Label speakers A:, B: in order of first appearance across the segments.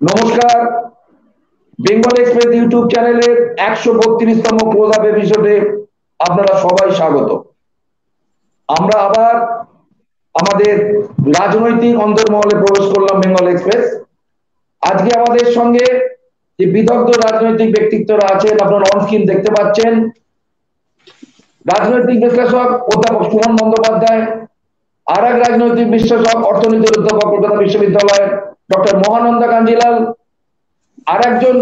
A: নমস্কার। Bengal express YouTube চ্যানেলের ১৩২তম close up এপিসোডে আপনারা সবাই স্বাগত। আমরা আবার আমাদের রাজনৈতিক অন্তর্মহলে প্রবেশ করলাম বেঙ্গল এক্সপ্রেস। আজকে আমাদের সঙ্গে যে বিদগ্ধ রাজনৈতিক ব্যক্তিত্বরা আছেন আপনারা অন স্ক্রিন দেখতে পাচ্ছেন। রাজনৈতিক বিশ্লেষক অধ্যাপক সুমন বন্দ্যোপাধ্যায়, আর এক রাজনৈতিক বিশ্লেষক অর্থনীতির অধ্যাপক কলকাতা বিশ্ববিদ্যালয়ের ডক্টর মহানন্দা কাঞ্জিলাল, আর একজন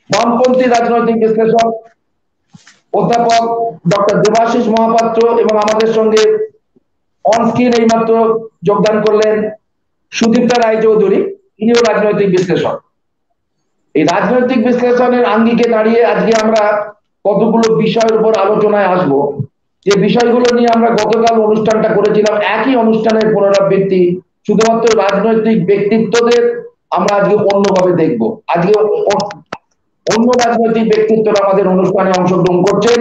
A: বামপন্থী রাজনৈতিক বিশ্লেষক অধ্যাপক ডক্টর দেবাশিস মহাপাত্র, এবং আমাদের সঙ্গে অন স্ক্রিন এইমাত্র যোগদান করলেন সুদীপ্তা রায়চৌধুরী, ইনিও রাজনৈতিক বিশ্লেষক। এই রাজনৈতিক বিশ্লেষণের আঙ্গিকে দাঁড়িয়ে আজকে আমরা কতগুলো বিষয়ের উপর আলোচনায় আসব, যে বিষয়গুলো নিয়ে আমরা গতকাল অনুষ্ঠানটা করেছিলাম। একই অনুষ্ঠানের পুনরাবৃত্তি, শুধুমাত্র রাজনৈতিক ব্যক্তিত্বদের আমরা আজকে অন্যভাবে দেখব। আজকে অন্য রাজনৈতিক ব্যক্তিত্বরা আমাদের অনুষ্ঠানে অংশগ্রহণ করছেন।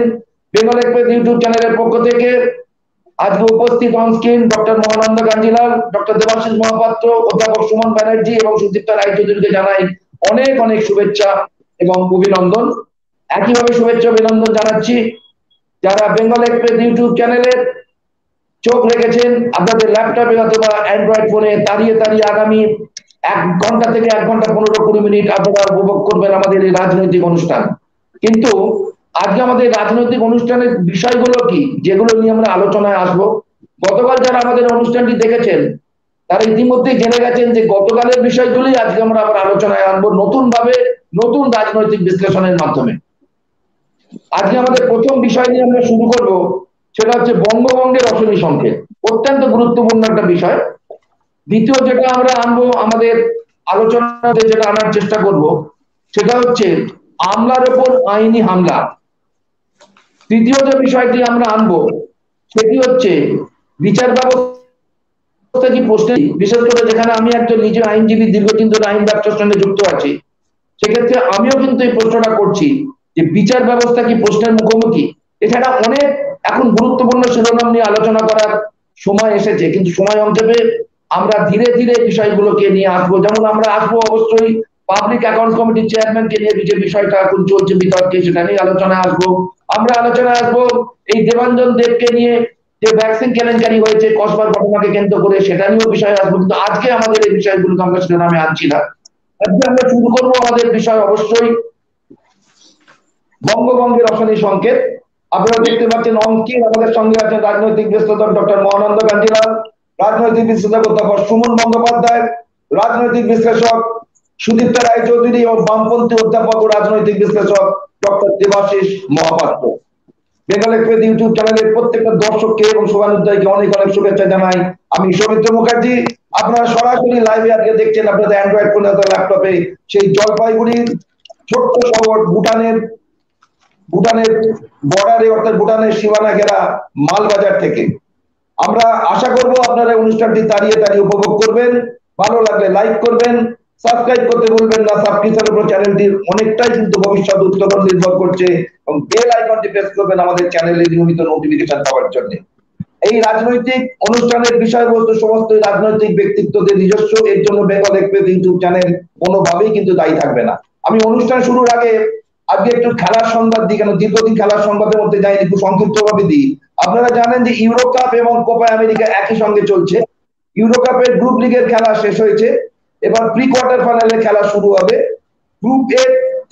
A: বেঙ্গল এক্সপ্রেস ইউটিউব চ্যানেলের পক্ষ থেকে আজকে উপস্থিত on screen doctor Mahananda Kanjilal, doctor Debashis Mahapatra, অধ্যাপক সুমন ব্যানার্জি এবং সুদীপ্তা রায়চৌধুরীকে জানাই অনেক অনেক শুভেচ্ছা এবং অভিনন্দন। একইভাবে শুভেচ্ছা অভিনন্দন জানাচ্ছি যারা বেঙ্গল এক্সপ্রেস ইউটিউব চ্যানেলে চোখ রেখেছেন আপনাদের ল্যাপটপে অথবা অ্যান্ড্রয়েড ফোনে দাঁড়িয়ে দাঁড়িয়ে আগামী 1 ঘন্টা থেকে 1 ঘন্টা 15-20 মিনিট আপনারা উপভোগ করবেন আমাদের এই রাজনৈতিক অনুষ্ঠান। কিন্তু আজকে আমাদের রাজনৈতিক অনুষ্ঠানের বিষয়গুলো কি, যেগুলো নিয়ে আমরা আলোচনায় আসব। গতকাল যারা আমাদের অনুষ্ঠানটি দেখেছেন তারা ইতিমধ্যেই জেনে গেছেন যে গতকালের বিষয়গুলি আজকে আমরা আবার আলোচনায় আনবো নতুন ভাবে, নতুন রাজনৈতিক বিশ্লেষণের মাধ্যমে। আজকে আমাদের প্রথম বিষয় নিয়ে আমরা শুরু করব, সেটা হচ্ছে বঙ্গভঙ্গের অশনি সংকেত। অত্যন্ত গুরুত্বপূর্ণ একটা বিষয়। দ্বিতীয় যেটা আমরা আনবো আমাদের আলোচনাতে, যেটা আনার চেষ্টা করব, সেটা হচ্ছে আমলার উপর আইনি হামলা। তৃতীয় যে বিষয়টি আমরা আনবো সেটি হচ্ছে বিচার ব্যবস্থা কি প্রশ্নে, বিশেষ করে যেখানে আমি একজন নিজে আইনজীবী, দীর্ঘদিন ধরে আইন ব্যবসার সঙ্গে যুক্ত আছি, সেক্ষেত্রে আমিও কিন্তু এই প্রশ্নটা করছি যে বিচার ব্যবস্থা কি প্রশ্নের মুখোমুখি। এছাড়া অনেক এখন গুরুত্বপূর্ণ শিরোনাম নিয়ে আলোচনা করার সময় এসেছে, কিন্তু সময় অঞ্চলে আমরা ধীরে ধীরে বিষয়গুলোকে নিয়ে আসবো। যেমন আমরা আসবো অবশ্যই পাবলিক অ্যাকাউন্ট কমিটির চেয়ারম্যানকে নিয়ে যে বিষয়টা এখন চলছে বিতর্কে, সেটা নিয়ে আলোচনায় আসবো। আমরা আলোচনায় আসবো এই দেবাঞ্জন দেবকে নিয়ে যে ভ্যাকসিন কেলেঙ্কারি হয়েছে কসবার ঘটনাকে কেন্দ্র করে, সেটা নিয়েও বিষয় আসবো। কিন্তু আজকে আমাদের এই বিষয়গুলোকে আমরা শিরোনামে আনছি না। আজকে আমরা শুরু করবো আমাদের বিষয় অবশ্যই বঙ্গভঙ্গের অশনি সংকেত। আপনারা দেখতে পাচ্ছেন অঙ্কিত আমাদের সঙ্গে আছেন রাজনৈতিক বিশ্লেষক ডক্টর মহানন্দ কাঞ্জিলাল, রাজনৈতিক বিশ্লেষক অধ্যাপক সুমন বন্দ্যোপাধ্যায়, রাজনৈতিক বিশ্লেষক সুদীপ্তা রায়চৌধুরী এবং বামপন্থী অধ্যাপক ও রাজনৈতিক বিশ্লেষক doctor Debashis Mahapatra. Bengal express YouTube চ্যানেলের প্রত্যেকটা দর্শককে এবং শুভানুধ্যায়ীকে অনেক অনেক শুভেচ্ছা জানাই। আমি সৌমিত্র মুখার্জি। আপনারা সরাসরি লাইভে আজকে দেখছেন আপনাদের অ্যান্ড্রয়েড ফোনে অথবা ল্যাপটপে সেই জলপাইগুড়ির ছোট্ট শহর ভুটানের বর্ডারে, অর্থাৎ ভুটানের সীমানা ঘেরা মালবাজার থেকে। আমরা আশা করব আপনারা অনুষ্ঠানটি দাঁড়িয়ে দাঁড়িয়ে উপভোগ করবেন। ভালো লাগলে লাইক করবেন, সাবস্ক্রাইব করতে ভুলবেন না। সাবস্ক্রিপশনের উপর চ্যানেলটির অনেকটাই কিন্তু ভবিষ্যৎ উত্তরণ নির্ভর করছে, এবং বেল আইকনটি প্রেস করবেন আমাদের চ্যানেলের নিয়মিত নোটিফিকেশন পাওয়ার জন্য। এই রাজনৈতিক অনুষ্ঠানের বিষয়বস্তু সমস্ত রাজনৈতিক ব্যক্তিত্বদের নিজস্ব, এর জন্য বেঙ্গল এক্সপ্রেস ইউটিউব চ্যানেল কোনোভাবেই কিন্তু দায়ী থাকবে না। আমি অনুষ্ঠান শুরুর আগে আজকে একটু খেলার সংবাদ দিই, কেন দীর্ঘদিন খেলার সংবাদের মধ্যে যাই, একটু সংক্ষিপ্ত ভাবে দিই। আপনারা জানেন যে ইউরো কাপ এবং কোপা আমেরিকা একই সঙ্গে চলছে। ইউরো কাপের গ্রুপ লিগের খেলা শেষ হয়েছে, এবার প্রি কোয়ার্টার ফাইনালের খেলা শুরু হবে। গ্রুপ এ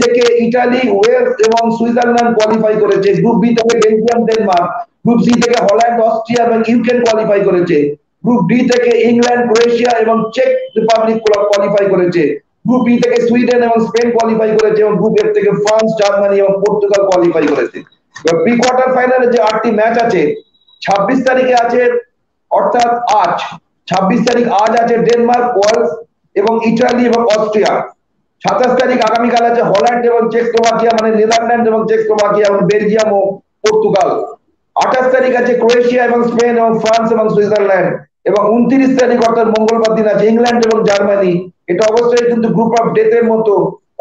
A: থেকে ইতালি, ওয়েলস এবং সুইজারল্যান্ড কোয়ালিফাই করেছে। গ্রুপ বি থেকে বেলজিয়াম, ডেনমার্ক। গ্রুপ সি থেকে হল্যান্ড, অস্ট্রিয়া এবং ইউক্রেন কোয়ালিফাই করেছে। গ্রুপ ডি থেকে ইংল্যান্ড, ক্রোয়েশিয়া এবং চেক রিপাবলিক কোয়ালিফাই করেছে। গ্রুপ বি থেকে সুইডেন এবং স্পেন কোয়ালিফাই করেছে, এবং গ্রুপ এফ থেকে ফ্রান্স, জার্মানি এবং পর্তুগাল কোয়ালিফাই করেছে। প্রি কোয়ার্টার ফাইনালে যে 8টি ম্যাচ আছে, 26 তারিখে আছে, অর্থাৎ আজ 26 তারিখ আজ আছে ডেনমার্ক, ওয়েলস এবং ইটালি এবং অস্ট্রিয়া। 27 তারিখ আগামীকাল আছে হল্যান্ড এবং চেকস্লোভাকিয়া, মানে নেদারল্যান্ড এবং চেকস্লোভাকিয়া এবং বেলজিয়াম ও পর্তুগাল। 28 তারিখ আছে ক্রোয়েশিয়া এবং স্পেন এবং ফ্রান্স এবং সুইজারল্যান্ড, এবং 29 তারিখ অর্থাৎ মঙ্গলবার দিন আছে ইংল্যান্ড এবং জার্মানি। এটা অবশ্যই কিন্তু গ্রুপ অফ ডেথের মতো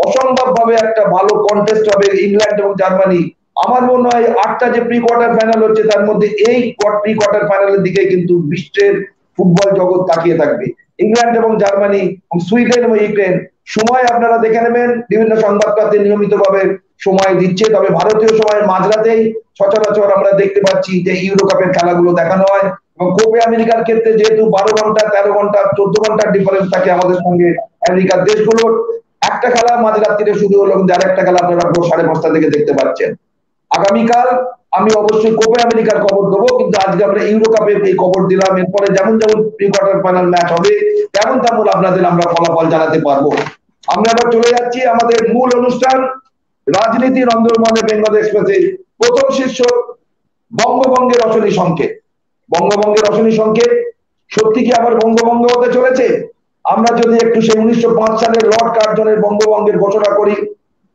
A: অসম্ভব ভাবে একটা ভালো কন্টেস্ট হবে ইংল্যান্ড এবং জার্মানি। আমার মনে হয় 8টা যে প্রি কোয়ার্টার ফাইনাল হচ্ছে তার মধ্যে এই প্রি কোয়ার্টার ফাইনালের দিকে কিন্তু বিশ্বের ফুটবল জগৎ তাকিয়ে থাকবে। ইংল্যান্ড এবং জার্মানি, সুইডেন এবং ইউক্রেন সময় আপনারা দেখে নেবেন, বিভিন্ন সংবাদপত্রে নিয়মিতভাবে সময় দিচ্ছে, তবে ভারতীয় সময়ের মাঝরাতেই সচরাচর আমরা দেখতে পাচ্ছি যে ইউরো কাপের খেলাগুলো দেখানো হয়। এবং কোপে আমেরিকার ক্ষেত্রে যেহেতু 12 ঘন্টা, 13 ঘন্টা, 14 ঘন্টার ডিফারেন্স থাকে আমাদের সঙ্গে আমেরিকার দেশগুলোর, একটা খেলা মাঝরাত্রিরে শুরু হলো, কিন্তু আরেকটা খেলা আপনারা ভোর 5:30 থেকে দেখতে পাচ্ছেন। আগামীকাল আমি অবশ্যই কোপা আমেরিকার খবর দেবো, কিন্তু আজকে আমরা ইউরো কাপের এই খবর দিলাম। এরপরে যেমন যেমন প্রি কোয়ার্টার ফাইনাল ম্যাচ হবে তেমন তেমন আপনাদের আমরা ফলাফল জানাতে পারবো। আমরা আবার চলে যাচ্ছি আমাদের মূল অনুষ্ঠান, রাজনীতির অন্দরমহলে বেঙ্গল এক্সপ্রেসে প্রথম শীর্ষক বঙ্গভঙ্গের রচনী সংকেত। বঙ্গভঙ্গের রচনী সংকেত সত্যি কি আবার বঙ্গভঙ্গ হতে চলেছে? আমরা যদি একটু সেই 1905 সালের লর্ড কার্জনের বঙ্গভঙ্গের ঘোষণা করি,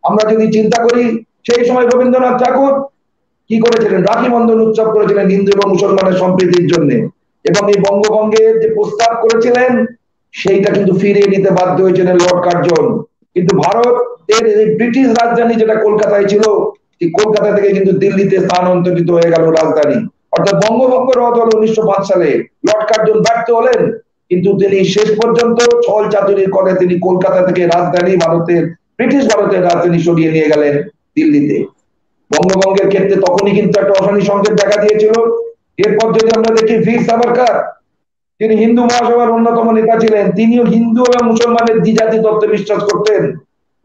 A: আমরা যদি চিন্তা করি সেই সময় রবীন্দ্রনাথ ঠাকুর কি করেছিলেন, রাখি বন্ধন উৎসব করেছিলেন হিন্দু এবং মুসলমানের সম্প্রীতির জন্য, এবং এই বঙ্গভঙ্গের যে প্রস্তাব করেছিলেন সেইটা কিন্তু ফিরিয়ে নিতে বাধ্য হয়েছিলেন লর্ড কার্জন। কিন্তু ভারতের ব্রিটিশ রাজধানী যেটা কলকাতায় ছিল, এই কলকাতা থেকে কিন্তু দিল্লিতে স্থানান্তরিত হয়ে গেল রাজধানী। অর্থাৎ বঙ্গভঙ্গ রদ হলো 1905 সালে, লর্ড কার্জন ব্যর্থ হলেন, কিন্তু তিনি শেষ পর্যন্ত ছল চাতুরি করে তিনি কলকাতা থেকে রাজধানী ভারতের, ব্রিটিশ ভারতের রাজধানী সরিয়ে নিয়ে গেলেন দিল্লিতে। বঙ্গভঙ্গের ক্ষেত্রে তখনই কিন্তু একটা অশনি সংকেত দেখা দিয়েছিল। এরপর যদি আমরা দেখি বীর সাভারকর, তিনি হিন্দু মহাসভার অন্যতম নেতা ছিলেন, তিনিও হিন্দু এবং মুসলমানের দ্বিজাতি তত্ত্বে বিশ্বাস করতেন।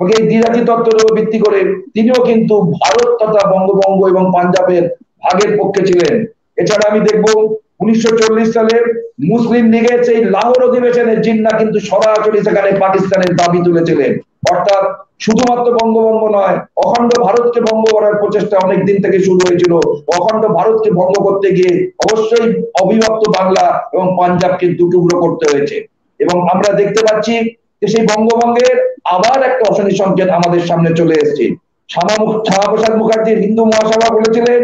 A: এই দ্বিজাতি তত্ত্বের উপর ভিত্তি করে তিনিও কিন্তু ভারত তথা বঙ্গভঙ্গ এবং পাঞ্জাবের ভাগের পক্ষে ছিলেন। এছাড়া আমি দেখবো 1940 সালে মুসলিম লীগের সেই লাহোর অধিবেশনের জিন্না কিন্তু সরাসরি সেখানে পাকিস্তানের দাবি তুলেছিলেন। অর্থাৎ শুধুমাত্র বঙ্গভঙ্গ নয়, অখণ্ড ভারতকে ভঙ্গ করার প্রচেষ্টা অনেক দিন থেকে শুরু হয়েছিল। অখণ্ড ভারতকে ভঙ্গ করতে গিয়ে অবশ্যই অবিভক্ত বাংলা এবং পাঞ্জাবকে দুটুকরো করতে হয়েছে। এবং আমরা দেখতে পাচ্ছি যে সেই বঙ্গভঙ্গের আবার একটা অশনি সংকেত আমাদের সামনে চলে এসেছে। শ্যামাপ্রসাদ মুখার্জি হিন্দু মহাসভা বলেছিলেন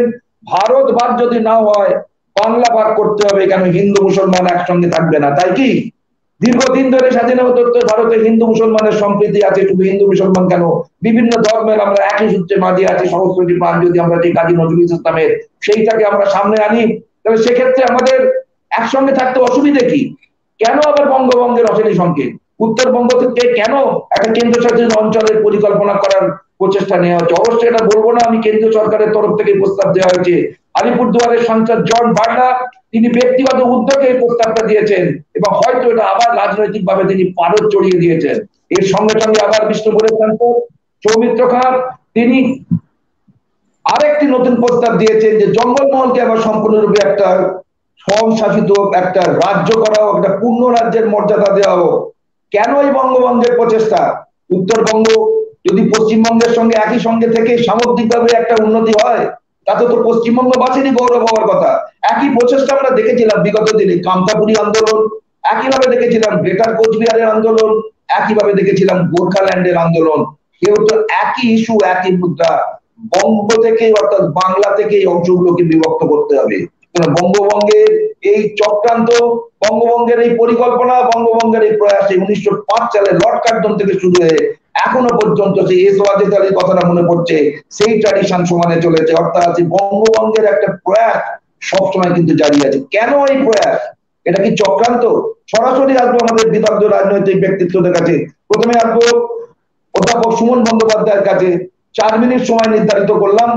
A: ভারত ভাগ যদি না হয় বাংলা ভাগ করতে হবে, কেন হিন্দু মুসলমান একসঙ্গে থাকবে না। তাই কি দীর্ঘদিন ধরে স্বাধীনতা ভারতে হিন্দু মুসলমানের সম্প্রীতি আছে, শুধু হিন্দু মুসলমান কেন, বিভিন্ন ধর্মের আমরা একই সূত্রে মাঝে আছি, সহস্রটি প্রাণ যদি আমরা যে কাজী নজরুল ইসলামের সেইটাকে আমরা সামনে আনি, তাহলে সেক্ষেত্রে আমাদের একসঙ্গে থাকতে অসুবিধে কি? কেন আবার বঙ্গভঙ্গের রচনী সংকেত? উত্তরবঙ্গ থেকে কেন একটা কেন্দ্রশাসিত অঞ্চলের পরিকল্পনা করার প্রচেষ্টা নেওয়া হচ্ছে? অবশ্যই এটা বলবো না আমি কেন্দ্রীয় সরকারের তরফ থেকে প্রস্তাব দেওয়া হয়েছে। আলিপুরদুয়ারের সাংসদ জন বার্লা তিনি ব্যক্তিগত উদ্যোগে এই প্রস্তাবটা দিয়েছেন, এবং হয়তো এটা আবার রাজনৈতিক ভাবে তিনি পারদ চড়িয়ে দিয়েছেন। এর সঙ্গে সঙ্গে আবার বিষ্ণুপুরের সাংসদ সৌমিত্র খান তিনি আরেকটি নতুন প্রস্তাব দিয়েছেন যে জঙ্গলমহলকে আবার সম্পূর্ণরূপে একটা স্বশাসিত একটা রাজ্য করা হোক, একটা পূর্ণ রাজ্যের মর্যাদা দেওয়া হোক। কেন এই বঙ্গভঙ্গের প্রচেষ্টা? উত্তরবঙ্গ যদি পশ্চিমবঙ্গের সঙ্গে একই সঙ্গে থেকে সামগ্রিকভাবে একটা উন্নতি হয়, তাতে তো পশ্চিমবঙ্গবাসীরই গৌরব হওয়ার কথা। একই প্রচেষ্টা আমরা দেখেছিলাম বিগত দিনে কামতাপুরী আন্দোলন, একইভাবে দেখেছিলাম গ্রেটার কোচবিহারের আন্দোলন, একইভাবে দেখেছিলাম গোর্খাল্যান্ডের আন্দোলন। কেউ তো একই ইস্যু, একই মুদ্রা, বঙ্গ থেকে অর্থাৎ বাংলা থেকে এই অংশগুলোকে বিভক্ত করতে হবে। বঙ্গভঙ্গের এই চক্রান্ত, বঙ্গভঙ্গের এই পরিকল্পনা, বঙ্গভঙ্গের এই প্রয়াসে 1905 সালে লর্ড কার্জন থেকে শুরু হয়ে এখনো পর্যন্ত সেই এস ওয়াজেদ আলীর কথাটা মনে পড়ছে, সেই ট্র্যাডিশন সমানে চলেছে। অর্থাৎ বঙ্গভঙ্গের একটা প্রয়াস সবসময় কিন্তু জারি আছে। কেন এই প্রয়াস? এটা কি চক্রান্ত? সরাসরি আসবো আমাদের বিদগ্ধ রাজনৈতিক ব্যক্তিত্বদের কাছে। প্রথমে আসবো অধ্যাপক সুমন বন্দ্যোপাধ্যায়ের কাছে। 4 মিনিট সময় নির্ধারিত করলাম।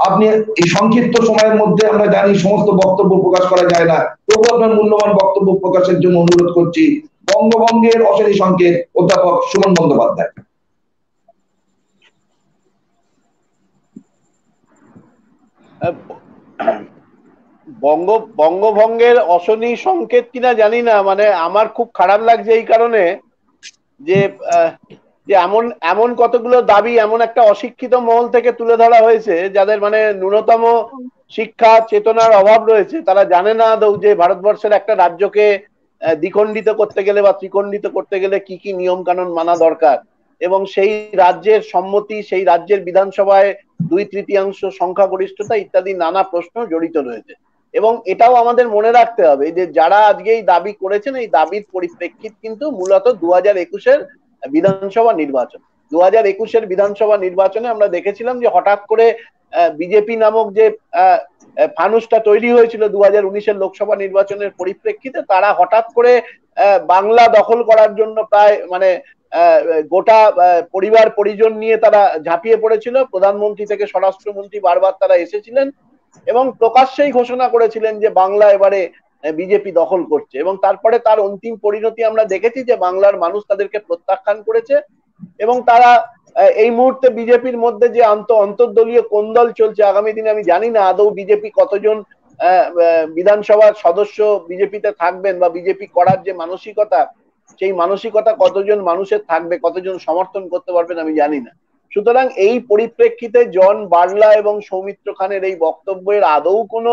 A: আপনি এই সংক্ষিপ্ত সময়ের মধ্যে, আমরা জানি সমস্ত বক্তব্য প্রকাশ করা যায় না, তবু আপনার মূল্যবান বক্তব্য প্রকাশের জন্য অনুরোধ করছি। বঙ্গভঙ্গের অশনি সংকেত, অধ্যাপক সুমন বন্দ্যোপাধ্যায়।
B: বঙ্গভঙ্গের অশনি সংকেত কিনা জানি না, মানে আমার খুব খারাপ লাগছে এই কারণে যে যে এমন এমন কতগুলো দাবি এমন একটা অশিক্ষিত মহল থেকে তুলে ধরা হয়েছে যাদের মানে ন্যূনতম শিক্ষা চেতনার অভাব রয়েছে। তারা জানে না যে ভারতবর্ষের একটা রাজ্যকে দ্বিখণ্ডিত করতে গেলে বা ত্রিখণ্ডিত করতে গেলে কি কি নিয়ম কানুন মানা দরকার, এবং সেই রাজ্যের সম্মতি, সেই রাজ্যের বিধানসভায় 2/3 সংখ্যাগরিষ্ঠতা ইত্যাদি নানা প্রশ্ন জড়িত রয়েছে। এবং এটাও আমাদের মনে রাখতে হবে যে যারা আজকে এই দাবি করেছেন, এই দাবির পরিপ্রেক্ষিত কিন্তু মূলত 2021-এর বিধানসভা নির্বাচন। 2021-এর বিধানসভা নির্বাচনে আমরা দেখেছিলাম যে হঠাৎ করে বিজেপি নামক যে ফানুসটা তৈরি হয়েছিল 2019-এর লোকসভা নির্বাচনের পরিপ্রেক্ষিতে, তারা হঠাৎ করে বাংলা দখল করার জন্য প্রায় মানে গোটা পরিবার পরিজন নিয়ে তারা ঝাঁপিয়ে পড়েছিল। প্রধানমন্ত্রী থেকে স্বরাষ্ট্রমন্ত্রী বারবার তারা এসেছিলেন এবং প্রকাশ্যেই ঘোষণা করেছিলেন যে বাংলা এবারে বিজেপি দখল করছে, এবং তারপরে তার অন্তিম পরিণতি আমরা দেখেছি যে বাংলার মানুষ তাদেরকে প্রত্যাখ্যান করেছে এবং তারা এই মুহূর্তে বিজেপির মধ্যে যে অন্তর্দলীয় কোন্দল চলছে, আগামী দিনে আমি জানি না আদৌ বিজেপি কতজন বিধানসভার সদস্য বিজেপিতে থাকবেন বা বিজেপি করার যে মানসিকতা, সেই মানসিকতা কতজন মানুষের থাকবে, কতজন সমর্থন করতে পারবেন আমি জানি না। সুতরাং এই পরিপ্রেক্ষিতে জন বার্লা এবং সৌমিত্র খানের এই বক্তব্যের আদৌ কোনো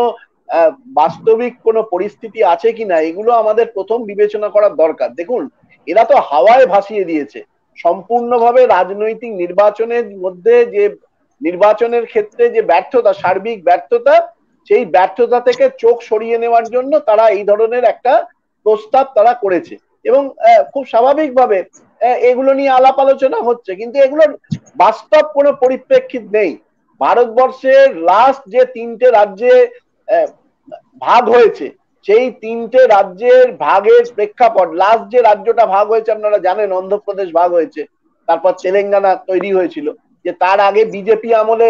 B: বাস্তবিক কোনো পরিস্থিতি আছে কিনা, এগুলো আমাদের প্রথম বিবেচনা করার দরকার। দেখুন, এরা তো হাওয়ায় ভাসিয়ে দিয়েছে সম্পূর্ণভাবে রাজনৈতিক নির্বাচনের মধ্যে, যে নির্বাচনের ক্ষেত্রে যে ব্যর্থতা, সার্বিক ব্যর্থতা, সেই ব্যর্থতা থেকে চোখ সরিয়ে নেওয়ার জন্য তারা এই ধরনের একটা প্রস্তাব তারা করেছে এবং খুব স্বাভাবিকভাবে এগুলো নিয়ে আলাপ আলোচনা হচ্ছে, কিন্তু এগুলোর বাস্তব কোনো পরিপ্রেক্ষিত নেই। ভারতবর্ষের লাস্ট যে 3টে রাজ্যে ভাগ হয়েছে, সেই 3টে রাজ্যের ভাগের প্রেক্ষাপট, লাস্ট যে রাজ্যটা ভাগ হয়েছে আপনারা জানেন, অন্ধ্রপ্রদেশ ভাগ হয়েছে, তারপর তেলেঙ্গানা তৈরি হয়েছিল, যে তার আগে বিজেপি আমলে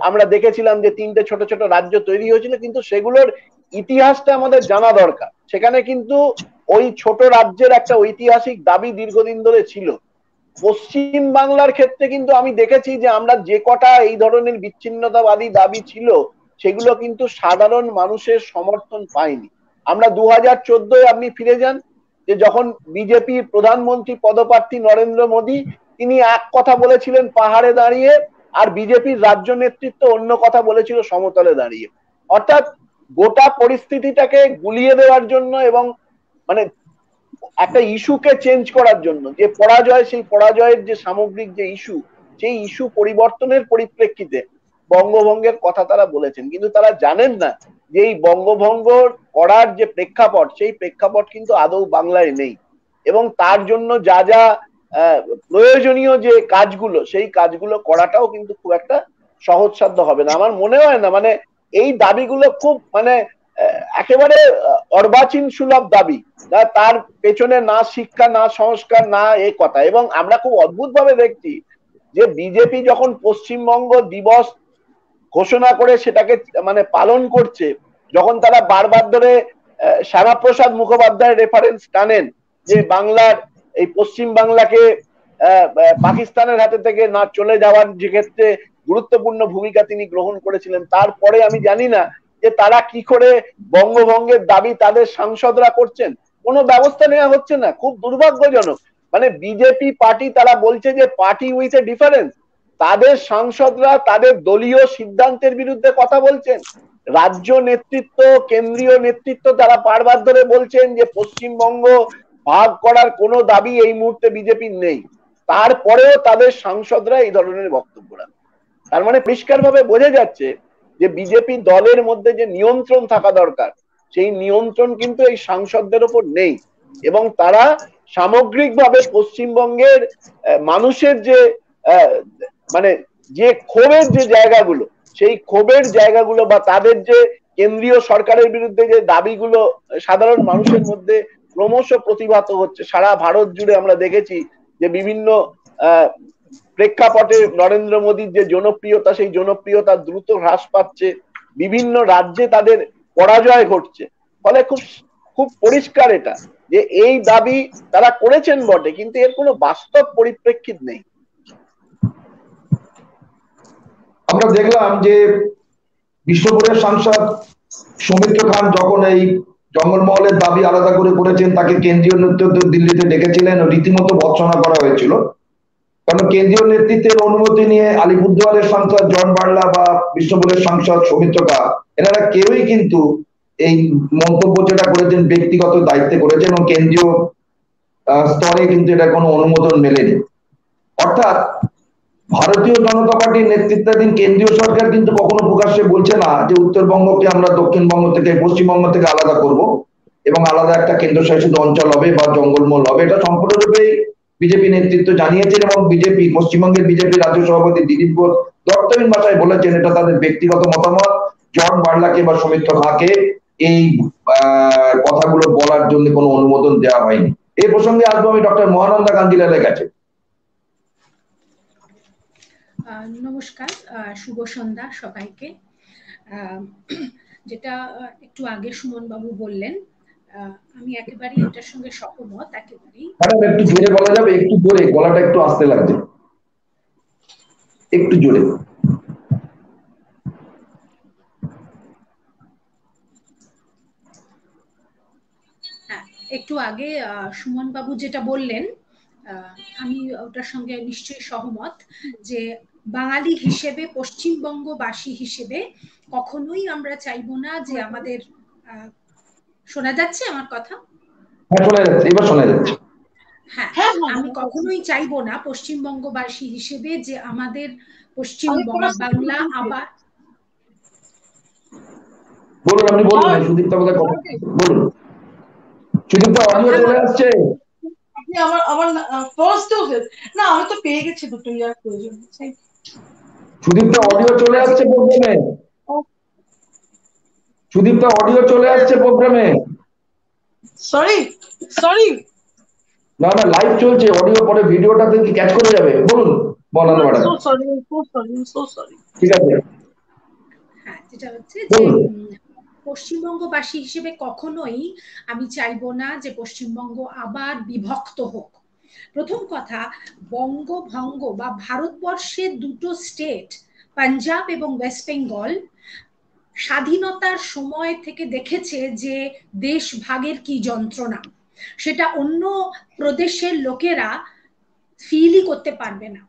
B: আমরা দেখেছিলাম যে 3টে ছোট ছোট রাজ্য তৈরি হয়েছিল, কিন্তু সেগুলোর ইতিহাসটা আমাদের জানা দরকার। সেখানে কিন্তু ওই ছোট রাজ্যের একটা ঐতিহাসিক দাবি দীর্ঘদিন ধরে ছিল। পশ্চিম বাংলার ক্ষেত্রে কিন্তু আমি দেখেছি যে আমরা যে কটা এই ধরনের বিচ্ছিন্নতাবাদী দাবি ছিল, সেগুলো কিন্তু সাধারণ মানুষের সমর্থন পায়নি। আমরা 2014 আপনি ফিরে যান, যে যখন বিজেপির প্রধানমন্ত্রী পদপ্রার্থী নরেন্দ্র মোদী, তিনি এক কথা বলেছিলেন পাহাড়ে দাঁড়িয়ে, আর বিজেপির রাজ্য নেতৃত্ব অন্য কথা বলেছিল সমতলে দাঁড়িয়ে। অর্থাৎ গোটা পরিস্থিতিটাকে গুলিয়ে দেওয়ার জন্য এবং মানে একটা ইস্যুকে চেঞ্জ করার জন্য, যে পরাজয়, সেই পরাজয়ের যে সামগ্রিক যে ইস্যু, সেই ইস্যু পরিবর্তনের পরিপ্রেক্ষিতে বঙ্গভঙ্গের কথা তারা বলেছেন, কিন্তু তারা জানেন না যে এই বঙ্গভঙ্গ করার যে প্রেক্ষাপট, সেই প্রেক্ষাপট কিন্তু আদৌ বাংলায় নেই এবং তার জন্য যা যা প্রয়োজনীয় যে কাজগুলো, সেই কাজগুলো করাটাও কিন্তু খুব একটা সহজসাধ্য হবে না। আমার মনে হয় না, মানে এই দাবিগুলো খুব মানে একেবারে অর্বাচীন সুলভ দাবি, তার পেছনে না শিক্ষা, না সংস্কার, না এই কথা। এবং আমরা খুব অদ্ভুত ভাবে দেখছি যে বিজেপি যখন পশ্চিমবঙ্গ দিবস ঘোষণা করে সেটাকে মানে পালন করছে, যখন তারা বারবার ধরে শ্যামাপ্রসাদ মুখোপাধ্যায়ের রেফারেন্স টানেন যে বাংলার এই পশ্চিম বাংলাকে পাকিস্তানের হাতে থেকে না চলে যাওয়ার যে ক্ষেত্রে গুরুত্বপূর্ণ ভূমিকা তিনি গ্রহণ করেছিলেন, তারপরে আমি জানি না যে তারা কি করে বঙ্গভঙ্গের দাবি তাদের সাংসদরা করছেন, কোনো ব্যবস্থা নেওয়া হচ্ছে না। খুব দুর্ভাগ্যজনক। মানে বিজেপি পার্টি, তারা বলছে যে পার্টি উইথ এ ডিফারেন্স, তাদের সাংসদরা তাদের দলীয় সিদ্ধান্তের বিরুদ্ধে কথা বলছেন। রাজ্য নেতৃত্ব, কেন্দ্রীয় নেতৃত্ব তারা বারবার ধরে বলছেন যে পশ্চিমবঙ্গ ভাগ করার কোনো দাবি এই মুহূর্তে বিজেপির নেই, তারপরেও তাদের সাংসদরা এই ধরনের বক্তব্য রাখেন। তার মানে পরিষ্কারভাবে বোঝা যাচ্ছে যে বিজেপি দলের মধ্যে যে নিয়ন্ত্রণ থাকা দরকার, সেই নিয়ন্ত্রণ কিন্তু এই সাংসদদের উপর নেই এবং তারা সামগ্রিকভাবে পশ্চিমবঙ্গের মানুষের যে মানে যে ক্ষোভের যে জায়গাগুলো, সেই ক্ষোভের জায়গাগুলো বা তাদের যে কেন্দ্রীয় সরকারের বিরুদ্ধে যে দাবিগুলো সাধারণ মানুষের মধ্যে ক্রমশ প্রতিভাত হচ্ছে। সারা ভারত জুড়ে আমরা দেখেছি যে বিভিন্ন প্রেক্ষাপটে নরেন্দ্র মোদীর যে জনপ্রিয়তা, সেই জনপ্রিয়তা দ্রুত হ্রাস পাচ্ছে, বিভিন্ন রাজ্যে তাদের পরাজয় ঘটছে। ফলে খুব খুব পরিষ্কার এটা যে এই দাবি তারা করেছেন বটে, কিন্তু এর কোনো বাস্তব পরিপ্রেক্ষিত নেই।
A: আমরা দেখলাম যে বিষ্ণুপুরের সাংসদ সৌমিত্র খান যখন এই জঙ্গলমহলের দাবি আলাদা করে করেছেন, তাকে কেন্দ্রীয় নেতৃত্ব দিল্লিতে ডেকেছিলেন, রীতিমতো ভৎসনা করা হয়েছিল। কারণ কেন্দ্রীয় নেতৃত্বের অনুমতি নিয়ে আলিপুরদুয়ারের সাংসদ জন বার্লা বা বিষ্ণুপুরের সাংসদ সৌমিত্র খান, এনারা কেউই কিন্তু এই মন্তব্য যেটা করেছেন ব্যক্তিগত দায়িত্বে করেছেন এবং কেন্দ্রীয় স্তরে কিন্তু এটা কোনো অনুমোদন মেলেনি। অর্থাৎ ভারতীয় জনতা পার্টির নেতৃত্বাধীন কেন্দ্রীয় সরকার কিন্তু কখনো প্রকাশ্যে বলছে না যে উত্তরবঙ্গকে আমরা দক্ষিণবঙ্গ থেকে, পশ্চিমবঙ্গ থেকে আলাদা করব এবং আলাদা একটা কেন্দ্রশাসিত অঞ্চল হবে বা জঙ্গলমহল হবে। এটা সম্পূর্ণরূপে বিজেপি নেতৃত্ব জানিয়েছেন এবং বিজেপি, পশ্চিমবঙ্গের বিজেপি রাজ্য সভাপতি দিলীপ ঘোষ দপ্তরিক ভাষায় বলেছেন এটা তাদের ব্যক্তিগত মতামত। জন বার্লাকে বা সৌমিত্র খাঁকে এই কথাগুলো বলার জন্য কোনো অনুমোদন দেওয়া হয়নি। এই প্রসঙ্গে আসবো আমি ডক্টর মহানন্দা কাঞ্জিলালের কাছে।
C: নমস্কার, শুভ সন্ধ্যা সবাইকে। যেটা একটু আগে সুমন বাবু বললেন, আমি একেবারেই এটার সঙ্গে সহমত, একেবারেই।
A: একটু জোরে বলা যাবে? একটু জোরে, গলাটা একটু আস্তে লাগছে, একটু জোরে।
C: হ্যাঁ, একটু আগে সুমন বাবু যেটা বললেন, আমি ওটার সঙ্গে নিশ্চয়ই সহমত যে বাঙালি হিসেবে, পশ্চিমবঙ্গবাসী হিসেবে কখনোই আমরা চাইবো না যে আমাদের, শোনা যাচ্ছে আমার কথা?
A: হ্যাঁ, শোনা যাচ্ছে, এবার শোনা যাচ্ছে।
C: হ্যাঁ, আমি কখনোই চাইবো না পশ্চিমবঙ্গবাসী হিসেবে যে আমাদের পশ্চিমবঙ্গ বাংলা আবার।
A: বলুন, আপনি বলুন, সুদীপ্তা বোধহয় বলুন। সুদীপ্তা, অডিও চলে আসছে?
D: আপনি আমার ফার্স্ট ডোজ না, আমি তো পেয়ে গেছি দুটো ইয়ার প্রয়োজন।
A: সুদীপ্তা, অডিও চলে আসছে প্রোগ্রামে। সুদীপ্তা, অডিও চলে আসছে প্রোগ্রামে।
D: সরি
A: না না, লাইভ চলছে, অডিও পরে ভিডিওটাতে কি ক্যাচ করে যাবে? বলুন মহানন্দা ম্যাডাম।
D: So sorry.
A: ঠিক আছে।
C: হ্যাঁ, যেটা হচ্ছে যে পশ্চিমবঙ্গবাসী হিসেবে কখনোই আমি চাইবো না যে পশ্চিমবঙ্গ আবার বিভক্ত হোক। প্রথম কথা, বঙ্গভঙ্গ বা ভারতবর্ষের দুটো স্টেট, পাঞ্জাব এবং ওয়েস্ট বেঙ্গল, স্বাধীনতার সময় থেকে দেখেছে যে দেশ ভাগের কি যন্ত্রণা, সেটা অন্য প্রদেশের লোকেরা ফিলই করতে পারবে না।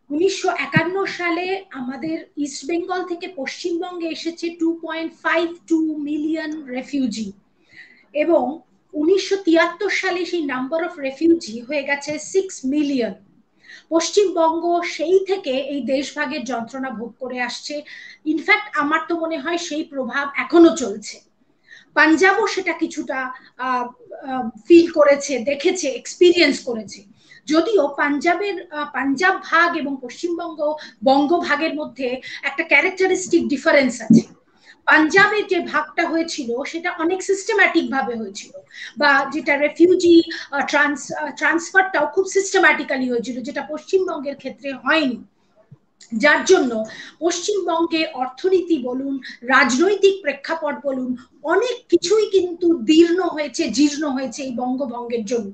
C: 1951 সালে আমাদের ইস্ট বেঙ্গল থেকে পশ্চিমবঙ্গে এসেছে 2.52 মিলিয়ন রেফিউজি, এবং 1973 সালে সেই নাম্বার অফ রেফিউজি হয়ে গেছে 6 মিলিয়ন। পশ্চিমবঙ্গ সেই থেকে এই দেশভাগের যন্ত্রণা ভোগ করে আসছে। ইনফ্যাক্ট আমার তো মনে হয় সেই প্রভাব এখনো চলছে। পাঞ্জাবও সেটা কিছুটা ফিল করেছে, দেখেছে, এক্সপিরিয়েন্স করেছে। যদিও পাঞ্জাব ভাগ এবং পশ্চিমবঙ্গ বঙ্গ ভাগের মধ্যে একটা ক্যারেক্টারিস্টিক ডিফারেন্স আছে। পাঞ্জাবের যে ভাগটা হয়েছিল সেটা অনেক সিস্টেম্যাটিক ভাবে হয়েছিল, বা যেটা রেফিউজি ট্রান্সফারটাও খুব সিস্টেম্যাটিক্যালি হয়েছিল, যেটা পশ্চিমবঙ্গের ক্ষেত্রে হয়নি। যার জন্য পশ্চিমবঙ্গের অর্থনীতি বলুন, রাজনৈতিক প্রেক্ষাপট বলুন, অনেক কিছুই কিন্তু দীর্ণ হয়েছে, জীর্ণ হয়েছে এই বঙ্গভঙ্গের জন্য।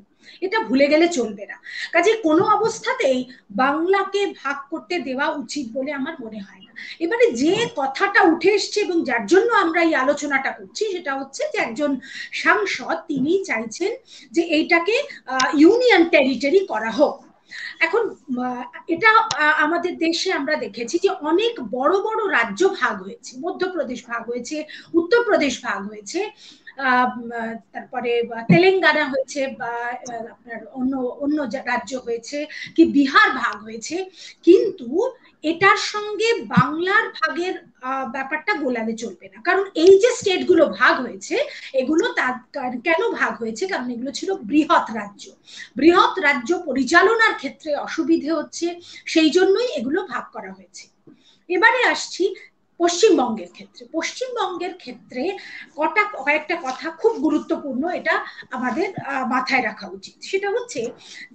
C: এটা ভুলে গেলে চলবে না। কাজে কোনো অবস্থাতেই বাংলাকে ভাগ করতে দেওয়া উচিত বলে আমার মনে হয় না। এবারে যে কথাটা উঠে এসছে এবং যার জন্য আমরা এই আলোচনাটা করছি, সেটা হচ্ছে যে একজন সাংসদ তিনি চাইছেন যে এইটাকে ইউনিয়ন টেরিটরি করা হোক। এখন এটা আমাদের দেশে আমরা দেখেছি যে অনেক বড় বড় রাজ্য ভাগ হয়েছে, মধ্যপ্রদেশ ভাগ হয়েছে, উত্তরপ্রদেশ ভাগ হয়েছে, তারপরে তেলেঙ্গানা হয়েছে, বা আপনার অন্য অন্য রাজ্য হয়েছে, কি বিহার ভাগ হয়েছে, কিন্তু এটার সঙ্গে বাংলার ভাগের ব্যাপারটা গোলালে চলবে না। কারণ এই যে স্টেট গুলো ভাগ হয়েছে, এগুলো কেন ভাগ হয়েছে? কারণ এগুলো ছিল বৃহৎ রাজ্য। বৃহৎ রাজ্য পরিচালনার ক্ষেত্রে অসুবিধে হচ্ছে, সেই জন্যই এগুলো ভাগ করা হয়েছে। এবারে আসছি পশ্চিমবঙ্গের ক্ষেত্রে। পশ্চিমবঙ্গের ক্ষেত্রে কয়েকটা কথা খুব গুরুত্বপূর্ণ, এটা আমাদের মাথায় রাখা উচিত। সেটা হচ্ছে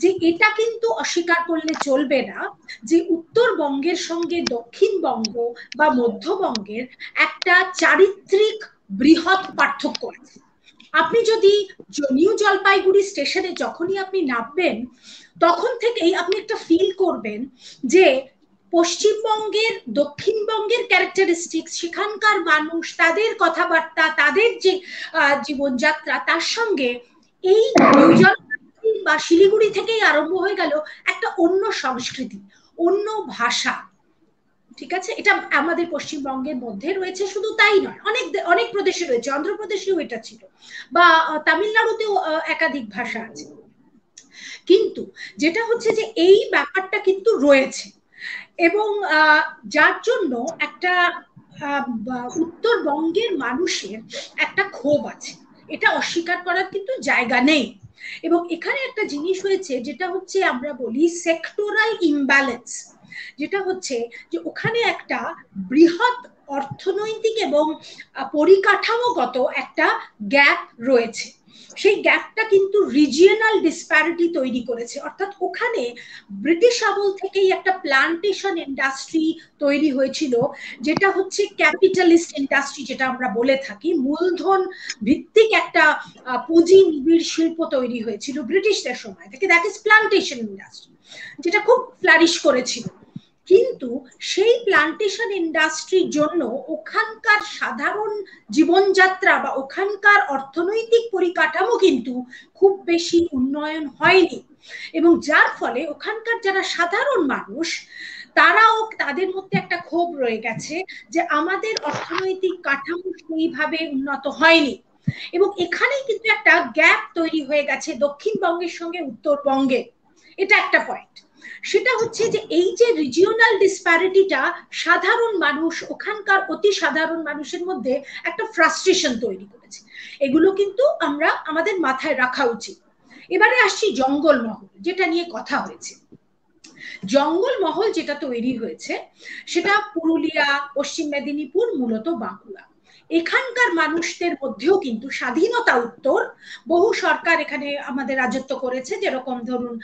C: যে এটা কিন্তু অস্বীকার করলে চলবে না যে উত্তরবঙ্গের সঙ্গে দক্ষিণবঙ্গ বা মধ্যবঙ্গের একটা চারিত্রিক বৃহৎ পার্থক্য আছে। আপনি যদি নিউ জলপাইগুড়ি স্টেশনে যখনই আপনি নামবেন, তখন থেকেই আপনি একটা ফিল করবেন যে পশ্চিমবঙ্গের দক্ষিণবঙ্গের ক্যারেক্টারিস্টিক্স, সেখানকার মানুষ, তাদের কথাবার্তা, তাদের যে জীবনযাত্রা, তার সঙ্গে এই নিউ জলপাইগুড়ি বা শিলিগুড়ি থেকেই আরম্ভ হয়ে গেল একটা অন্য সংস্কৃতি, অন্য ভাষা। ঠিক আছে, এটা আমাদের পশ্চিমবঙ্গের মধ্যে রয়েছে। শুধু তাই নয়, অনেক প্রদেশে রয়েছে, অন্ধ্রপ্রদেশেও এটা ছিল, বা তামিলনাড়ুতেও একাধিক ভাষা আছে। কিন্তু যেটা হচ্ছে যে এই ব্যাপারটা কিন্তু রয়েছে, এবং যার জন্য একটা উত্তরবঙ্গের মানুষের একটা ক্ষোভ আছে, এটা অস্বীকার করার কিন্তু জায়গা নেই। এবং এখানে একটা জিনিস হয়েছে, যেটা হচ্ছে আমরা বলি সেক্টরাল ইমব্যালেন্স, যেটা হচ্ছে যে ওখানে একটা বৃহৎ অর্থনৈতিক এবং পরিকাঠামোগত একটা গ্যাপ রয়েছে। সেই গ্যাপটা কিন্তু রিজিয়নাল ডিসপ্যারিটি তৈরি করেছে। অর্থাৎ ওখানে ব্রিটিশ আমল থেকেই একটা প্লান্টেশন ইন্ডাস্ট্রি তৈরি হয়েছিল, যেটা হচ্ছে ক্যাপিটালিস্ট ইন্ডাস্ট্রি, যেটা আমরা বলে থাকি, মূলধন ভিত্তিক একটা পুঁজি নিবিড় শিল্প তৈরি হয়েছিল ব্রিটিশদের সময় থেকে, দ্যাট ইজ প্লান্টেশন ইন্ডাস্ট্রি, যেটা খুব ফ্লারিশ করেছিল। কিন্তু সেই প্লান্টেশন ইন্ডাস্ট্রির জন্য ওখানকার সাধারণ জীবনযাত্রা বা ওখানকার অর্থনৈতিক পরিকাঠামো কিন্তু খুব বেশি উন্নয়ন হয়নি, এবং যার ফলে ওখানকার যারা সাধারণ মানুষ তারাও, তাদের মধ্যে একটা ক্ষোভ রয়ে গেছে যে আমাদের অর্থনৈতিক কাঠামো সেইভাবে উন্নত হয়নি। এবং এখানেই কিন্তু একটা গ্যাপ তৈরি হয়ে গেছে দক্ষিণবঙ্গের সঙ্গে উত্তরবঙ্গে। এটা একটা পয়েন্ট। সেটা হচ্ছে যে এই যে রিজিওনাল ডিসপ্যারিটিটা, সাধারণ মানুষ, ওখানকার অতি সাধারণ মানুষের মধ্যে একটা ফ্রাস্ট্রেশন তৈরি করেছে। এগুলো কিন্তু আমরা আমাদের মাথায় রাখা উচিত। এবারে আসছি জঙ্গলমহল, যেটা নিয়ে কথা হয়েছে। জঙ্গলমহল যেটা তৈরি হয়েছে সেটা পুরুলিয়া, পশ্চিম মেদিনীপুর, মূলত বাঁকুড়া, এখানকার মানুষদের মধ্যেও কিন্তু স্বাধীনতা উত্তর বহু সরকার এখানে আমাদের রাজত্ব করেছে, যেরকম ধরুন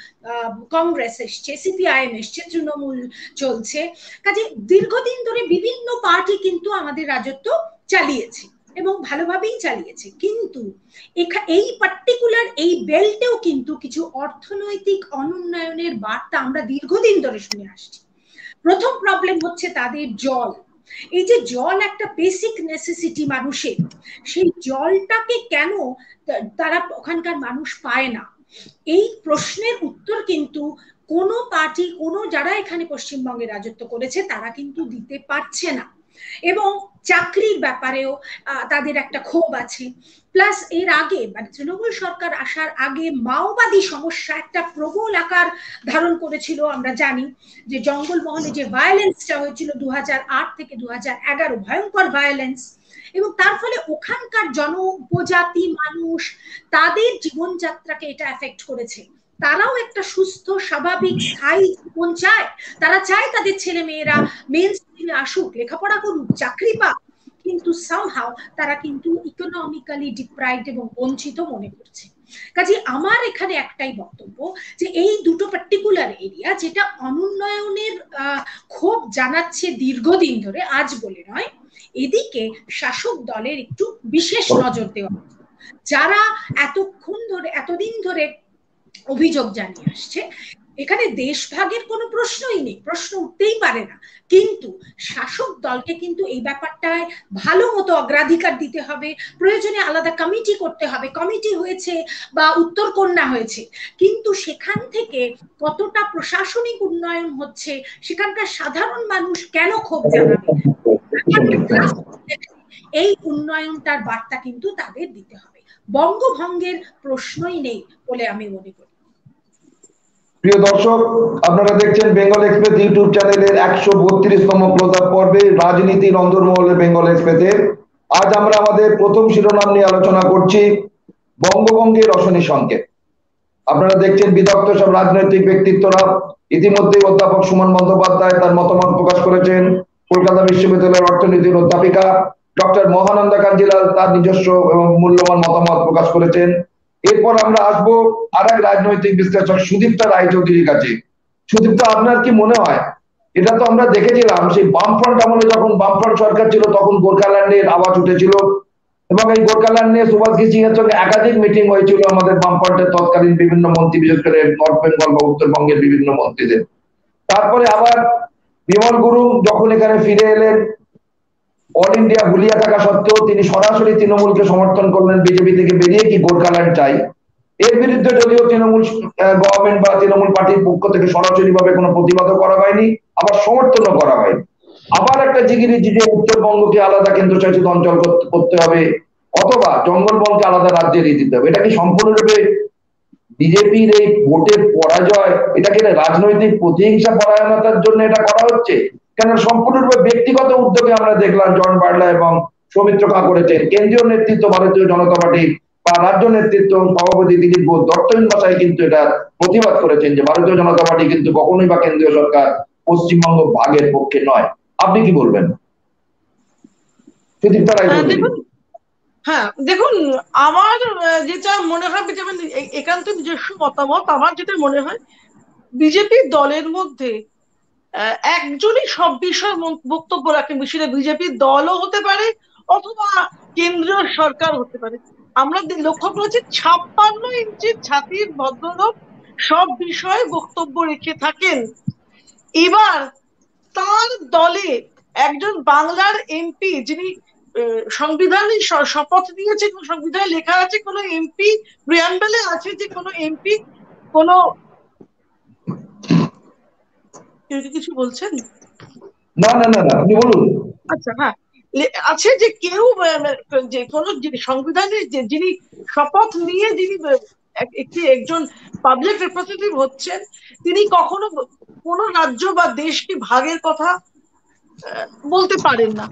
C: কংগ্রেস এসছে, সিপিআইএম এসছে, তৃণমূল চলছে, কাজে দীর্ঘদিন ধরে বিভিন্ন পার্টি কিন্তু আমাদের রাজত্ব চালিয়েছে এবং ভালোভাবেই চালিয়েছে। কিন্তু এই পার্টিকুলার এই বেল্টেও কিন্তু কিছু অর্থনৈতিক অনুন্নয়নের বার্তা আমরা দীর্ঘদিন ধরে শুনে আসছি। প্রথম প্রবলেম হচ্ছে তাদের জল। এই যে জল একটা বেসিক নেসেসিটি মানুষের, সেই জলটাকে কেন তারা ওখানকার মানুষ পায় না, এই প্রশ্নের উত্তর কিন্তু কোনো পার্টি, কোনো যারা এখানে পশ্চিমবঙ্গে রাজত্ব করেছে তারা কিন্তু দিতে পারছে না। এবং চাকরির ব্যাপারেও তাদের একটা ক্ষোভ আছে। প্লাস এর আগে মানে তৃণমূল সরকার আসার আগে মাওবাদী সমস্যা একটা প্রবল আকার ধারণ করেছিল। আমরা জানি যে জঙ্গলমহলে যে ভায়োলেন্সটা হয়েছিল 2008 থেকে 2011, ভয়ঙ্কর ভায়োলেন্স, এবং তার ফলে ওখানকার উপজাতি মানুষ, তাদের জীবনযাত্রাকে এটা এফেক্ট করেছে। তারাও একটা সুস্থ, স্বাভাবিক, স্থায়ী জীবন চায়। তারা চায় তাদের ছেলে মেয়েরা মেন স্ট্রিমে আসুক, লেখাপড়া করুক, চাকরি পাক, কিন্তু সামহাও তারা কিন্তু ইকোনমিক্যালি ডিপ্রাইভড এবং বঞ্চিত মনে করছে। কাজে আমার এখানে একটাই বক্তব্য যে এই দুটো পার্টিকুলার এরিয়া যেটা অনুন্নয়নের ক্ষোভ জানাচ্ছে দীর্ঘদিন ধরে, আজ বলে নয়, এদিকে শাসক দলের একটু বিশেষ নজর দেওয়া। যারা এতদিন ধরে অভিযোগ জানিয়ে আসছে, এখানে দেশভাগের কোনো প্রশ্নই নেই, প্রশ্ন উঠতেই পারে না, কিন্তু শাসক দলকে কিন্তু এই ব্যাপারটায় ভালো মতো অগ্রাধিকার দিতে হবে। প্রয়োজনে আলাদা কমিটি করতে হবে। কমিটি হয়েছে বা উত্তরকন্যা হয়েছে, কিন্তু সেখান থেকে কতটা প্রশাসনিক উন্নয়ন হচ্ছে, সেখানকার সাধারণ মানুষ কেন ক্ষোভ জানাবে, এই উন্নয়নটার বার্তা কিন্তু তাদের দিতে হবে। বঙ্গভঙ্গের প্রশ্নই নেই বলে আমি মনে করি।
A: প্রিয় দর্শক, আপনারা দেখছেন বেঙ্গল এক্সপ্রেস ইউটিউব চ্যানেলের 132তম ক্লোজ আপ পর্বে রাজনীতির অন্দরমহলে বেঙ্গল এক্সপ্রেসের। আজ আমরা আমাদের প্রথম শিরোনাম নিয়ে আলোচনা করছি, বঙ্গভঙ্গের রশনি সংকেত। আপনারা দেখছেন বিদগ্ধ সব রাজনৈতিক ব্যক্তিত্বরা। ইতিমধ্যে অধ্যাপক সুমন বন্দ্যোপাধ্যায় তার মতামত প্রকাশ করেছেন, কলকাতা বিশ্ববিদ্যালয়ের অর্থনীতির অধ্যাপিকা ডক্টর মহানন্দা কাঞ্জিলাল তার নিজস্ব এবং মূল্যবান মতামত প্রকাশ করেছেন। এরপর আমরা আসবো আর এক রাজনৈতিক বিশ্লেষক সুদীপ্তা রায়চৌধুরীর কাছে। সুদীপ্তা, আপনার কি মনে হয়, এটা তো আমরা দেখেছিলাম সেই বামফ্রন্ট আমলে, যখন বামফ্রন্ট সরকার ছিল তখন গোর্খাল্যান্ডের আওয়াজ উঠেছিল এবং এই গোর্খাল্যান্ড নিয়ে সুভাষ সিং এর সঙ্গে একাধিক মিটিং হয়েছিল আমাদের বামফ্রন্টের তৎকালীন বিভিন্ন মন্ত্রী, বিশেষ করে নর্থ বেঙ্গল বা উত্তরবঙ্গের বিভিন্ন মন্ত্রীদের। তারপরে আবার বিমল গুরুং যখন এখানে ফিরে এলেন, অল ইন্ডিয়া হুলিয়া থাকা সত্ত্বেও তিনি সরাসরি তৃণমূলকে সমর্থন করলেন, বিজেপি থেকে বেরিয়ে কি গোর্খাল্যান্ড চাই। এর বিরুদ্ধে যদিও তৃণমূল গভর্নমেন্ট বা তৃণমূল পার্টির পক্ষ থেকে সরাসরি ভাবে কোনো প্রতিবাদও করা হয়নি, আবার সমর্থনও করা হয়নি। আবার একটা জিগিরি যে উত্তরবঙ্গকে আলাদা কেন্দ্রশাসিত অঞ্চল করতে হবে অথবা জঙ্গলমহলকে আলাদা রাজ্যে দিয়ে দিতে হবে, এটা কি সম্পূর্ণরূপে বিজেপির এই ভোটের পরাজয়, এটাকে রাজনৈতিক প্রতিহিংসা পরায়ণতার জন্য এটা করা হচ্ছে? কেন সম্পূর্ণরূপে ব্যক্তিগত উদ্যোগে আমরা দেখলাম জন বার্লা এবং সৌমিত্র খাঁ করেছেন, কেন্দ্রীয় নেতৃত্ব ভারতীয় জনতা পার্টি বা রাজ্য নেতৃত্ব সভাপতি দিলীপ ঘোষ দর্শহীন ভাষায় কিন্তু এটা প্রতিবাদ করেছেন যে ভারতীয় জনতা পার্টি কিন্তু কখনোই বা কেন্দ্রীয় সরকার পশ্চিমবঙ্গ ভাগের পক্ষে নয়। আপনি কি বলবেন?
D: হ্যাঁ দেখুন, আমার যেটা মনে হয়, যেমন একান্ত নিজস্ব মতামত, আমার যেটা মনে হয় বিজেপি দলের মধ্যে একজনই সব বিষয়ে বক্তব্য রাখেন, সেটা বিজেপি দলও হতে পারে অথবা কেন্দ্রীয় সরকার হতে পারে। আমরা লক্ষ্য করেছি 56 ইঞ্চির ছাতির ভদ্রলোক সব বিষয়ে বক্তব্য রেখে থাকেন। এবার তার দলে একজন বাংলার এমপি, যিনি সংবিধানে শপথ নিয়েছে, সংবিধানে লেখা আছে কোন এমপি, প্রিয়াম্বলে আছে যে কোন এমপি কোন, কেউ কি কিছু বলছেন?
A: না না না না, আপনি বলুন।
D: আচ্ছা, হ্যাঁ, আছে যে কেউ যে কোন সংবিধানে যিনি শপথ নিয়ে যিনি একজন পাবলিক রিপ্রেজেন্টেটিভ হচ্ছেন, তিনি কখনো কোন রাজ্য বা দেশকে ভাগের কথা বলতে পারেন না।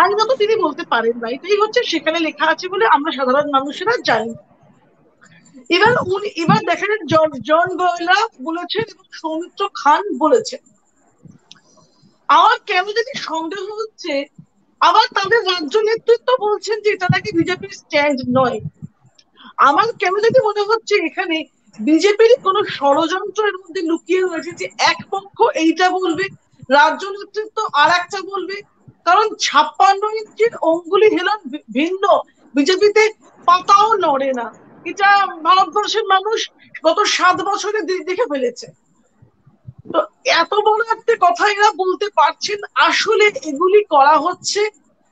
D: আইনত তিনি বলতে পারেন না, এটাই হচ্ছে সেখানে লেখা আছে বলে আমরা সাধারণ মানুষেরা জানি। এবার দেখা যায় জন গয়লা বলেছেন এবং সৌমিত্র খান বলেছেন। আমার কেন জানি সন্দেহ হচ্ছে, আবার তাদের রাজ্য নেতৃত্ব বলছেন যে এটা নাকি বিজেপির স্ট্যান্ড নয়। আমার কেন জানি মনে হচ্ছে এখানে বিজেপির কোন ষড়যন্ত্রের মধ্যে লুকিয়ে রয়েছে, যে এক পক্ষ এইটা বলবে, রাজ্য নেতৃত্ব আর একটা বলবে। কারণ 56 ইঞ্চির অঙ্গুলি হেলন ভিন্ন, বিজেপিতে পাতাও নড়ে না। এটা ভারতবর্ষের মানুষ গত 7 বছরে দেখে ফেলেছে। তো এত বড় একটা কথা এরা বলতে পারছেন, আসলে এগুলি করা হচ্ছে।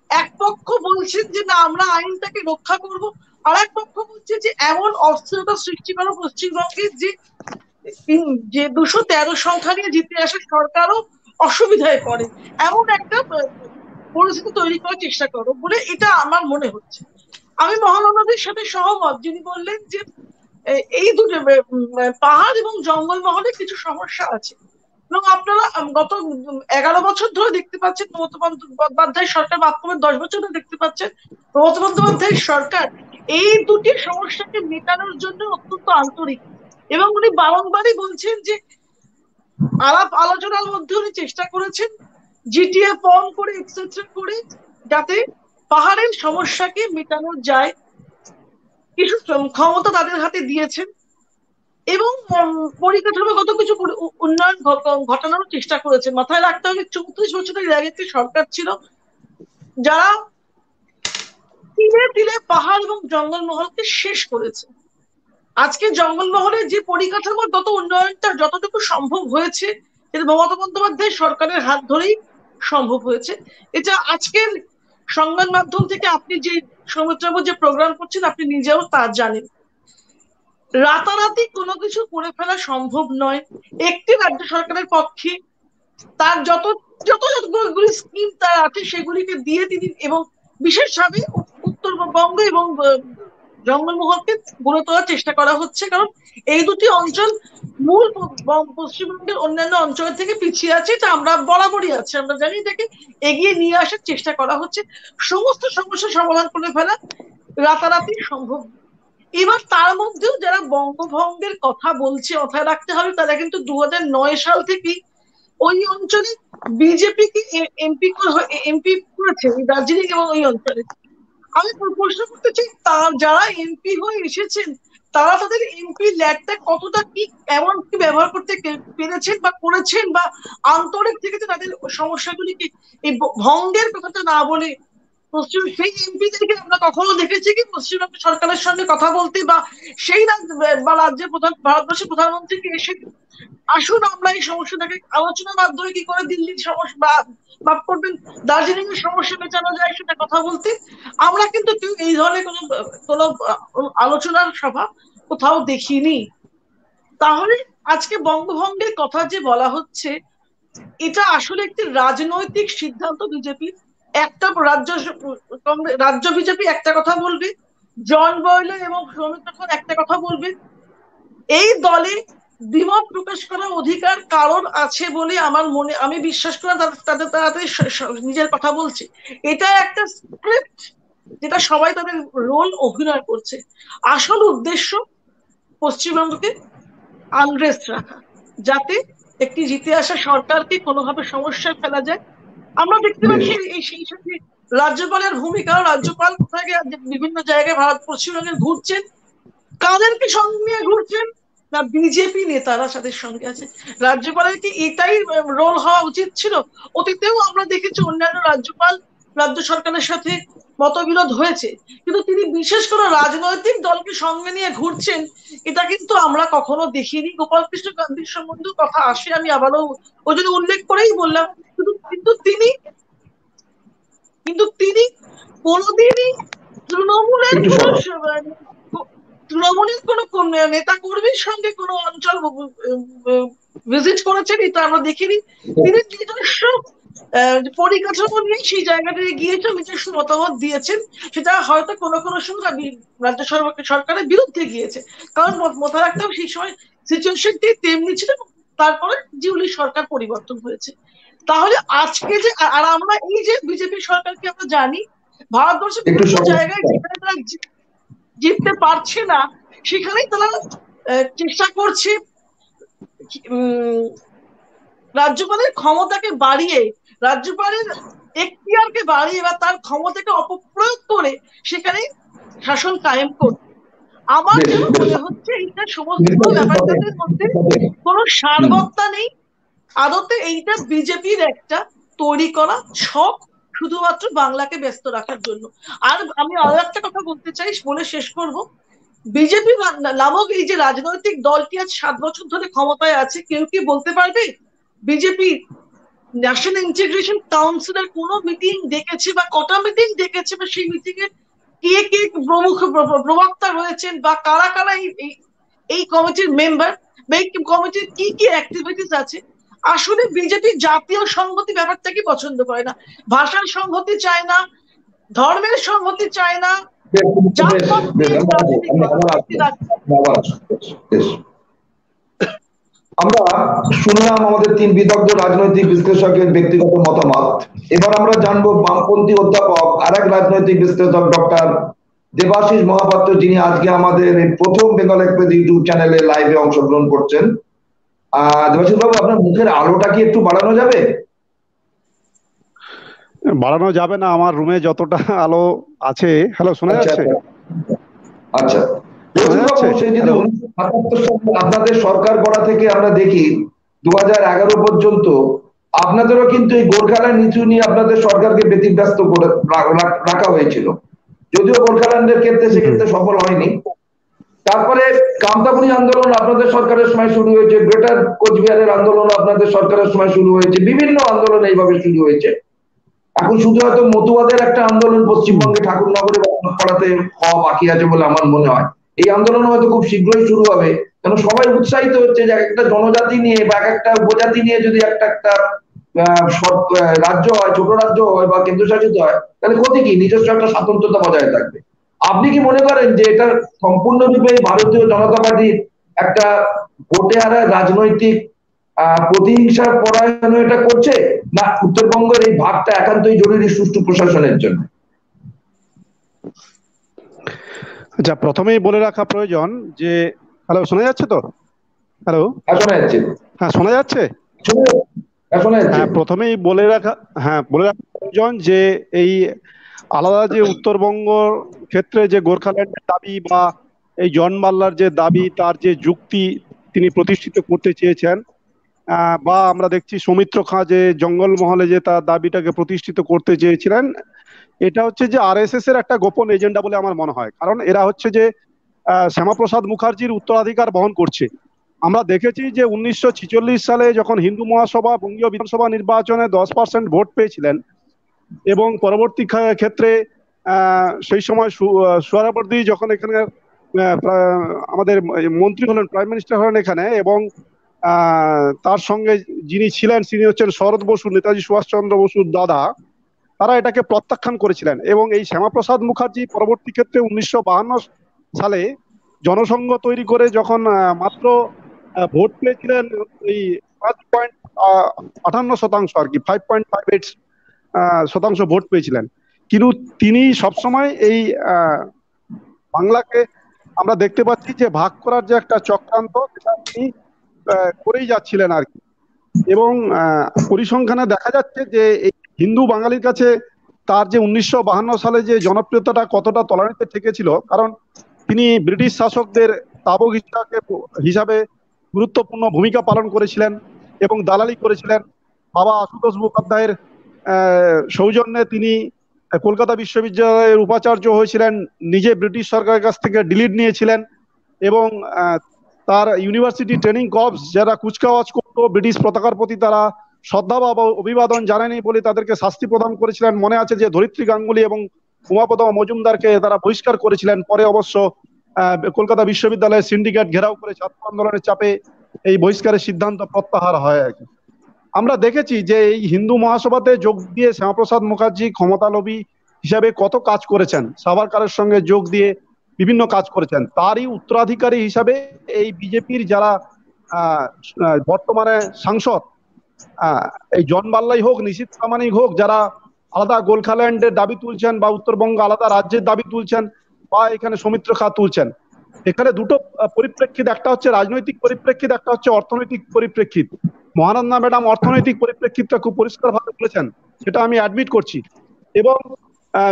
D: এক পক্ষ বলছেন যে না, আমরা আইনটাকে রক্ষা করব, আর এক পক্ষ বলছে যে এমন অস্থিরতা সৃষ্টি করো পশ্চিমবঙ্গে যে 213 সংখ্যা নিয়ে জিতে আসা সরকারও অসুবিধায় পড়ে, এমন একটা পরিস্থিতি তৈরি করার চেষ্টা করো বলে এটা আমার মনে হচ্ছে। আমি মহানন্দাদের সাথে সহমত, যিনি বললেন যে এই দুটো পাহাড় এবং জঙ্গলমহলে কিছু সমস্যা আছে। এবং আপনারা গত 11 বছর ধরে দেখতে পাচ্ছেন মমতা বন্দ্যোপাধ্যায় সরকার, মাত্র 10 বছর ধরে দেখতে পাচ্ছেন মমতা বন্দ্যোপাধ্যায় সরকার এই দুটি সমস্যাকে মেটানোর জন্য অত্যন্ত আন্তরিক। এবং উনি বারংবারই বলছেন যে আলাপ আলোচনার মধ্যে উনি চেষ্টা করেছেন জিটিএ ফর্ম করে এক্সেট্রা করে যাতে পাহাড়ের সমস্যাকে মেটানো যায়। কিছু ক্ষমতা তাদের হাতে দিয়েছেন এবং পরিকাঠামোগত কিছু উন্নয়ন ঘটানোর চেষ্টা করেছে। মাথায় রাখতে হবে 34 বছরের আগে একটি সরকার ছিল যারা তিলে তিলে পাহাড় এবং জঙ্গলমহলকে শেষ করেছে। আজকে জঙ্গলমহলের যে পরিকাঠামোগত উন্নয়নটা যতটুকু সম্ভব হয়েছে, এটা মমতা বন্দ্যোপাধ্যায় সরকারের হাত ধরেই সম্ভব হয়েছে। এটা আজকের সংবাদ মাধ্যম থেকে আপনি যে সৌমিত্রবাবু যে প্রোগ্রাম করছেন, আপনি নিজেও তা জানেন। রাতারাতি কোনো কিছু করে ফেলা সম্ভব নয়। একটি রাজ্য সরকারের পক্ষে তার যতগুলি স্কিম তার আছে সেগুলিকে দিয়ে তিনি, এবং বিশেষভাবে উত্তরবঙ্গ এবং জঙ্গলমহলকে গড়ে তোলার চেষ্টা করা হচ্ছে। কারণ এই দুটি অঞ্চল মূল পশ্চিমবঙ্গের অন্যান্য অঞ্চলের থেকে পিছিয়ে আছে, এটা আমরা বরাবরই আছে, আমরা জানি। এটাকে এগিয়ে নিয়ে আসার চেষ্টা করা হচ্ছে। সমস্ত সমস্যা সমাধান করে ফেলা রাতারাতি সম্ভব। এবার তার মধ্যেও যারা বঙ্গভঙ্গের কথা বলছে, মাথায় রাখতে হবে তারা কিন্তু 2009 সাল থেকে ওই অঞ্চলে বিজেপিকে এমপি করেছে, দার্জিলিং এবং ওই অঞ্চলে। আমি প্রশ্ন করতে চাই, যারা এমপি হয়ে এসেছেন তারা তাদের এমপি ল্যাডটা কতটা কি এমন কি ব্যবহার করতে পেরেছেন বা করেছেন, বা আন্তরিক থেকে তাদের সমস্যাগুলিকে এই ভঙ্গের কথাটা না বলে সেই এমপিদেরকে আমরা কখনো দেখেছি কি পশ্চিমবঙ্গ সরকারের সঙ্গে কথা বলতে, বা সেই রাজ্যের ভারতবর্ষের প্রধানমন্ত্রীকে এসে আসুন আমরা এই সমস্যাটাকে আলোচনার মাধ্যমে কি করে দিল্লির সমস্যা বা করবেন দার্জিলিং এর সমস্যা মেটানো যায় সেটা কথা বলতে? আমরা কিন্তু কেউ এই ধরনের কোনো আলোচনার সভা কোথাও দেখিনি। তাহলে আজকে বঙ্গভঙ্গের কথা যে বলা হচ্ছে, এটা আসলে একটি রাজনৈতিক সিদ্ধান্ত বিজেপির। একটা রাজ্য বিজেপি একটা কথা বলবে, জন বয়লে এবং সৌমিত্র খান একটা কথা বলবে। এই দলে দ্বিমত প্রকাশ করার অধিকার কারণ আছে বলে আমার মনে, আমি বিশ্বাস করি তাদের তাড়াতাড়ি নিজের কথা বলছে। এটা একটা স্ক্রিপ্ট যেটা সবাই তাদের রোল অভিনয় করছে। আসল উদ্দেশ্য পশ্চিমবঙ্গকে আনরেস্ট রাখা, যাতে একটি জিতে আসা সরকারকে কোনোভাবে সমস্যায় ফেলা যায়। আমরা দেখতে পাচ্ছি এই সেই সাথে রাজ্যপালের ভূমিকা, রাজ্যপাল কোথায় গিয়ে বিভিন্ন জায়গায় ভারত পশ্চিমবঙ্গে ঘুরছেন, কাদেরকে সঙ্গে নিয়ে ঘুরছেন না বিজেপি নেতারা সাথে সঙ্গে আছে। রাজ্যপালের কি এটাই রোল হওয়া উচিত ছিল? অতীতেও আমরা দেখেছি অন্যান্য রাজ্যপাল রাজ্য সরকারের সাথে মতবিরোধ হয়েছে, কিন্তু তিনি বিশেষ করে রাজনৈতিক দলকে সঙ্গে নিয়ে ঘুরছেন এটা কিন্তু আমরা কখনো দেখিনি। গোপাল কৃষ্ণ গান্ধীর সম্বন্ধে কথা আসে, আমি আবারও ওই জন্য উল্লেখ করেই বললাম, কিন্তু তিনি কিন্তু তিনি কোনোদিনই তৃণমূলের
A: একটু
D: কোন
A: সরো।
D: তৃণমূলের কোন নেতা কর্মীর সঙ্গে কোন অঞ্চল ভিজিট করেছেন এটা আমরা দেখিনি। তিনি নিজস্ব পরিকাঠামো নিয়ে সেই জায়গাটায় গিয়েছেন, নিজস্ব মতামত দিয়েছেন, সেটা হয়তো কোনো কোনো সময় রাজ্য সরকারের বিরুদ্ধে গিয়েছে, কারণ মাথায় রাখতে হবে সেই সময় সিচুয়েশনটি তেমনি ছিল। তারপরে জিউলি সরকার পরিবর্তন হয়েছে। তাহলে আজকে যে আর আমরা এই যে বিজেপি সরকারকে আমরা জানি ভারতবর্ষের
A: একটু
D: বিভিন্ন
A: সরো।
D: জায়গায় যেখানে তারা জিততে পারছে না সেখানেই তারা চেষ্টা করছে রাজ্যপালের ক্ষমতাকে বাড়িয়ে, রাজ্যপালের এখতিয়ারকে বাড়িয়ে বা তার ক্ষমতাকে অপপ্রয়োগ করে সেখানে শাসন কায়েম করতে। আমার
A: বেশ
D: যেন
A: বেশ,
D: মনে হচ্ছে এইটা সমস্ত ব্যাপারটাদের মধ্যে কোনো সারবত্তা নেই। আদতে এইটা বিজেপির একটা তৈরি করা ছক, শুধুমাত্র বাংলাকে ব্যস্ত রাখার জন্য। আর আমি আরো একটা কথা বলতে চাই, বলে শেষ করব। বিজেপি নামক এই যে রাজনৈতিক দলটি আজ 7 বছর ধরে ক্ষমতায় আছে, কেউ কি বলতে পারবে বিজেপি ন্যাশনাল ইন্টিগ্রেশন কাউন্সিলের কোনো মিটিং ডেকেছে বা কটা মিটিং ডেকেছে, বা সেই মিটিং এ কে কে প্রমুখ প্রবক্তা রয়েছেন বা কারা কারা এই কমিটির মেম্বার বা এই কমিটির কি কি অ্যাক্টিভিটিস আছে? আসলে বিজেপি জাতীয় সংহতি ব্যাপারটাকে পছন্দ করে না, ভাষার সংহতি চায় না, ধর্মের সংহতি চায় না,
A: বেশ
D: জাতপাত
A: বেশ,
D: নিয়ে রাজনীতি
A: আমরা
D: করা।
A: আবার আসবো, আমরা আবার আসবো। বেশ। আমরা শুনলাম আমাদের 3 বিদগ্ধ রাজনৈতিক বিশ্লেষকের ব্যক্তিগত মতামত। এবার আমরা জানবো বামপন্থী অধ্যাপক আর এক রাজনৈতিক বিশ্লেষক ডক্টর দেবাশিস মহাপাত্র, যিনি আজকে আমাদের এই প্রথম বেঙ্গল এক্সপ্রেস ইউটিউব চ্যানেলে লাইভে অংশগ্রহণ করছেন। দেবাশিস বাবু, আপনার মুখের আলোটা কি একটু বাড়ানো যাবে?
E: বাড়ানো যাবে না, আমার রুমে যতটা আলো আছে। হ্যালো, শোনা
A: আচ্ছা
E: যাচ্ছে?
A: আচ্ছা।
E: শোনা
A: দেবাশিস বাবু,
E: যাচ্ছে?
A: সেই যদি
E: হ্যালো।
A: 1977 সালে আপনাদের সরকার গড়া থেকে আমরা দেখি 2011 পর্যন্ত আপনাদেরও কিন্তু এই গোর্খাল্যান্ড ইস্যু নিয়ে আপনাদের সরকারকে ব্যতিব্যস্ত করে রাখা হয়েছিল, যদিও গোর্খাল্যান্ডের ক্ষেত্রে সেক্ষেত্রে সফল হয়নি। তারপরে কামতাপুরি আন্দোলন আপনাদের সরকারের সময় শুরু হয়েছে, গ্রেটার কোচবিহারের আন্দোলন আপনাদের সরকারের সময় শুরু হয়েছে, বিভিন্ন আন্দোলন এইভাবে শুরু হয়েছে। এখন শুধু হয়তো মতুয়াদের একটা আন্দোলন পশ্চিমবঙ্গে ঠাকুরনগরে পাড়াতে হওয়া বাকি আছে বলে আমার মনে হয়। এই আন্দোলন হয়তো খুব শীঘ্রই শুরু হবে, কারণ সবাই উৎসাহিত হচ্ছে যে একটা জনজাতি নিয়ে বা একটা উপজাতি নিয়ে যদি একটা রাজ্য হয়, ছোট রাজ্য হয় বা কেন্দ্রশাসিত হয়, তাহলে ক্ষতি কি? নিজস্ব একটা স্বাতন্ত্র্যতা বজায় থাকবে। আপনি কি মনে করেন যে এটা সম্পূর্ণরূপে ভারতীয় জনতা পার্টির একটা ভোটে হারা রাজনৈতিক প্রতিহিংসার পরায়ণ এটা করছে, না উত্তরবঙ্গের এই ভাগটা একান্তই জরুরি সুষ্ঠু প্রশাসনের জন্য?
E: আচ্ছা, প্রথমেই বলে রাখা প্রয়োজন যে, হ্যালো, শোনা যাচ্ছে তো? হ্যালো,
A: শোনা যাচ্ছে।
E: হ্যাঁ, শোনা যাচ্ছে। হ্যাঁ, প্রথমেই বলে রাখা প্রয়োজন যে এই আলাদা যে উত্তরবঙ্গ ক্ষেত্রে যে গোর্খাল্যান্ডের দাবি বা এই জন মাল্লার যে দাবি, তার যে যুক্তি তিনি প্রতিষ্ঠিত করতে চেয়েছেন, বা আমরা দেখছি সৌমিত্র খাঁ যে জঙ্গলমহলে যে তার দাবিটাকে প্রতিষ্ঠিত করতে চেয়েছিলেন, এটা হচ্ছে যে আরএসএস এর একটা গোপন এজেন্ডা বলে আমার মনে হয়। কারণ এরা হচ্ছে যে শ্যামাপ্রসাদ মুখার্জির উত্তরাধিকার বহন করছে। আমরা দেখেছি যে 1946 সালে যখন হিন্দু মহাসভা বঙ্গীয় বিধানসভা নির্বাচনে 10% ভোট পেয়েছিলেন, এবং পরবর্তী ক্ষেত্রে সেই সময় সোহরাবর্দী যখন এখানে আমাদের মন্ত্রী হলেন, প্রাইম মিনিস্টার হলেন এখানে, এবং তার সঙ্গে যিনি ছিলেন তিনি হচ্ছেন শরৎ বসু, নেতাজি সুভাষচন্দ্র বসুর দাদা, তারা এটাকে প্রত্যাখ্যান করেছিলেন। এবং এই শ্যামাপ্রসাদ মুখার্জি পরবর্তী ক্ষেত্রে 1952 সালে জনসংঘ তৈরি করে যখন মাত্র ভোট পেয়েছিলেন এই 5.58% আর কি, 5.58% ভোট পেয়েছিলেন। কিন্তু তিনি সবসময় এই বাংলাকে আমরা দেখতে পাচ্ছি যে ভাগ করার যে একটা চক্রান্ত, সেটা তিনি করেই যাচ্ছিলেন আর কি। এবং পরিসংখ্যানে দেখা যাচ্ছে যে এই হিন্দু বাঙালির কাছে তার যে 1952 সালে যে জনপ্রিয়তাটা কতটা তলানিতে ঠেকেছিল, কারণ তিনি ব্রিটিশ শাসকদের তাবক হিসাবে গুরুত্বপূর্ণ ভূমিকা পালন করেছিলেন এবং দালালি করেছিলেন। বাবা আশুতোষ মুখোপাধ্যায়ের সৌজন্যে তিনি কলকাতা বিশ্ববিদ্যালয়ের উপাচার্য হয়েছিলেন, নিজে ব্রিটিশ সরকারের কাছ থেকে ডিলিট নিয়েছিলেন এবং তার ইউনিভার্সিটি ট্রেনিং কর্পস যারা কুচকাওয়াজ করতো ব্রিটিশ পতাকার প্রতি তারা শ্রদ্ধা বা অভিবাদন জানায়নি বলে তাদেরকে শাস্তি প্রদান করেছিলেন। মনে আছে যে ধরিত্রী গাঙ্গুলি এবং উমাপদ মজুমদারকে তারা বহিষ্কার করেছিলেন। পরে অবশ্য কলকাতা বিশ্ববিদ্যালয়ের সিন্ডিকেট ঘেরাও করে ছাত্র আন্দোলনের চাপে এই বহিষ্কারের সিদ্ধান্ত প্রত্যাহার হয় আর কি। আমরা দেখেছি যে এই হিন্দু মহাসভাতে যোগ দিয়ে শ্যামাপ্রসাদ মুখার্জি ক্ষমতালোভী হিসাবে কত কাজ করেছেন, সাভারকারের সঙ্গে যোগ দিয়ে বিভিন্ন কাজ করেছেন। তারই উত্তরাধিকারী হিসাবে এই বিজেপির যারা বর্তমানে সাংসদ, এই জন বাল্লাই হোক, নিশীথ প্রামাণিক হোক, যারা আলাদা গোর্খাল্যান্ডের দাবি তুলছেন বা উত্তরবঙ্গ আলাদা রাজ্যের দাবি তুলছেন বা এখানে সৌমিত্র খাঁ তুলছেন, এখানে দুটো পরিপ্রেক্ষিত, একটা হচ্ছে রাজনৈতিক পরিপ্রেক্ষিত, একটা হচ্ছে অর্থনৈতিক পরিপ্রেক্ষিত। মহানন্দা ম্যাডাম অর্থনৈতিক পরিপ্রেক্ষিতটা খুব পরিষ্কার ভাবে বলেছেন, সেটা আমি অ্যাডমিট করছি। এবং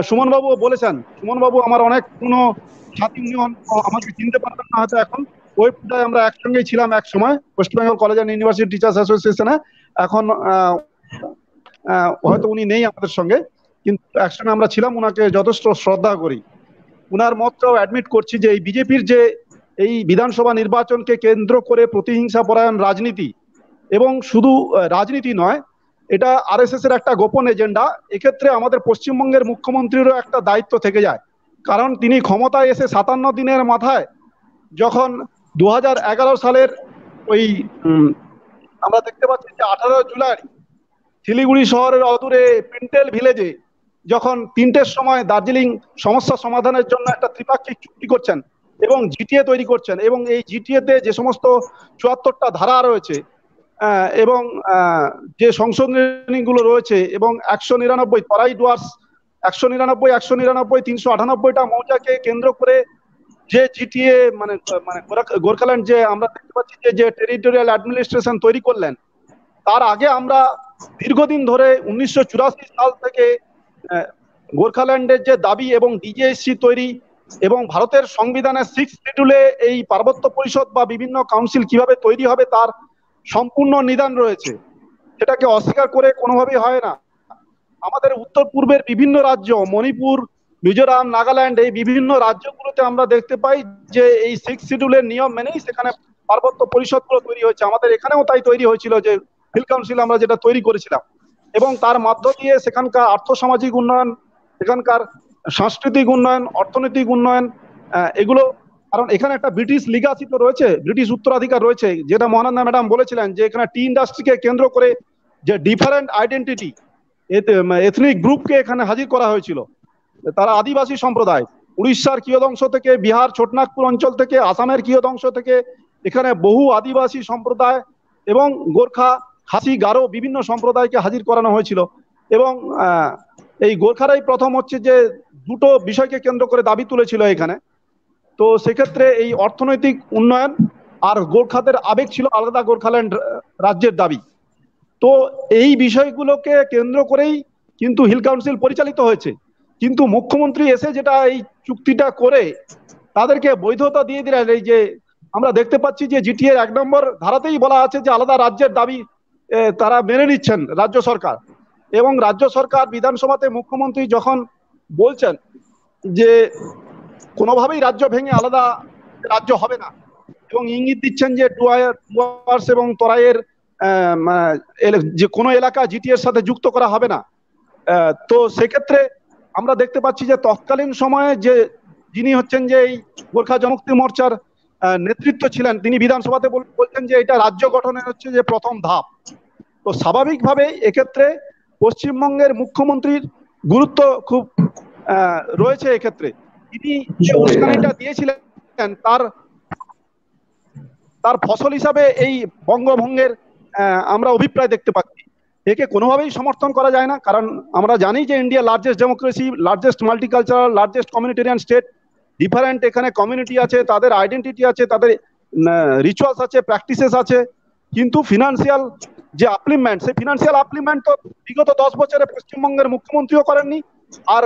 E: সুমন বাবু বলেছেন, সুমন বাবু আমার অনেক কোনো সাথী, আমাকে চিনতে পারবেন না হয়তো এখন, ওই পূজায় আমরা একসঙ্গেই ছিলাম এক সময় West Bengal College and University Teachers অ্যাসোসিয়েশনে। এখন হয়তো উনি নেই আমাদের সঙ্গে, কিন্তু একসঙ্গে আমরা ছিলাম, উনাকে যথেষ্ট শ্রদ্ধা করি। উনার মতটাও অ্যাডমিট করছি যে এই বিজেপির যে এই বিধানসভা নির্বাচনকে কেন্দ্র করে প্রতিহিংসা পরায়ণ রাজনীতি, এবং শুধু রাজনীতি নয়, এটা আরএসএস এর একটা গোপন এজেন্ডা। এক্ষেত্রে আমাদের পশ্চিমবঙ্গের মুখ্যমন্ত্রীরও একটা দায়িত্ব থেকে যায়, কারণ তিনি ক্ষমতায় এসে 57 দিনের মাথায় যখন 2011 সালের ওই আমরা দেখতে পাচ্ছি যে 18 জুলাই শিলিগুড়ি শহরের অদূরে পিন্টেল ভিলেজে যখন 3টের সময় দার্জিলিং সমস্যা সমাধানের জন্য একটা ত্রিপাক্ষিক চুক্তি করছেন এবং জিটিএ তৈরি করছেন, এবং এই জিটিএতে যে সমস্ত 74টা ধারা রয়েছে এবং যে সংশোধনীগুলো রয়েছে এবং 199 তরাই ডুয়ার্স 199, 398টা মৌজাকে কেন্দ্র করে যে জিটিএ মানে গোর্খাল্যান্ড যে আমরা দেখতে পাচ্ছি যে টেরিটোরিয়াল অ্যাডমিনিস্ট্রেশন তৈরি করলেন, তার আগে আমরা দীর্ঘদিন ধরে 1984 সাল থেকে গোর্খাল্যান্ডের যে দাবি এবং ডিজিএসসি তৈরি এবং ভারতের সংবিধানের 6th শিডিউলে এই পার্বত্য পরিষদ বা বিভিন্ন কাউন্সিল কিভাবে তৈরি হবে তার সম্পূর্ণ নিদান রয়েছে, সেটাকে অস্বীকার করে কোনোভাবেই হয় না। আমাদের উত্তর পূর্বের বিভিন্ন রাজ্য, মণিপুর, মিজোরাম, নাগাল্যান্ড, এই বিভিন্ন রাজ্যগুলোতে আমরা দেখতে পাই যে এই 6th শিডিউলের নিয়ম মেনেই সেখানে পার্বত্য পরিষদগুলো তৈরি হয়েছে। আমাদের এখানেও তাই তৈরি হয়েছিল, যে হিল কাউন্সিল আমরা যেটা তৈরি করেছিলাম, এবং তার মধ্য দিয়ে সেখানকার আর্থসামাজিক উন্নয়ন, সেখানকার সাংস্কৃতিক উন্নয়ন, অর্থনৈতিক উন্নয়ন, এগুলো, কারণ এখানে একটা ব্রিটিশ লিগাসি তো রয়েছে, ব্রিটিশ উত্তরাধিকার রয়েছে, যেটা মহানন্দা ম্যাডাম বলেছিলেন যে এখানে টি ইন্ডাস্ট্রিকে কেন্দ্র করে যে ডিফারেন্ট আইডেন্টিটি এথনিক গ্রুপকে এখানে হাজির করা হয়েছিল। তারা আদিবাসী সম্প্রদায়, উড়িষ্যার কিয়দংশ থেকে, বিহার ছোটনাগপুর অঞ্চল থেকে, আসামের কিয়দংশ থেকে এখানে বহু আদিবাসী সম্প্রদায় এবং গোর্খা, খাসি, গারো বিভিন্ন সম্প্রদায়কে হাজির করানো হয়েছিল। এবং এই গোর্খারাই প্রথম হচ্ছে যে দুটো বিষয়কে কেন্দ্র করে দাবি তুলেছিল এখানে। তো সেক্ষেত্রে এই অর্থনৈতিক উন্নয়ন আর গোর্খাদের আবেগ ছিল আলাদা গোর্খাল্যান্ড রাজ্যের দাবি। তো এই বিষয়গুলোকে কেন্দ্র করেই কিন্তু হিল কাউন্সিল পরিচালিত হয়েছে, কিন্তু মুখ্যমন্ত্রী এসে যেটা এই চুক্তিটা করে তাদেরকে বৈধতা দিয়ে দিলেন। এই যে আমরা দেখতে পাচ্ছি যে জিটিএ 1 নম্বর ধারাতেই বলা আছে যে আলাদা রাজ্যের দাবি তারা মেনে নিচ্ছেন রাজ্য সরকার, এবং রাজ্য সরকার বিধানসভাতে মুখ্যমন্ত্রী যখন বলছেন যে কোনোভাবেই রাজ্য ভেঙে আলাদা রাজ্য হবে না, এবং ইঙ্গিত দিচ্ছেন যে ডুয়ার্স এবং তরাইয়ের যে কোনো এলাকা জিটিএর সাথে যুক্ত করা হবে না। তো সেক্ষেত্রে আমরা দেখতে পাচ্ছি যে তৎকালীন সময়ে যে যিনি হচ্ছেন যে এই গোর্খা জনমুক্তি মোর্চার নেতৃত্ব ছিলেন, তিনি বিধানসভাতে বলছেন যে এটা রাজ্য গঠনের হচ্ছে যে প্রথম ধাপ। তো স্বাভাবিকভাবে এক্ষেত্রে পশ্চিমবঙ্গের মুখ্যমন্ত্রীর গুরুত্ব খুব রয়েছে। এক্ষেত্রে তিনি যে উস্কানিটা দিয়েছিলেন তার ফসল হিসাবে এই বঙ্গভঙ্গের আমরা অভিপ্রায় দেখতে পাচ্ছি। একে কোনোভাবেই সমর্থন করা যায় না, কারণ আমরা জানি যে India largest democracy, largest multicultural, largest communitarian state. Different এখানে কমিউনিটি আছে, তাদের আইডেন্টিটি আছে, তাদের রিচুয়ালস আছে, প্র্যাকটিসেস আছে, কিন্তু ফিনান্সিয়াল যে আপলিমেন্ট, সেই ফিনান্সিয়াল আপলিমেন্ট তো বিগত 10 বছরে পশ্চিমবঙ্গের মুখ্যমন্ত্রীও করেননি, আর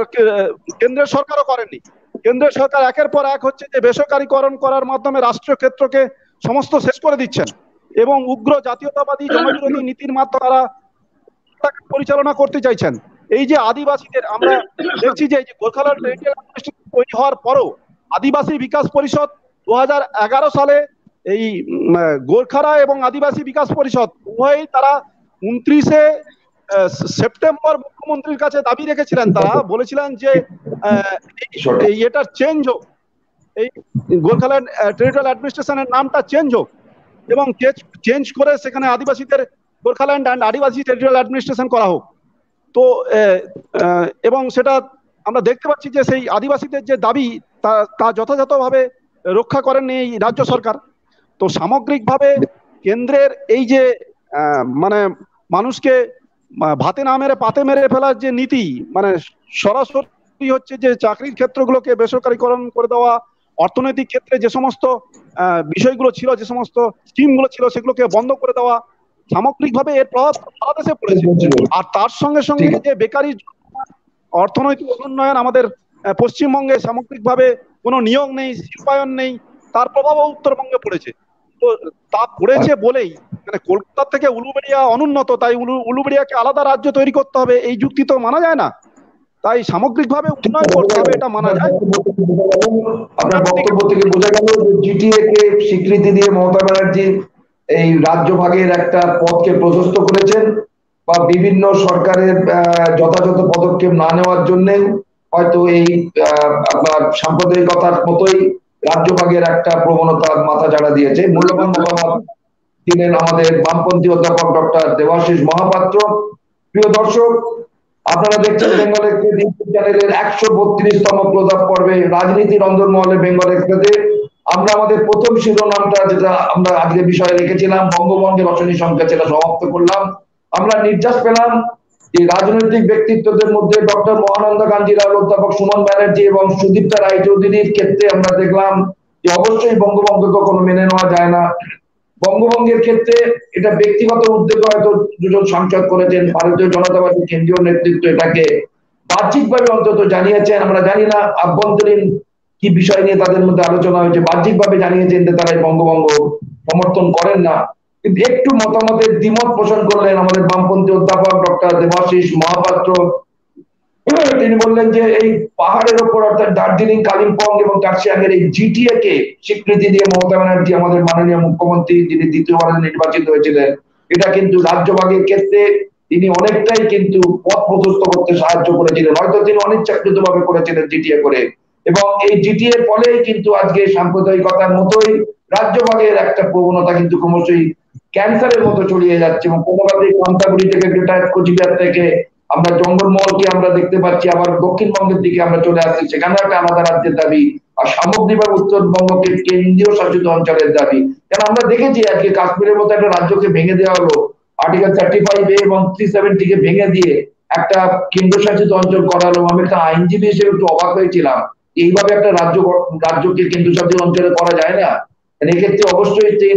E: কেন্দ্রের সরকারও করেননি। কেন্দ্রের সরকার একের পর এক হচ্ছে যে বেসরকারীকরণ করার মাধ্যমে রাষ্ট্রীয় ক্ষেত্রকে সমস্ত শেষ করে দিচ্ছেন এবং উগ্র জাতীয়তাবাদী জনবিরোধী নীতির মাধ্যমে তারা পরিচালনা করতে চাইছেন। এই যে আদিবাসীদের আমরা দেখছি যে গোর্খাল্যান্ড টেরিটরিয়াল অ্যাডমিনিস্ট্রেশন তৈরি হওয়ার পরও আদিবাসী বিকাশ পরিষদ 2011 সালে এই গোর্খারা এবং আদিবাসী বিকাশ পরিষদ উভয়ই তারা 29 সেপ্টেম্বর মুখ্যমন্ত্রীর কাছে দাবি রেখেছিলেন। তারা বলেছিলেন যে এটার চেঞ্জ হোক, এই গোর্খাল্যান্ড টেরিটরিয়াল অ্যাডমিনিস্ট্রেশনের নামটা চেঞ্জ হোক এবং চেঞ্জ করে সেখানে আদিবাসীদের Gorkhaland and Adivasi territorial administration করা হোক। তো এবং সেটা আমরা দেখতে পাচ্ছি যে সেই আদিবাসীদের যে দাবি তা যথাযথভাবে রক্ষা করেননি এই রাজ্য সরকার। তো সামগ্রিকভাবে কেন্দ্রের এই যে মানে মানুষকে ভাতে না মেরে পাতে মেরে ফেলার যে নীতি, মানে সরাসরি হচ্ছে যে চাকরির ক্ষেত্রগুলোকে বেসরকারীকরণ করে দেওয়া, অর্থনৈতিক ক্ষেত্রে যে সমস্ত বিষয়গুলো ছিল, যে সমস্ত স্কিমগুলো ছিল সেগুলোকে বন্ধ করে দেওয়া, সামগ্রিকভাবে এর প্রভাব সারা দেশে পড়েছে। আর তার সঙ্গে সঙ্গে যে বেকারি, অর্থনৈতিক উন্নয়ন, আমাদের পশ্চিমবঙ্গে সামগ্রিকভাবে কোনো নিয়োগ নেই, শিল্পায়ন নেই, তার প্রভাবও উত্তরবঙ্গে পড়েছে। তো তা পড়েছে বলেই মানে কলকাতা থেকে উলুবেড়িয়া অনুন্নত, তাই উলুবেড়িয়াকে আলাদা রাজ্য তৈরি করতে হবে, এই যুক্তি তো মানা যায় না। তাই সামগ্রিকভাবে উন্নয়ন করতে হবে, এটা মানা যায়।
A: আপনার বক্তব্য থেকে বোঝা গেল যে জিটিএ কে স্বীকৃতি দিয়ে মমতা ব্যানার্জি এই রাজ্য ভাগের একটা পথকে প্রশস্ত করেছেন, বা বিভিন্ন সরকারের যথাযথ পদক্ষেপ না নেওয়ার জন্য হয়তো এই আপনার সাম্প্রদায়িকতার মতোই রাজ্য ভাগের একটা প্রবণতা মাথা চাড়া দিয়েছে। মূল্যবান মতামত দিলেন আমাদের বামপন্থী অধ্যাপক ডক্টর দেবাশিস মহাপাত্র। প্রিয় দর্শক, আপনারা দেখছেন বেঙ্গল এক্সপ্রেস ইউটিউব চ্যানেলের 132তম প্রদাব পর্বে রাজনীতির অন্দরমহলে বেঙ্গল এক্সপ্রেসে আমরা আমাদের প্রথম শিরোনামটা, যেটা আমরা আজকে বিষয়ে রেখেছিলাম, বঙ্গভঙ্গের রচনী সংখ্যা, সেটা সমাপ্ত করলাম। আমরা নির্যাস পেলাম যে রাজনৈতিক ব্যক্তিত্বদের মধ্যে ডক্টর মহানন্দা কাঞ্জিলাল, অধ্যাপক সুমন ব্যানার্জি এবং সুদীপ্তা রায়চৌধুরীর ক্ষেত্রে আমরা দেখলাম যে অবশ্যই বঙ্গভঙ্গ কখনো মেনে নেওয়া যায় না। বঙ্গভঙ্গের ক্ষেত্রে এটা ব্যক্তিগত উদ্যোগে হয়তো দুজন সাংসদ করেছেন, ভারতীয় জনতা পার্টির কেন্দ্রীয় নেতৃত্ব এটাকে বাহ্যিকভাবে অন্তত জানিয়েছেন। আমরা জানি না আভ্যন্তরীণ কি বিষয় নিয়ে তাদের মধ্যে আলোচনা হয়েছে, বাহ্যিকভাবে জানিয়েছেন যে তারা বঙ্গভঙ্গ সমর্থন করেন না। কিন্তু একটু মতামতের দ্বিমত পোষণ করলেন আমাদের বামপন্থী অধ্যাপক ডক্টর দেবাশিস মহাপাত্র। তিনি বললেন যে এই পাহাড়ের ওপর অর্থাৎ দার্জিলিং, কালিম্পং এবং কার্শিয়াং এর এই জিটিএ কে স্বীকৃতি দিয়ে মমতা ব্যানার্জি, আমাদের মাননীয় মুখ্যমন্ত্রী, যিনি দ্বিতীয়বার নির্বাচিত হয়েছিলেন, এটা কিন্তু রাজ্যভাগের ক্ষেত্রে তিনি অনেকটাই কিন্তু পথ প্রশস্ত করতে সাহায্য করেছিলেন, হয়তো তিনি অনিচ্ছাকৃত ভাবে করেছিলেন জিটিএ করে। এবং এই জিটিএ ফলেই কিন্তু আজকে সাম্প্রদায়িকতার মতোই রাজ্যভাগের একটা প্রবণতা কিন্তু ক্রমশই ক্যান্সারের মতো ছড়িয়ে যাচ্ছে এবং কোনোভাবেই কামতাগুড়ি থেকে কোচবিহার থেকে আমরা জঙ্গলমহলকে আমরা দেখতে পাচ্ছি, আবার দক্ষিণবঙ্গের দিকে আমরা চলে আসছি, সেখানে একটা আলাদা রাজ্যের দাবি, আর সামগ্রিকভাবে উত্তরবঙ্গকে কেন্দ্রীয় শাসিত অঞ্চলের দাবি। কেন আমরা দেখেছি আজকে কাশ্মীরের মতো একটা রাজ্যকে ভেঙে দেওয়া হলো, আর্টিকেল 35A এবং 370 কে ভেঙে দিয়ে একটা কেন্দ্রশাসিত অঞ্চল করা হলো। আমি একটা আইনজীবী হিসেবে একটু অবাক হয়েছিলাম, এইভাবে একটা রাজ্যকে কেন্দ্রশাসিত অঞ্চলে করা যায় না। এক্ষেত্রে অবশ্যই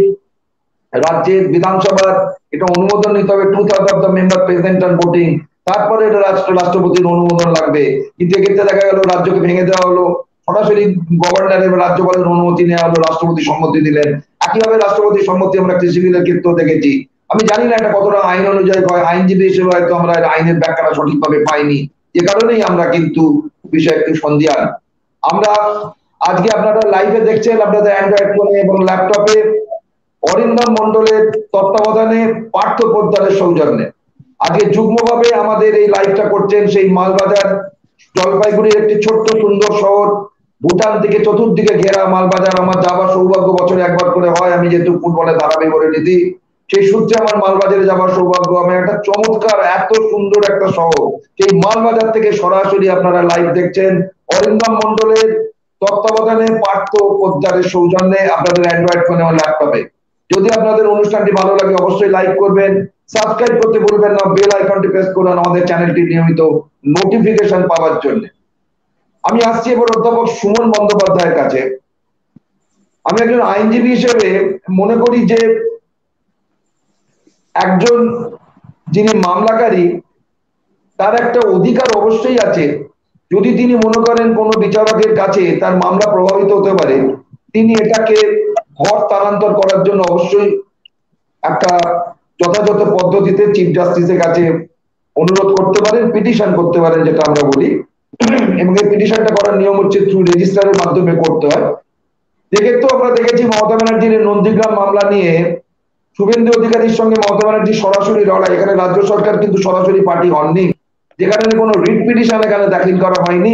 A: রাজ্যের বিধানসভার এটা অনুমোদন নিতে হবে, 2/3 of the member present and voting, তারপরে এটা রাষ্ট্রপতির অনুমোদন লাগবে। কিন্তু এক্ষেত্রে দেখা গেল রাজ্যকে ভেঙে দেওয়া হলো, সরাসরি গভর্নরের বা রাজ্যপালের অনুমতি নেওয়া হলো, রাষ্ট্রপতি সম্মতি দিলেন। একইভাবে রাষ্ট্রপতির সম্মতি আমরা কৃষি বিলের ক্ষেত্রেও দেখেছি। আমি জানি না এটা কতটা আইন অনুযায়ী হয়, আইনজীবী হিসেবে হয়তো আমরা আইনের ব্যাখ্যাটা সঠিকভাবে পাইনি, যে কারণেই আমরা কিন্তু বিষয়ে একটু সন্দিহান। আমরা আজকে আপনারা লাইভে দেখছেন আপনাদের অ্যান্ড্রয়েড ফোনে এবং ল্যাপটপে অরিন্দম মন্ডলের তত্ত্বাবধানে পার্থ পোদ্দারের সৌজন্যে আজকে যুগ্মভাবে আমাদের এই লাইভটা করছেন সেই মালবাজার, জলপাইগুড়ির একটি ছোট্ট সুন্দর শহর, ভুটান থেকে চতুর্দিকে ঘেরা মালবাজার। আমার যাবার সৌভাগ্য বছরে একবার করে হয়, আমি যেহেতু ফুটবলে ধারাবাহিক করে নিতি, সেই সূত্রে আমার মালবাজারে যাবার সৌভাগ্য। আমি একটা চমৎকার এত সুন্দর একটা শহর, সেই মালবাজার থেকে সরাসরি আপনারা লাইভ দেখছেন অরিন্দম মন্ডলের তত্ত্বাবধানে পার্থ পোদ্দারের সৌজন্যে আপনাদের অ্যান্ড্রয়েড ফোনে এবং ল্যাপটপে। যদি আপনাদের অনুষ্ঠানটি ভালো লাগে অবশ্যই লাইক করবেন, সাবস্ক্রাইব করতে ভুলবেন না, বেল আইকনটি প্রেস করুন আমাদের চ্যানেলটি নিয়মিত নোটিফিকেশন পাওয়ার জন্য। আমি আসছি এবার অধ্যাপক সুমন বন্দ্যোপাধ্যায়ের কাছে। আমি একজন আইনজীবী হিসেবে মনে করি যে একজন যিনি মামলাকারী তার একটা অধিকার অবশ্যই আছে যদি তিনি মনে করেন কোন বিচারকের কাছে তার মামলা প্রভাবিত হতে পারে, তিনি এটাকে ঘর স্থানান্তর করার জন্য অবশ্যই একটা যথাযথ পদ্ধতিতে চিফ জাস্টিসের কাছে অনুরোধ করতে পারেন, পিটিশন করতে পারেন যেটা আমরা বলি। এবং এই পিটিশনটা করার নিয়ম হচ্ছে থ্রু রেজিস্ট্রারের মাধ্যমে করতে হয়। সেক্ষেত্রেও আমরা দেখেছি মমতা ব্যানার্জির নন্দীগ্রাম মামলা নিয়ে শুভেন্দু অধিকারীর সঙ্গে মমতা ব্যানার্জি সরাসরি লড়াই। এখানে রাজ্য সরকার কিন্তু সরাসরি পার্টি হননি, যেখানে কোনো রিট পিটিশন এখানে দাখিল করা হয়নি,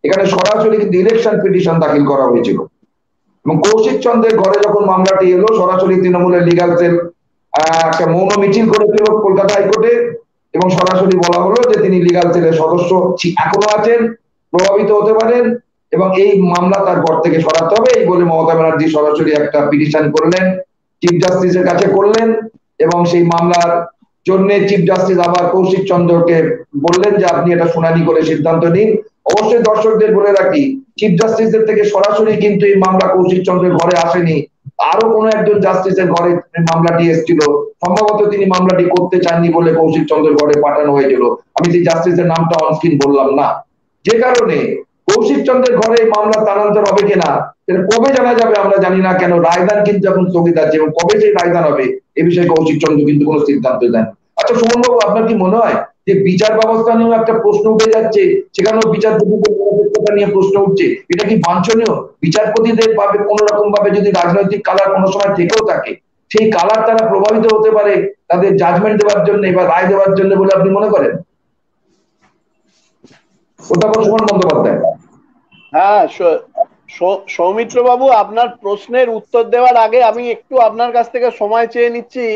A: এখানে সরাসরি কিন্তু ইলেকশন পিটিশন দাখিল করা হয়েছিল। এবং কৌশিক চন্দ্রের ঘরে যখন মামলাটি এলো, সরাসরি তৃণমূলের লিগাল সেল একটা মৌন মিছিল করেছিল কলকাতা হাইকোর্টে, এবং সরাসরি বলা হলো যে তিনি লিগাল সেলের সদস্য এখনো আছেন, প্রভাবিত হতে পারেন, এবং এই মামলা তার ঘর থেকে সরাতে হবে এই বলে মমতা ব্যানার্জি সরাসরি একটা পিটিশন করলেন, চিফ জাস্টিসের কাছে করলেন। এবং সেই মামলার জন্য চিফ জাস্টিস আবার কৌশিক চন্দ্রকে বললেন যে আপনি এটা শুনানি করে সিদ্ধান্ত নিন। অবশ্যই দর্শকদের বলে রাখি, চিফ জাস্টিসের থেকে সরাসরি কিন্তু এই মামলা কৌশিক চন্দ্রের ঘরে আসেনি, আরো কোনো একজন জাস্টিসের ঘরে মামলাটি এসেছিল। সম্ভবত তিনি মামলাটি করতে চাননি বলে কৌশিক চন্দ্রের ঘরে পাঠানো হয়েছিল। আমি সেই জাস্টিসের নামটা অনস্ক্রিন বললাম না, যে কারণে কৌশিক চন্দ্রের ঘরে এই মামলা স্থানান্তর হবে কিনা সেটা কবে জানা যাবে আমরা জানি না। কেন রায়দান কিন্তু এখন স্থগিত আছে, এবং কবে সেই রায়দান হবে এ বিষয়ে কৌশিক চন্দ্র কিন্তু কোনো সিদ্ধান্ত দেন। আচ্ছা সুমন বাবু, আপনার কি মনে হয় যে বিচার ব্যবস্থা নিয়েও একটা প্রশ্ন উঠে যাচ্ছে, সেখানেও বিচারপতিদের নিরপেক্ষতা নিয়ে প্রশ্ন উঠছে, এটা কি বাঞ্ছনীয়? বিচারপতিদের ভাবে কোন রকম ভাবে যদি রাজনৈতিক কালার কোনো সময় থেকেও থাকে, সেই কালার তারা প্রভাবিত হতে পারে তাদের জাজমেন্ট দেওয়ার জন্য বা রায় দেওয়ার জন্য বলে আপনি মনে করেন? অধ্যাপক সুমন বন্দ্যোপাধ্যায়।
B: হ্যাঁ, সৌমিত্র বাবু, আপনার প্রশ্নের উত্তর দেওয়ার আগে আমি একটু আপনার কাছ থেকে সময় চেয়ে নিচ্ছি।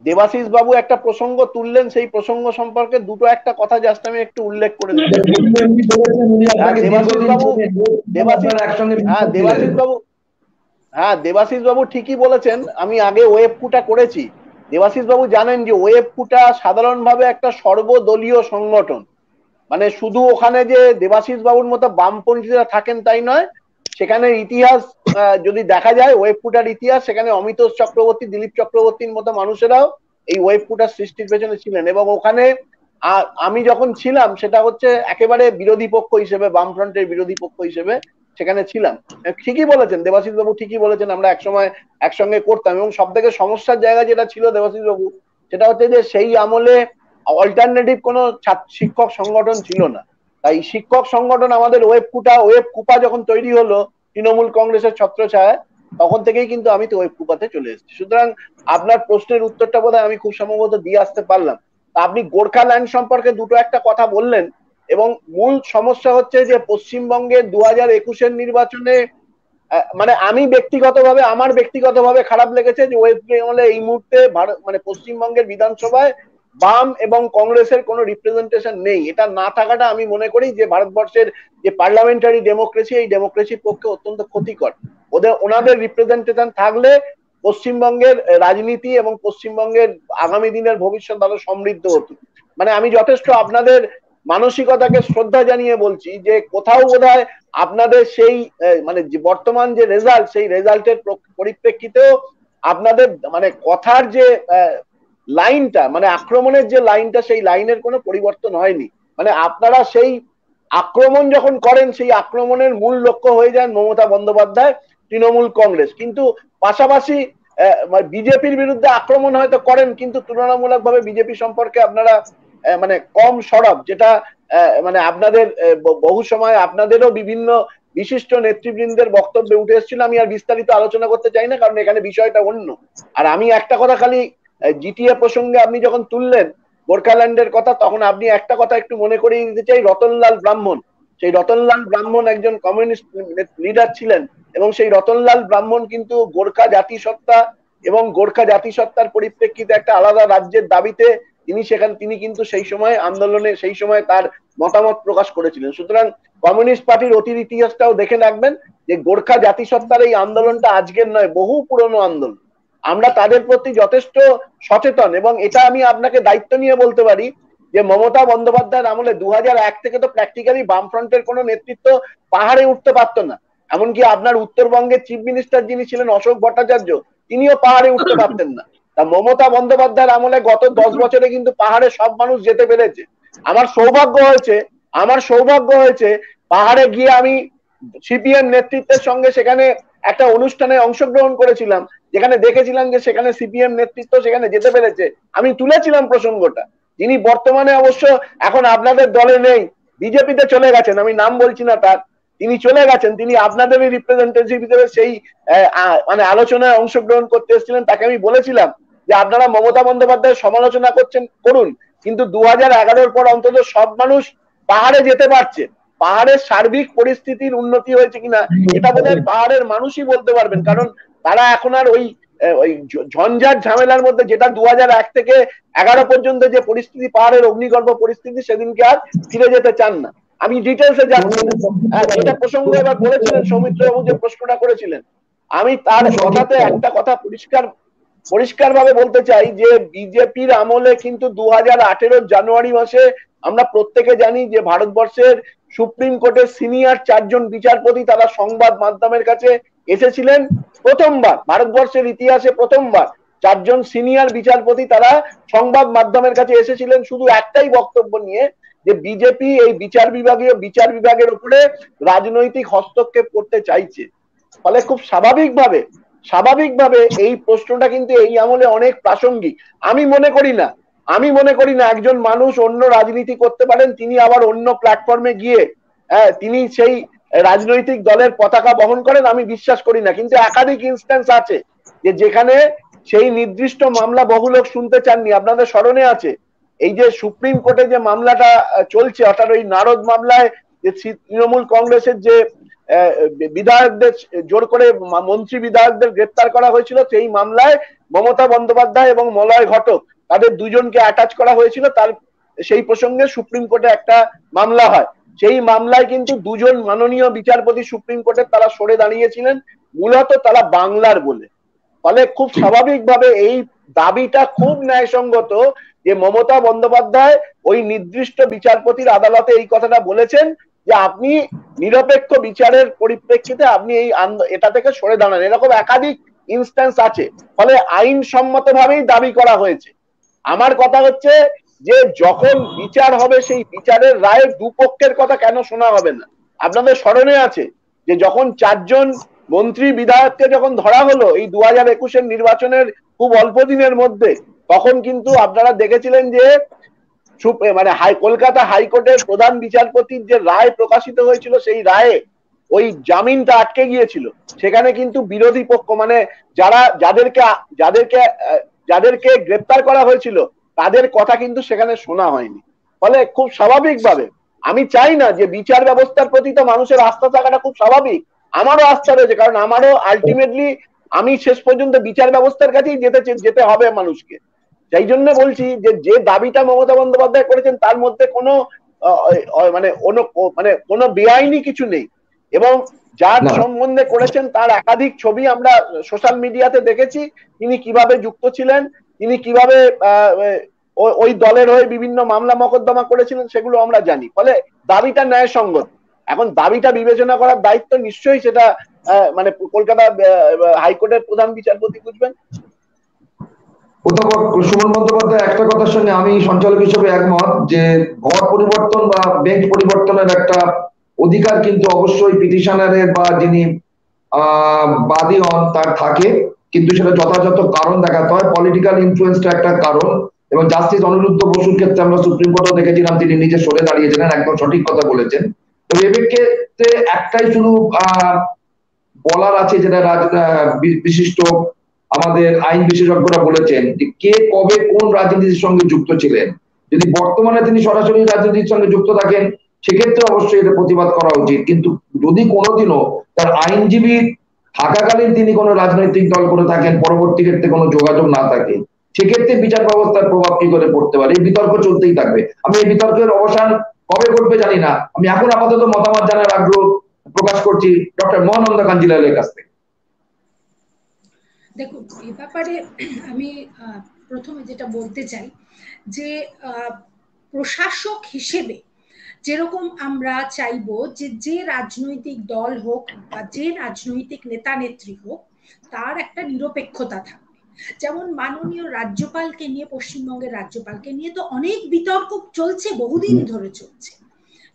B: দেবাশিস বাবু একটা প্রসঙ্গ তুললেন, সেই প্রসঙ্গ সম্পর্কে দুটো একটা কথা জাস্ট আমি একটু উল্লেখ করে দিই। দেবাশিস বাবু ঠিকই বলেছেন, আমি আগে ওয়েবকুটা করেছি। দেবাশিস বাবু জানেন যে ওয়েবকুটা সাধারণভাবে একটা সর্বদলীয় সংগঠন, মানে শুধু ওখানে যে দেবাশিস বাবুর মতো বামপন্থীরা থাকেন তাই নয়, সেখানে ইতিহাস যদি দেখা যায়, ওয়েবকুটার ইতিহাস, সেখানে অমিতোষ চক্রবর্তী, দিলীপ চক্রবর্তীর মতো মানুষেরাও এই ওয়েবকুটার সৃষ্টির পেছনে ছিলেন। এবং ওখানে আমি যখন ছিলাম সেটা হচ্ছে একেবারে বিরোধী পক্ষ হিসেবে, বামফ্রন্টের বিরোধী পক্ষ হিসেবে সেখানে ছিলাম। ঠিকই বলেছেন দেবাশিস বাবু, ঠিকই বলেছেন, আমরা একসময় একসঙ্গে করতাম। এবং সব থেকে সমস্যার জায়গা যেটা ছিল দেবাশিস বাবু, সেটা হচ্ছে যে সেই আমলে অল্টারনেটিভ কোনো শিক্ষক সংগঠন ছিল না। তাই শিক্ষক সংগঠন আমাদের ওয়েবকুপা যখন তৈরি হলো তৃণমূল কংগ্রেসের ছত্রছায়ায়, তখন থেকেই কিন্তু আমি তো ওয়েবকুপাতে চলে এসেছি। সুতরাং আপনার প্রশ্নের উত্তরটা বোধহয় আমি খুব সম্ভবত দিয়ে আসতে পারলাম। আপনি গোর্খাল্যান্ড সম্পর্কে দুটো একটা কথা বললেন, এবং মূল সমস্যা হচ্ছে যে পশ্চিমবঙ্গের 2021-এর নির্বাচনে, মানে আমার ব্যক্তিগতভাবে খারাপ লেগেছে যে ওয়েস্ট বেঙ্গলে এই মুহূর্তে মানে পশ্চিমবঙ্গের বিধানসভায় বাম এবং কংগ্রেসের কোনো রিপ্রেজেন্টেশন নেই। এটা না থাকাটা আমি মনে করি যে ভারতবর্ষের যে পার্লামেন্টারি ডেমোক্রেসি, এই ডেমোক্রেসির পক্ষে অত্যন্ত ক্ষতিকর। ওনাদের রিপ্রেজেন্টেশন থাকলে পশ্চিমবঙ্গের রাজনীতি এবং পশ্চিমবঙ্গের আগামী দিনের ভবিষ্যৎ আরো সমৃদ্ধ হতো। মানে আমি যথেষ্ট আপনাদের মানসিকতাকে শ্রদ্ধা জানিয়ে বলছি যে কোথাও বোধহয় আপনাদের সেই মানে বর্তমান যে রেজাল্ট, সেই রেজাল্টের পরিপ্রেক্ষিতেও আপনাদের মানে কথার যে লাইনটা, মানে আক্রমণের যে লাইনটা, সেই লাইনের কোনো পরিবর্তন হয়নি। মানে আপনারা সেই আক্রমণ যখন করেন, সেই আক্রমণের মূল লক্ষ্য হয়ে যান মমতা বন্দ্যোপাধ্যায়, তৃণমূল কংগ্রেস। কিন্তু পাশাপাশি বিজেপির বিরুদ্ধে আক্রমণ হয়তো করেন, কিন্তু তুলনামূলকভাবে বিজেপি সম্পর্কে আপনারা মানে কম সরব, যেটা মানে আপনাদের বহু সময় আপনাদেরও বিভিন্ন বিশিষ্ট নেতৃবৃন্দের বক্তব্যে উঠে এসেছিল। আমি আর বিস্তারিত আলোচনা করতে চাই না, কারণ এখানে বিষয়টা অন্য। আর আমি একটা কথা খালি, জিটিএ প্রসঙ্গে আপনি যখন তুললেন গোর্খাল্যান্ডের কথা, তখন আপনি একটা কথা একটু মনে করিয়ে দিতে চাই, রতনলাল ব্রাহ্মণ, সেই রতনলাল ব্রাহ্মণ একজন কমিউনিস্ট লিডার ছিলেন, এবং সেই রতনলাল ব্রাহ্মণ কিন্তু গোর্খা জাতিসত্তা এবং গোর্খা জাতিসত্তার পরিপ্রেক্ষিতে একটা আলাদা রাজ্যের দাবিতে তিনি কিন্তু সেই সময় আন্দোলনে, সেই সময় তার মতামত প্রকাশ করেছিলেন। সুতরাং কমিউনিস্ট পার্টির অতীত ইতিহাসটাও দেখে রাখবেন যে গোর্খা জাতিসত্তার এই আন্দোলনটা আজকের নয়, বহু পুরনো আন্দোলন। আমরা তাদের প্রতি যথেষ্ট সচেতন, এবং এটা আমি আপনাকে দায়িত্ব নিয়ে বলতে পারি যে মমতা বন্দ্যোপাধ্যায়ের আমলে 2001 থেকে তো প্র্যাকটিক্যালি বামফ্রন্টের কোনো নেতৃত্ব পাহাড়ে উঠতে পারতো না। এমনকি আপনার উত্তরবঙ্গের চিফ মিনিস্টার যিনি ছিলেন অশোক ভট্টাচার্য, তিনিও পাহাড়ে উঠতে পারতেন না। তা মমতা বন্দ্যোপাধ্যায়ের আমলে গত 10 বছরে কিন্তু পাহাড়ে সব মানুষ যেতে পেরেছে। আমার সৌভাগ্য হয়েছে আমার সৌভাগ্য হয়েছে পাহাড়ে গিয়ে আমি সিপিএম নেতৃত্বের সঙ্গে সেখানে একটা অনুষ্ঠানে অংশগ্রহণ করেছিলাম, যেখানে দেখেছিলাম যে সেখানে সিপিএম নেতৃত্ব সেখানে যেতে পেরেছে। আমি তুলেছিলাম প্রসঙ্গটা। যিনি বর্তমানে অবশ্য এখন আপনাদের দলে নেই, বিজেপিতে চলে গেছেন, আমি নাম বলছি না তার, তিনি চলে গেছেন, তিনি আপনাদেরই রিপ্রেজেন্টেটিভ হিসেবে সেই মানে আলোচনায় অংশগ্রহণ করতে এসেছিলেন। তাকে আমি বলেছিলাম যে আপনারা মমতা বন্দ্যোপাধ্যায়ের সমালোচনা করুন, কিন্তু 2011-র পর অন্তত সব মানুষ পাহাড়ে যেতে পারছে। পাহাড়ের সার্বিক পরিস্থিতির উন্নতি হয়েছে কিনা এটা বোধহয় পাহাড়ের মানুষই বলতে পারবেন, কারণ তারা এখন আর ওই ঝঞ্ঝাট ঝামেলার মধ্যে, যেটা 2001 থেকে 11 পর্যন্ত যে পরিস্থিতি, পাহাড়ের অগ্নিগর্ভ পরিস্থিতি, সেদিনকে আর ফিরে যেতে চান না। আমি ডিটেলসে যাচ্ছি না, যেটা প্রসঙ্গ এবার বলেছিলেন সৌমিত্র বাবু যে প্রশ্নটা করেছিলেন, আমি তার কথাতে একটা কথা পরিষ্কার ভাবে বলতে চাই যে বিজেপির আমলে কিন্তু 2018 জানুয়ারি মাসে আমরা প্রত্যেকে জানি যে ভারতবর্ষের সুপ্রিম কোর্টের সিনিয়র 4 জন বিচারপতি তারা সংবাদ মাধ্যমের কাছে এসেছিলেন। প্রথমবার ভারতবর্ষের ইতিহাসে প্রথমবার 4 জন সিনিয়র বিচারপতি তারা সংবাদ মাধ্যমের কাছে এসেছিলেন শুধু একটাই বক্তব্য নিয়ে, যে বিজেপি এই বিচার বিভাগের উপরে রাজনৈতিক হস্তক্ষেপ করতে চাইছে। ফলে খুব স্বাভাবিকভাবে এই প্রশ্নটা কিন্তু এই আমলে অনেক প্রাসঙ্গিক। আমি মনে করি না একজন মানুষ অন্য রাজনীতি করতে পারেন, তিনি আবার অন্য প্ল্যাটফর্মে গিয়ে তিনি সেই রাজনৈতিক দলের পতাকা বহন করেন, আমি বিশ্বাস করি না। কিন্তু একাধিক ইনস্ট্যান্স আছে যে যেখানে সেই নির্দিষ্ট মামলা বহু লোক শুনতে চাননি। আপনাদের স্মরণে আছে এই যে সুপ্রিম কোর্টে যে মামলাটা চলছে, অর্থাৎ ওই নারদ মামলায় যে তৃণমূল কংগ্রেসের যে বিধায়কদের জোর করে মন্ত্রী বিধায়কদের গ্রেপ্তার করা হয়েছিল, সেই মামলায় মমতা বন্দ্যোপাধ্যায় এবং মলয় ঘটক তাদের দুজনকে অ্যাটাচ করা হয়েছিল। তার সেই প্রসঙ্গে সুপ্রিম কোর্টে একটা মামলা হয়। সেই মামলায় কিন্তু 2 জন মাননীয় বিচারপতি সুপ্রিম কোর্টের তারা সরে দাঁড়িয়েছিলেন, মূলত তারা বাংলার বলে। ফলে খুব স্বাভাবিকভাবে এই দাবিটা খুব ন্যায়সঙ্গত যে মমতা বন্দ্যোপাধ্যায় ওই নির্দিষ্ট বিচারপতির আদালতে এই কথাটা বলেছেন যে আপনি নিরপেক্ষ বিচারের পরিপ্রেক্ষিতে আপনি এটা থেকে সরে দাঁড়ান। এরকম একাধিক ইনস্ট্যান্স আছে, ফলে আইনসম্মতভাবেই দাবি করা হয়েছে। আমার কথা হচ্ছে যে যখন বিচার হবে সেই বিচারের রায়ে দুপক্ষের কথা কেন শোনা হবে না? আপনাদের স্মরণে আছে যে যখন 4 জন মন্ত্রী বিধায়ককে যখন ধরা হলো এই 2021-এর নির্বাচনের খুব অল্প দিনের মধ্যে, তখন কিন্তু আপনারা দেখেছিলেন যে মানে কলকাতা হাইকোর্টের প্রধান বিচারপতির যে রায় প্রকাশিত হয়েছিল, সেই রায়ে ওই জামিনটা আটকে গিয়েছিল। সেখানে কিন্তু বিরোধী পক্ষ মানে যাদেরকে গ্রেপ্তার করা হয়েছিল তাদের কথা কিন্তু সেখানে শোনা হয়নি। ফলে খুব স্বাভাবিকভাবে আমি চাই না যে বিচার ব্যবস্থার প্রতি তো মানুষের আস্থা থাকাটা খুব স্বাভাবিক, আমারও আস্থা রয়েছে, কারণ আমারও আলটিমেটলি আমি শেষ পর্যন্ত বিচার ব্যবস্থার কাছেই যেতে হবে মানুষকে। সেই জন্য বলছি যে দাবিটা মমতা বন্দ্যোপাধ্যায় করেছেন তার মধ্যে কোনো কোনো বেআইনি কিছু নেই, এবং যার সম্বন্ধে করেছেন তার একাধিক ছবি আমরা সোশ্যাল মিডিয়াতে দেখেছি, তিনি কিভাবে যুক্ত ছিলেন, তিনি কিভাবে ওই দলের হয়ে বিভিন্ন মামলা মকদ্দমা করেছিলেন, সেগুলো আমরা জানি। ফলে দাবিটা ন্যায়সঙ্গত। এখন দাবিটা বিবেচনা করার দায়িত্ব নিশ্চয়ই সেটা মানে কলকাতা হাইকোর্টের প্রধান বিচারপতি বুঝবেন।
A: অধ্যাপক সুমন বন্দ্যোপাধ্যায়, একটা কথার সঙ্গে আমি সঞ্চালক হিসেবে একমত যে ঘর পরিবর্তন বা বেঞ্চ পরিবর্তনের একটা অধিকার কিন্তু অবশ্যই পিটিশনারের বা যিনি বাদী হন তার থাকে, কিন্তু সেটা যথাযথ কারণ দেখাতে হয়। পলিটিক্যাল ইনফ্লুয়েন্সটা একটা কারণ, এবং জাস্টিস অনিরুদ্ধ বসুর ক্ষেত্রে আমরা সুপ্রিম কোর্টেও দেখেছিলাম তিনি নিজে সরে দাঁড়িয়েছিলেন, একদম সঠিক কথা বলেছেন। তো এর ক্ষেত্রে একটাই শুধু বলার আছে, যেটা বিশিষ্ট আমাদের আইন বিশেষজ্ঞরা বলেছেন যে কে কবে কোন রাজনীতির সঙ্গে যুক্ত ছিলেন। যদি বর্তমানে তিনি সরাসরি রাজনীতির সঙ্গে যুক্ত থাকেন সেক্ষেত্রে অবশ্যই এটা প্রতিবাদ করা উচিত, কিন্তু যদি কোনোদিনও তার আইনজীবী থাকাকালীন তিনি কোনো রাজনৈতিক দল করে থাকেন, পরবর্তী ক্ষেত্রে কোনো যোগাযোগ না থাকে, সেক্ষেত্রে বিচার ব্যবস্থার প্রভাব কি করে পড়তে পারে, এই বিতর্ক চলতেই থাকবে। আমি এই বিতর্কের অবসান কবে ঘটবে জানি না। আমি এখন আপাতত মতামত জানার আগ্রহ প্রকাশ করছি ডক্টর মহানন্দা কাঞ্জিলালের কাছ থেকে।
C: দেখুন, এই ব্যাপারে আমি প্রথমে যেটা বলতে চাই যে প্রশাসক হিসেবে যেরকম আমরা চাইবো যে রাজনৈতিক দল হোক বা যে রাজনৈতিক নেতা নেত্রী হোক তার একটা নিরপেক্ষতা থাকবে। যেমন মাননীয় রাজ্যপালকে নিয়ে, পশ্চিমবঙ্গের রাজ্যপালকে নিয়ে তো অনেক বিতর্ক চলছে, বহুদিন ধরে চলছে,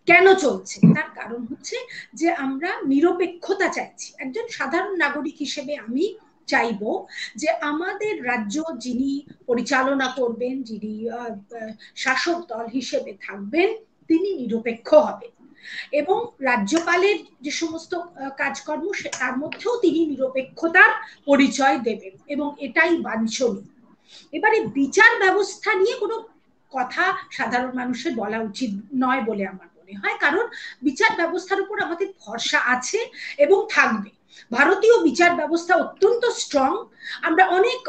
C: কেন চলছে? তার কারণ হচ্ছে যে আমরা নিরপেক্ষতা চাইছি। একজন সাধারণ নাগরিক হিসেবে আমি চাইবো যে আমাদের রাজ্য যিনি পরিচালনা করবেন, যিনি শাসক দল হিসেবে থাকবেন, তিনি নিরপেক্ষ হবেন এবং রাজ্যপালের যে সমস্ত কাজকর্ম তার মধ্যেও তিনি নিরপেক্ষতার পরিচয় দেবেন এবং এটাই বাঞ্ছনীয়। এবারে বিচার ব্যবস্থা নিয়ে কোনো কথা সাধারণ মানুষের বলা উচিত নয় বলে আমার মনে হয়, কারণ বিচার ব্যবস্থার উপর আমাদের ভরসা আছে এবং থাকবে। ভারতীয় বিচার ব্যবস্থা অত্যন্ত স্ট্রং। আমরা অনেক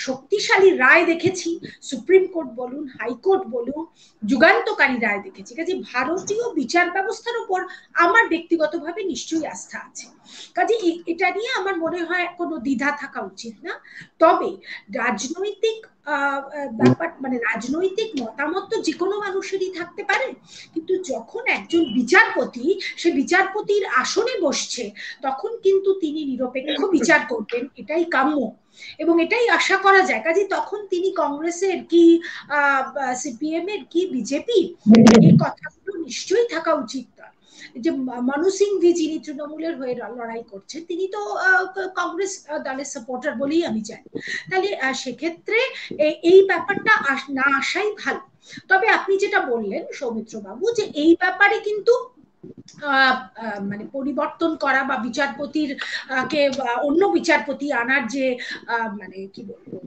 C: শক্তিশালী রায় দেখেছি, সুপ্রিম কোর্ট বলুন, হাইকোর্ট বলুন, যুগান্তকারী রায় দেখেছি। কাজে ভারতীয় বিচার ব্যবস্থার উপর আমার ব্যক্তিগতভাবে নিশ্চয়ই আস্থা আছে। কাজে এটা নিয়ে আমার মনে হয় কোনো দ্বিধা থাকা উচিত না। তবে রাজনৈতিক ব্যাপার, মানে রাজনৈতিক মতামত তো যে কোনো মানুষেরই থাকতে পারে, কিন্তু যখন একজন বিচারপতি সে বিচারপতির আসনে বসছে তখন কিন্তু তিনি নিরপেক্ষ বিচার করবেন, এটাই কাম্য এবং এটাই আশা করা যায়। কাজে তখন তিনি কংগ্রেসের কি সিপিএম এর কি বিজেপি, এই কথাগুলো নিশ্চয়ই থাকা উচিত নয়। যে মনু সিংভি যিনি তৃণমূলের হয়ে লড়াই করছেন, তিনি তো কংগ্রেস দলের সাপোর্টার বলেই আমি জানি। তাহলে সেক্ষেত্রে এই ব্যাপারটা না আসাই ভালো। তবে আপনি যেটা বললেন সৌমিত্র বাবু, যে এই ব্যাপারে কিন্তু মানে পরিবর্তন করা বা বিচারপতির কে অন্য বিচারপতি আনার যে মানে কি বলবো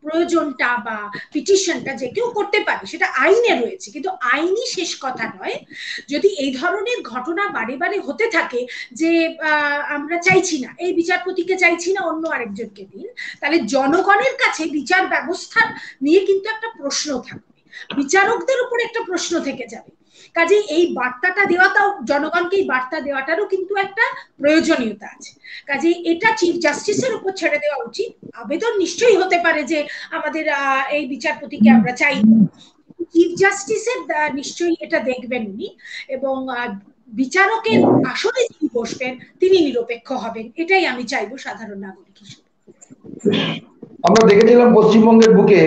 C: প্রয়োজনটা বা পিটিশনটা যে কেউ করতে পারে, সেটা আইনে রয়েছে, কিন্তু আইনই শেষ কথা নয়। যদি এই ধরনের ঘটনা বারে বারে হতে থাকে যে আমরা চাইছি না এই বিচারপতিকে, চাইছি না অন্য আরেকজনকে দিন, তাহলে জনগণের কাছে বিচার ব্যবস্থা নিয়ে কিন্তু একটা প্রশ্ন থাকবে, বিচারকদের উপর একটা প্রশ্ন থেকে যাবে। কাজে এই বার্তাটা দেওয়াটাও, জনগণকে এই বার্তা দেওয়াটারও কিন্তু একটা প্রয়োজনীয়তা আছে। কাজে এটা চিফ জাস্টিসের উপর ছেড়ে দেওয়া উচিত। আবেদন নিশ্চয়ই হতে পারে যে আমাদের এই বিচারপতিকে আমরা চাই, চিফ জাস্টিসের নিশ্চয়ই এটা দেখবেন উনি, এবং বিচারকের আসলে যিনি বসবেন তিনি নিরপেক্ষ হবেন, এটাই আমি চাইবো সাধারণ নাগরিক হিসেবে।
A: আমরা দেখেছিলাম পশ্চিমবঙ্গের বুকে,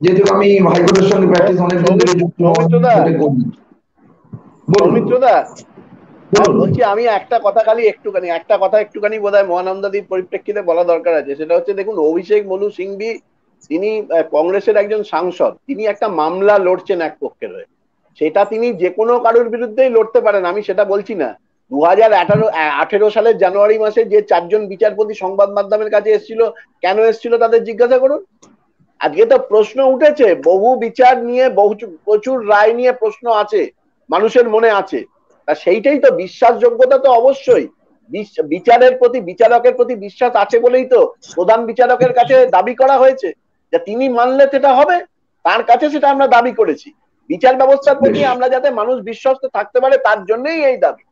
A: যেহেতু আমি হাইকোর্টের সঙ্গে প্র্যাকটিস অনেক দিন ধরে যুক্ত,
B: বলছি আমি একটা কথা খালি একটুখানি বোধহয় মহানন্দাদির পরিপ্রেক্ষিতে বলা দরকার আছে। সেটা হচ্ছে, দেখুন, অভিষেক মনু সিংভি তিনি কংগ্রেসের একজন সাংসদ, তিনি একটা মামলা লড়ছেন এক পক্ষের হয়ে, সেটা তিনি যে কোনো কারোর বিরুদ্ধেই লড়তে পারেন, আমি সেটা বলছি না। 2018 সালের জানুয়ারি মাসে যে 4 জন বিচারপতি সংবাদ মাধ্যমের কাছে এসেছিল, কেন এসেছিল তাদের জিজ্ঞাসা করুন। আজকে তো প্রশ্ন উঠেছে, বহু বিচার নিয়ে, প্রচুর রায় নিয়ে প্রশ্ন আছে, মানুষের মনে আছে। তা সেইটাই তো, বিশ্বাসযোগ্যতা তো অবশ্যই, বিচারের প্রতি, বিচারকের প্রতি বিশ্বাস আছে বলেই তো প্রধান বিচারকের কাছে দাবি করা হয়েছে যে তিনি মানলে সেটা হবে, তার কাছে সেটা আমরা দাবি করেছি। বিচার ব্যবস্থার প্রতি আমরা যাতে মানুষ বিশ্বস্ত থাকতে পারে, তার জন্যই এই দাবি।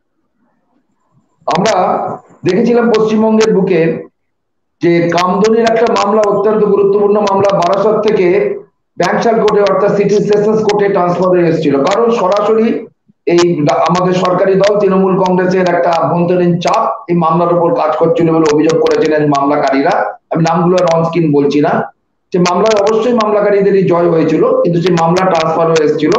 A: আমরা দেখেছিলাম পশ্চিমবঙ্গের বুকে যে কামদুনির একটা মামলা, অত্যন্ত গুরুত্বপূর্ণ মামলা, বারাসত থেকে ব্যাংশাল কোর্টে অর্থাৎ সিটি সেশনস কোর্টে ট্রান্সফার হয়ে এসেছিল। কারণ সরাসরি এই আমাদের সরকারি দল তৃণমূল কংগ্রেসের একটা আভ্যন্তরীণ চাপ এই মামলার উপর কাজ করছিল বলে অভিযোগ করেছিলেন মামলাকারীরা। আমি নামগুলো অন স্ক্রিন বলছি না। যে মামলায় অবশ্যই মামলাকারীদেরই জয় হয়েছিল, কিন্তু সেই মামলা ট্রান্সফার হয়ে এসেছিল।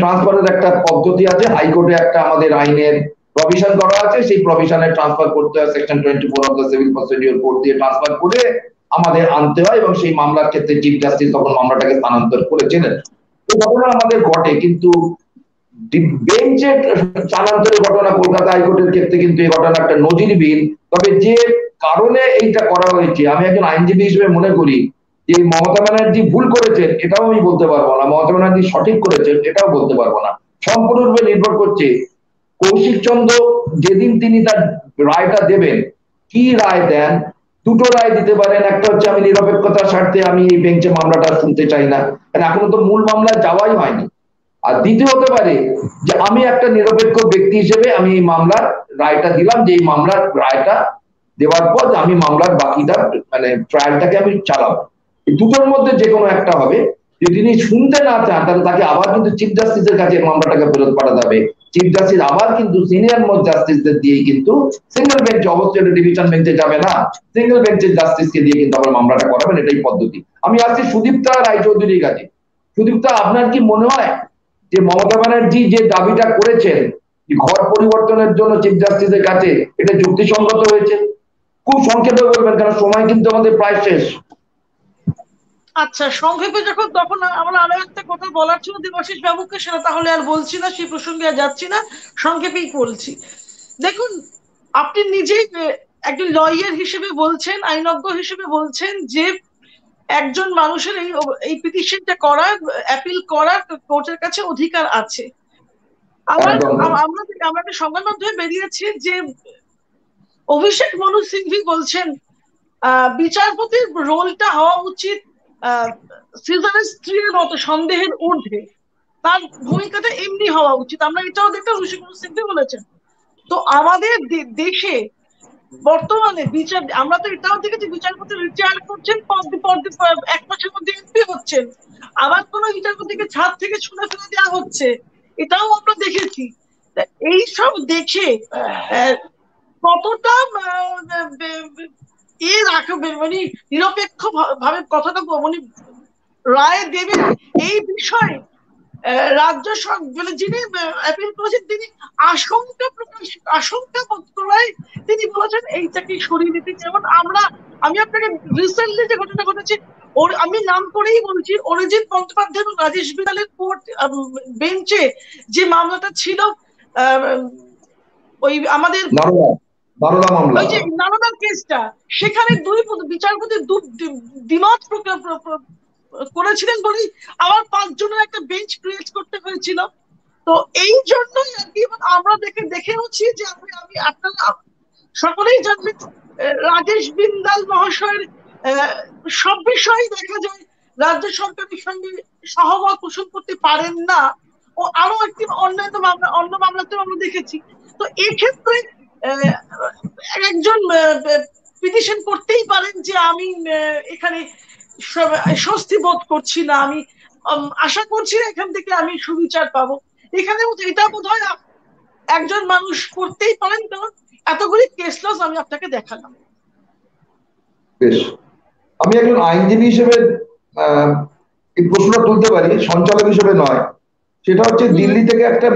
A: ট্রান্সফারের একটা পদ্ধতি আছে, হাইকোর্টে একটা আমাদের আইনের প্রভিশন করা আছে, সেই প্রভিশনে ট্রান্সফার করতে হয়, section 24 of the civil procedure code দিয়ে ট্রান্সফার করে আমাদের আনতে হয়, এবং সেই মামলার ক্ষেত্রে চিফ জাস্টিস তখন মামলাটাকে স্থানান্তর করেছিলেন। এই ঘটনা আমাদের ঘটে, কিন্তু বেঞ্চের স্থানান্তরের ঘটনা কলকাতা হাইকোর্টের ক্ষেত্রে কিন্তু এই ঘটনা একটা নজিরবিহীন। তবে যে কারণে এইটা করা হয়েছে, আমি একজন আইনজীবী হিসেবে মনে করি যে মমতা ব্যানার্জি ভুল করেছেন এটাও আমি বলতে পারবো না, মমতা ব্যানার্জি সঠিক করেছেন এটাও বলতে পারবো না। সম্পূর্ণরূপে নির্ভর করছে কৌশিক চন্দ্র যেদিন তিনি তার রায়টা দেবেন, কি রায় দেন। দুটো রায় দিতে পারেন, একটা হচ্ছে আমি নিরপেক্ষতার স্বার্থে আমি এই বেঞ্চে মামলাটা শুনতে চাই না, এখনো তো মূল মামলা যাওয়াই হয়নি। আর দ্বিতীয় হতে পারে যে আমি একটা নিরপেক্ষ ব্যক্তি হিসেবে আমি এই মামলার রায়টা দিলাম, যে এই মামলার রায়টা দেওয়ার পর আমি মামলার বাকিটা মানে ট্রায়ালটাকে আমি চালাবো। এই দুটোর মধ্যে যে কোনো একটা হবে। যদি তিনি শুনতে না চান তাহলে তাকে আবার কিন্তু চিফ জাস্টিসের কাছে মামলাটাকে ফেরত পাঠাতে হবে। চিফ জাস্টিস আবার কিন্তু সিনিয়র মোস্ট জাস্টিসদের দিয়ে কিন্তু সিঙ্গেল বেঞ্চ, অবশ্যই ডিভিশন বেঞ্চে যাবে না, সিঙ্গেল বেঞ্চের জাস্টিসকে দিয়ে কিন্তু আবার মামলাটা করাবেন, এটাই পদ্ধতি। আমি আসছি সুদীপ্তা রায়চৌধুরীর কাছে। সুদীপ্তা, আপনার কি মনে হয় যে মমতা ব্যানার্জি যে দাবিটা করেছেন ঘর পরিবর্তনের জন্য চিফ জাস্টিসের কাছে, এটা যুক্তিসঙ্গত হয়েছে? খুব সংক্ষেপে বলবেন, কারণ সময় কিন্তু আমাদের প্রায় শেষ।
D: আচ্ছা, সংক্ষেপে যখন, তখন আমার আরো একটা কথা বলার ছিল দেবাশিস বাবুকে, সেটা তাহলে আর বলছি না, সেই প্রসঙ্গে আর যাচ্ছি না, সংক্ষেপেই বলছি। দেখুন, আপনি নিজেই একজন লয়ার হিসেবে বলছেন, আইনজ্ঞ হিসেবে বলছেন যে একজন মানুষের এই পিটিশনটা করার, অ্যাপিল করার কোর্টের কাছে অধিকার আছে। আমরা সংবাদ মাধ্যমে বেরিয়েছে যে অভিষেক মনু সিংভি বলছেন বিচারপতির রোলটা হওয়া উচিত সিজারের স্ত্রীর মতো সন্দেহের ঊর্ধ্বে, তার ভূমিকাটা এমনি হওয়া উচিত। আমরা এটাও দেখতে অভিষেক মনু সিংভি বলেছেন। তো আমাদের দেশে বর্তমানে বিচার, আমরা তো এটাও দেখেছি বিচারপতি রিটায়ার করছেন, এক মাসের মধ্যে এমপি হচ্ছেন, আবার কোন বিচারপতিকে ছাদ থেকে ছুঁড়ে ফেলে দেওয়া হচ্ছে, এটাও আমরা দেখেছি। এইসব দেখে কতটা মানে নিরপেক্ষ ভাবে কথাটা মানে রায় দেবে এই বিষয়ে রাজ্য মানে যিনি অ্যাপিল করেছেন তিনি আশঙ্কা বোধ করায় তিনি বলেছেন এইটাকে সরিয়ে দিতে। যেমন আমি আপনাকে রিসেন্টলি যে ঘটনা ঘটেছে, আমি নাম করেই বলছি, অরিজিৎ বন্দ্যোপাধ্যায় এবং রাজেশ বিড়ালের কোর্ট বেঞ্চে যে মামলাটা ছিল, ওই আমাদের ওই যে নারদার কেসটা, সেখানে দুই বিচারপতি দ্বিমত করেছিলেন বলেই আবার 5 জনের একটা বেঞ্চ ক্রিয়েট করতে হয়েছিল। তো এই জন্যই আর কি আমরা দেখেওছি যে আমি আপনারা সকলেই জানবেন রাজেশ বিন্দাল মহাশয়ের সব বিষয়ে দেখা যায় রাজ্য সরকারের সঙ্গে সহমত পোষণ করতে পারেন না, ও আরো একটি অন্য মামলাতেও আমরা দেখেছি। তো এক্ষেত্রে একজন পিটিশন করতেই পারেন যে আমি এখানে স্বস্তি বোধ করছি না, আমি আশা করছি এখান থেকে আমি সুবিচার পাবো। এখানে এটা বোধহয় একজন মানুষ করতেই পারেন, কারণ এতগুলি কেস লস আমি আপনাকে দেখালাম।
A: বেশ, আমি একজন আইনজীবী হিসেবে এই প্রশ্নটা তুলতে পারি, সঞ্চালক হিসেবে নয়। সেটা হচ্ছে দিল্লি থেকে একটা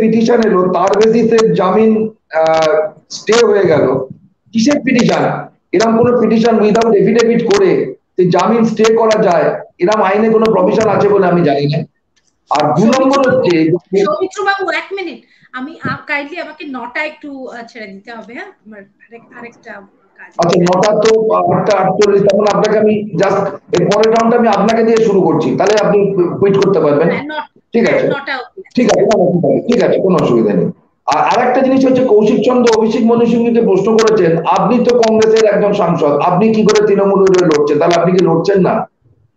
A: পিটিশন এলো, তার বেসিসে জামিন স্টে হয়ে গেল। কিসের পিটিশন? এরকম কোন পিটিশন উইদাউট এফিডেভিট করে যে জামিন স্টে করা যায়, এরকম আইনে কোনো প্রভিশন আছে বলে আমি জানি না। আর 2 নম্বর হচ্ছে
C: সৌমিত্র বাবু, 1 মিনিট, আমি কাইন্ডলি আমাকে 9টা একটু ছেড়ে দিতে হবে। হ্যাঁ, আমার আরেকটা কাজ।
A: আচ্ছা, 9টা তো 8:48, তখন আপনাকে আমি জাস্ট এর পরের রাউন্ডটা আমি আপনাকে দিয়ে শুরু করছি, তাহলে আপনি কুইট করতে পারবেন। ঠিক আছে, ঠিক আছে, ঠিক আছে, কোনো অসুবিধা নেই। আর আরেকটা জিনিস হচ্ছে, কৌশিক চন্দ্র অভিষেক মনু সিংকে প্রশ্ন করেছেন, আপনি তো কংগ্রেসের একজন সাংসদ, আপনি কি করে তৃণমূলের হয়ে লড়ছেন? তাহলে আপনি কি লড়ছেন না?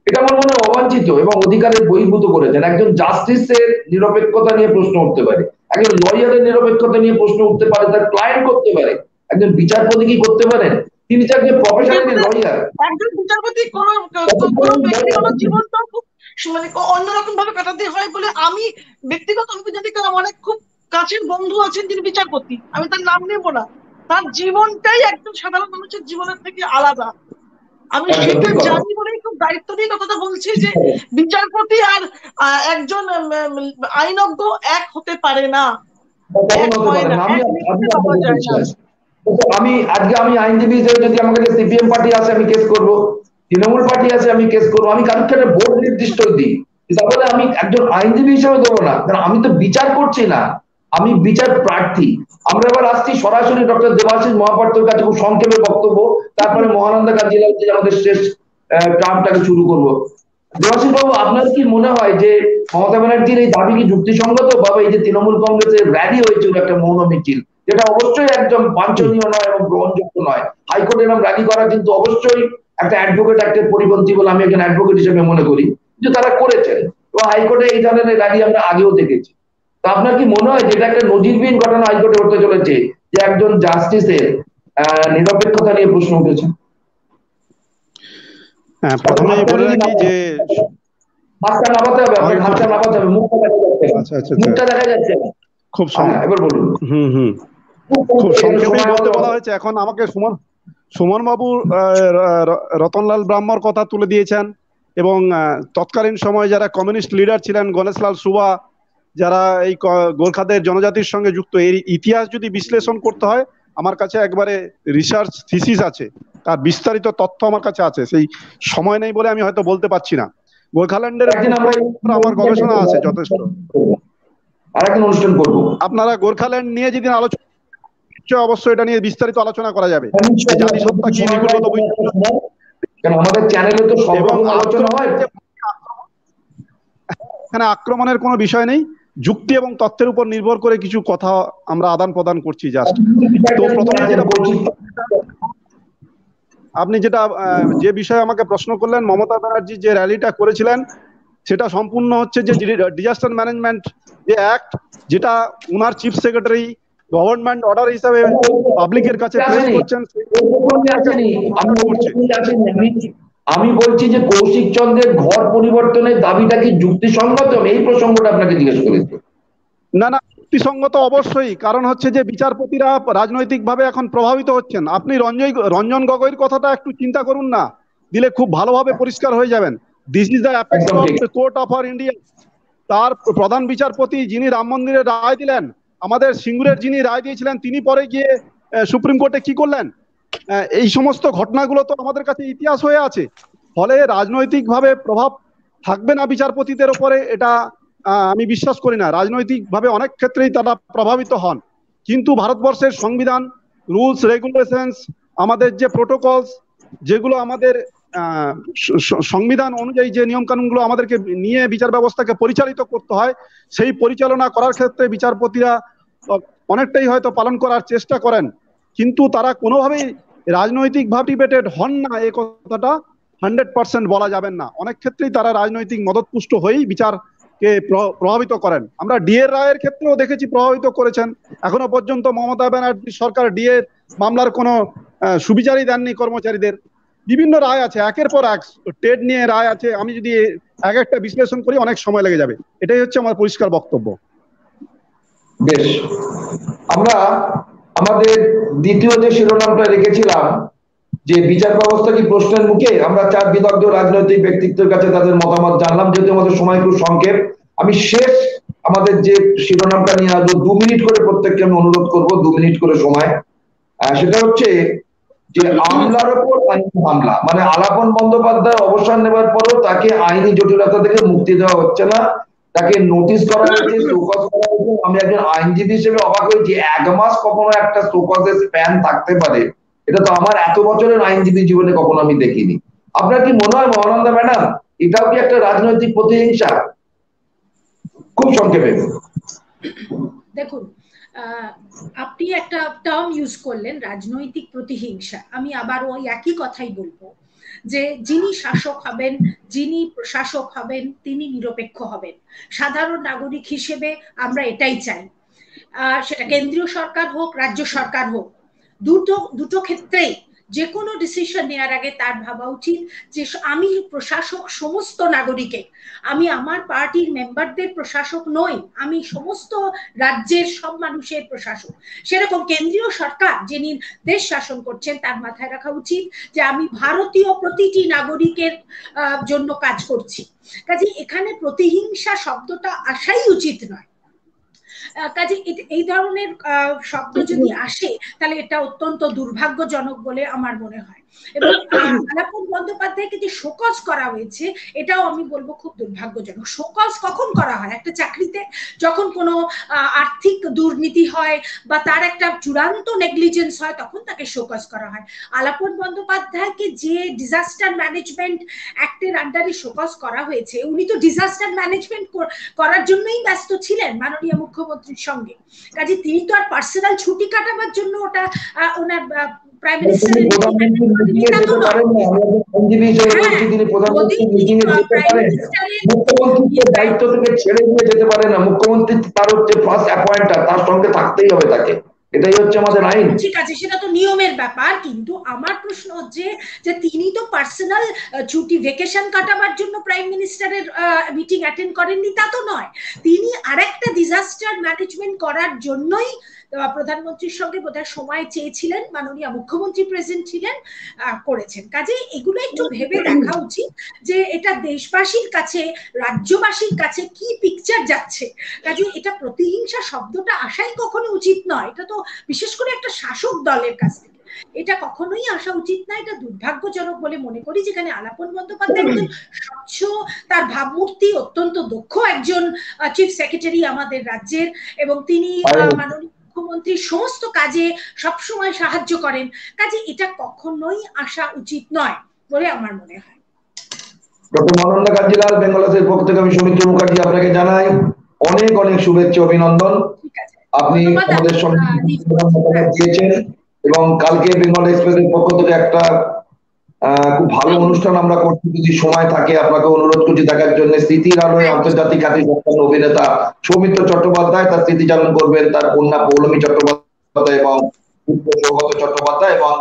A: এটা আমার মনে হয় অবাঞ্ছিত এবং অধিকারের বহির্ভূত করেছেন। একজন জাস্টিসের নিরপেক্ষতা নিয়ে প্রশ্ন উঠতে পারে, একজন লয়ারের নিরপেক্ষতা নিয়ে প্রশ্ন উঠতে পারে, তার ক্লায়েন্ট করতে পারে, একজন বিচারপতি কি করতে পারেন? তিনি তো একজন প্রফেশনাল লয়ার।
D: একজন বিচারপতি কোন ব্যক্তিগত জীবনটা খুব মানে অন্যরকম ভাবে কাটাতে হয় বলে আমি ব্যক্তিগত অভিজ্ঞতা, কারণ অনেক খুব কাছের বন্ধু আছেন যিনি বিচারপতি, আমি তার নাম নেব না, তার জীবনটাই একজন সাধারণ মানুষের জীবনের থেকে আলাদা। আমি সেটা জানি বলেই খুব দায়িত্ব নিয়ে কথাটা বলছি যে বিচারপতি আর একজন আইনজ্ঞ এক হতে পারে না।
A: আমি আইনজীবী হিসেবে যদি আমার কাছে সিপিএম পার্টি আছে আমি কেস করব, তৃণমূল পার্টি আছে আমি কেস করবো, আমি কারোর ক্ষেত্রে ভোট নির্দিষ্ট দিই, তাহলে আমি একজন আইনজীবী হিসেবে দেবো না, কারণ আমি তো বিচার করছি না, আমি বিচার প্রার্থী। আমরা এবার আসছি সরাসরি ডক্টর দেবাশিস মহাপাত্রর কাছে খুব সংক্ষেপে বক্তব্য, তারপরে মহানন্দা কাঞ্জিলাল যে আমাদের শেষ টার্মটাকে শুরু করব। দেবাশিস বাবু, আপনার কি মনে হয় যে মমতা ব্যানার্জির এই দাবি কি যুক্তিসঙ্গত? বাবা, এই যে তৃণমূল কংগ্রেসের র্যালি হয়েছিল একটা মৌন মিছিল, যেটা অবশ্যই একদম বাঞ্ছনীয় নয় এবং গ্রহণযোগ্য নয়, হাইকোর্ট এরকম র্যালি করা কিন্তু অবশ্যই একটা অ্যাডভোকেট একটা পরিপন্থী বলে আমি একজন অ্যাডভোকেট হিসেবে মনে করি, যে তারা করেছেন, এবং হাইকোর্টে এই ধরনের র্যালি আমরা আগেও দেখেছি। তো আপনার কি মনে হয় যেটা একটা নজিরবিহীন ঘটনা হাইকোর্টে হতে চলেছে, যে একজন জাস্টিসের নিরপেক্ষতা নিয়ে প্রশ্ন উঠেছে?
E: প্রথমেই বলে রাখি যে
A: হাতটা নামাতে হবে, আপনার হাতটা নামাতে হবে, মুখটা দেখা যাচ্ছে না। আচ্ছা, মুখটা দেখা যাচ্ছে না।
E: খুব
A: এবার বলুন।
E: খুব সংক্ষেপে বলতে বলা হয়েছে। এখন আমাকে সুমন বাবু রতনলাল ব্রাহ্মর কথা তুলে দিয়েছেন, এবং তৎকালীন সময় যারা কমিউনিস্ট লিডার ছিলেন, গণেশলাল সুবা যারা এই গোর্খাদের জনজাতির সঙ্গে যুক্ত, এর ইতিহাস যদি বিশ্লেষণ করতে হয় আমার কাছে একবারে রিসার্চ থিসিস আছে, তার বিস্তারিত তথ্য আমার কাছে আছে, সেই সময় নেই বলে আমি হয়তো বলতে পারছি না। গোর্খাল্যান্ডের আমার গবেষণা আছে যথেষ্ট। আপনারা গোর্খাল্যান্ড নিয়ে যেদিন আলোচনা, অবশ্যই এটা নিয়ে বিস্তারিত আলোচনা করা যাবে, জাতিসত্তা কি
A: আমাদের চ্যানেলে তো এবং আলোচনা হয়।
E: এখানে আক্রমণের কোনো বিষয় নেই, যুক্তি এবং তথ্যের উপর নির্ভর করে কিছু কথা আমরা আদান প্রদান করছি জাস্ট। তো প্রথমে যেটা আপনি যেটা যে বিষয়ে আমাকে প্রশ্ন করলেন, মমতা ব্যানার্জি যে র্যালিটা করেছিলেন সেটা সম্পূর্ণ হচ্ছে যে ডিজাস্টার ম্যানেজমেন্ট যে অ্যাক্ট, যেটা উনার চিফ সেক্রেটারি গভর্নমেন্ট অর্ডার হিসাবে পাবলিকের কাছে প্রেস করছেন।
A: আমি বলছি যে কৌশিক চন্দ্রের ঘর পরিবর্তনের দাবিটা কি যুক্তিসঙ্গত? এই প্রসঙ্গটা আপনাকে জিজ্ঞেস করেছি।
E: না না, যুক্তিসঙ্গত অবশ্যই, কারণ হচ্ছে যে বিচারপতিরা রাজনৈতিকভাবে এখন প্রভাবিত হচ্ছেন। আপনি রঞ্জন গগৈর কথাটা একটু চিন্তা করুন না, দিলে খুব ভালোভাবে পরিষ্কার হয়ে যাবেন। This is the apex court of our India. তার প্রধান বিচারপতি যিনি রাম মন্দিরের রায় দিলেন, আমাদের সিঙ্গুরের যিনি রায় দিয়েছিলেন, তিনি পরে গিয়ে সুপ্রিম কোর্টে কি করলেন? এই সমস্ত ঘটনাগুলো তো আমাদের কাছে ইতিহাস হয়ে আছে। ফলে রাজনৈতিকভাবে প্রভাব থাকবে না বিচারপতিদের উপরে, এটা আমি বিশ্বাস করি না। রাজনৈতিকভাবে অনেক ক্ষেত্রেই তারা প্রভাবিত হন, কিন্তু ভারতবর্ষের সংবিধান, রুলস রেগুলেশনস, আমাদের যে প্রোটোকলস, যেগুলো আমাদের সংবিধান অনুযায়ী যে নিয়ম কানুনগুলো আমাদেরকে নিয়ে বিচার ব্যবস্থাকে পরিচালিত করতে হয়, সেই পরিচালনা করার ক্ষেত্রে বিচারপতিরা অনেকটাই হয়তো পালন করার চেষ্টা করেন, কিন্তু তারা কোনোভাবেই রাজনৈতিক মোটিভেটেড হন না, এই কথাটা 100% বলা যাবেন না। অনেক ক্ষেত্রেই তারা রাজনৈতিক মদতপুষ্ট হয়েই বিচারকে প্রভাবিত করেন। আমরা ডিএর রায়ের ক্ষেত্রেও দেখেছি প্রভাবিত করেছেন। এখনো পর্যন্ত মমতা ব্যানার্জি সরকার ডিএর মামলার কোনো সুবিচারই দেননি কর্মচারীদের। বিভিন্ন রায় আছে, একের পর এক টেট নিয়ে রায় আছে, আমি যদি এক একটা বিশ্লেষণ করি অনেক সময় লেগে যাবে। এটাই হচ্ছে আমার পরিষ্কার বক্তব্য।
A: বেশ, আমরা আমাদের দ্বিতীয় যে শিরোনামটা রেখেছিলাম যে বিচার ব্যবস্থা কি প্রশ্নের মুখে, আমরা 4 বিদগ্ধ রাজনৈতিক ব্যক্তিত্বের কাছে তাদের মতামত জানলাম। যেহেতু আমাদের সময় খুব সংক্ষেপ, আমি শেষ আমাদের যে শিরোনামটা নিয়ে আসবো, 2 মিনিট করে প্রত্যেককে আমি অনুরোধ করবো, 2 মিনিট করে সময়। সেটা হচ্ছে যে আমলার উপর আইনি হামলা, মানে আলাপন বন্দ্যোপাধ্যায় অবসর নেবার পরও তাকে আইনি জটিলতা থেকে মুক্তি দেওয়া হচ্ছে না, তাকে নোটিশ করা হয়েছে, শোকজ করা হয়েছে। আমি একজন আইনজীবী হিসেবে অবাক হয়েছি, 1 মাস কখনো একটা শোকজের স্প্যান থাকতে পারে, এটা তো আমার এত বছরের আইনজীবী জীবনে কখনো আমি দেখিনি। আপনার কি মনে হয় মহানন্দা ম্যাডাম, এটাও কি একটা রাজনৈতিক প্রতিহিংসা? খুব সংক্ষেপে।
C: দেখুন, আপনি একটা টার্ম ইউজ করলেন রাজনৈতিক প্রতিহিংসা। আমি আবার ওই একই কথাই বলবো যে যিনি শাসক হবেন, যিনি প্রশাসক হবেন, তিনি নিরপেক্ষ হবেন। সাধারণ নাগরিক হিসেবে আমরা এটাই চাই, সেটা কেন্দ্রীয় সরকার হোক, রাজ্য সরকার হোক, দুটো ক্ষেত্রেই যে কোনো ডিসিশন নেওয়ার আগে তার ভাবা উচিত যে আমি প্রশাসক সমস্ত নাগরিকের, আমি আমার পার্টির মেম্বারদের প্রশাসক নই, আমি সমস্ত রাজ্যের সব মানুষের প্রশাসক। সেরকম কেন্দ্রীয় সরকার যিনি দেশ শাসন করছেন তার মাথায় রাখা উচিত যে আমি ভারতীয় প্রতিটি নাগরিকের জন্য কাজ করছি। কাজে এখানে প্রতিহিংসা শব্দটা আসাই উচিত নয়। কাজে এই ধরনের শব্দ যদি আসে তাহলে এটা অত্যন্ত দুর্ভাগ্যজনক বলে আমার মনে হয়। এবং আলাপন বন্দ্যোপাধ্যায়কে যে শোকজ করা হয়েছে এটাও আমি বলবো খুব দুর্ভাগ্যজনক। শোকজ কখন করা হয়? একটা চাকরিতে যখন কোনো আর্থিক দুর্নীতি হয় বা তার একটা চূড়ান্ত নেগলিজেন্স হয় তখন তাকে শোকজ করা হয়। আলাপন বন্দ্যোপাধ্যায়কে যে ডিজাস্টার ম্যানেজমেন্ট অ্যাক্টের আন্ডারে শোকজ করা হয়েছে, উনি তো ডিজাস্টার ম্যানেজমেন্ট করার জন্যই ব্যস্ত ছিলেন মাননীয় মুখ্যমন্ত্রীর সঙ্গে। কাজে তিনি তো আর পার্সোনাল ছুটি কাটাবার জন্য ওটা ওনার প্রাইম মিনিস্টারের
A: দায়িত্ব থেকে ছেড়ে দিয়ে যেতে পারে না। মুখ্যমন্ত্রী তার হচ্ছে ফার্স্ট অ্যাপয়েন্টার, তার সঙ্গে থাকতেই হবে তাকে, এটাই হচ্ছে আমাদের আইন।
C: ঠিক আছে, সেটা তো নিয়মের ব্যাপার, কিন্তু আমার প্রশ্ন হচ্ছে যে তিনি তো পার্সোনাল ছুটি ভ্যাকেশন কাটাবার জন্য প্রাইম মিনিস্টারের মিটিং অ্যাটেন্ড করেননি তা তো নয়, তিনি আরেকটা ডিজাস্টার ম্যানেজমেন্ট করার জন্যই প্রধানমন্ত্রীর সঙ্গে বোধহয় সময় চেয়েছিলেন, মাননীয় মুখ্যমন্ত্রী প্রেজেন্ট ছিলেন, করেছেন। কাজে এগুলো একটু ভেবে দেখা উচিত যে এটা দেশবাসীর কাছে, রাজ্যবাসীর কাছে কি পিকচার যাচ্ছে। কাজে এটা প্রতিহিংসা শব্দটা আসাই কখনো উচিত নয়। এটা তো বিশেষ করে একটা শাসক দলের কাছ থেকে এটা কখনোই আসা উচিত না। এটা দুর্ভাগ্যজনক বলে মনে করি, যেখানে আলাপন বন্দ্যোপাধ্যায় একজন স্বচ্ছ, তার ভাবমূর্তি অত্যন্ত দক্ষ একজন চিফ সেক্রেটারি আমাদের রাজ্যের, এবং তিনি মাননীয় মুখ্যমন্ত্রীর সমস্ত কাজে সবসময় সাহায্য করেন। কাজে এটা কখনোই আসা উচিত নয় বলে আমার মনে হয়।
A: ডক্টর মহানন্দা কাঞ্জিলাল, বেঙ্গলের পক্ষ থেকে আমি সৌমিত্র মুখার্জি আপনাকে জানাই অনেক অনেক শুভেচ্ছা, অভিনন্দন। আপনি আমাদের সঙ্গে দিয়েছেন এবং কালকে বেঙ্গল এক্সপ্রেসের পক্ষ থেকে একটা খুব ভালো অনুষ্ঠান আমরা করছি, যদি সময় থাকে আপনাকে অনুরোধ করছি দেখার জন্য। স্মৃতির আলোয় আন্তর্জাতিক খ্যাতি সম্পন্ন অভিনেতা সৌমিত্র চট্টোপাধ্যায় তার স্মৃতিচারণ করবেন, তার কন্যা পৌলমী চট্টোপাধ্যায় এবং সৌগত চট্টোপাধ্যায়, এবং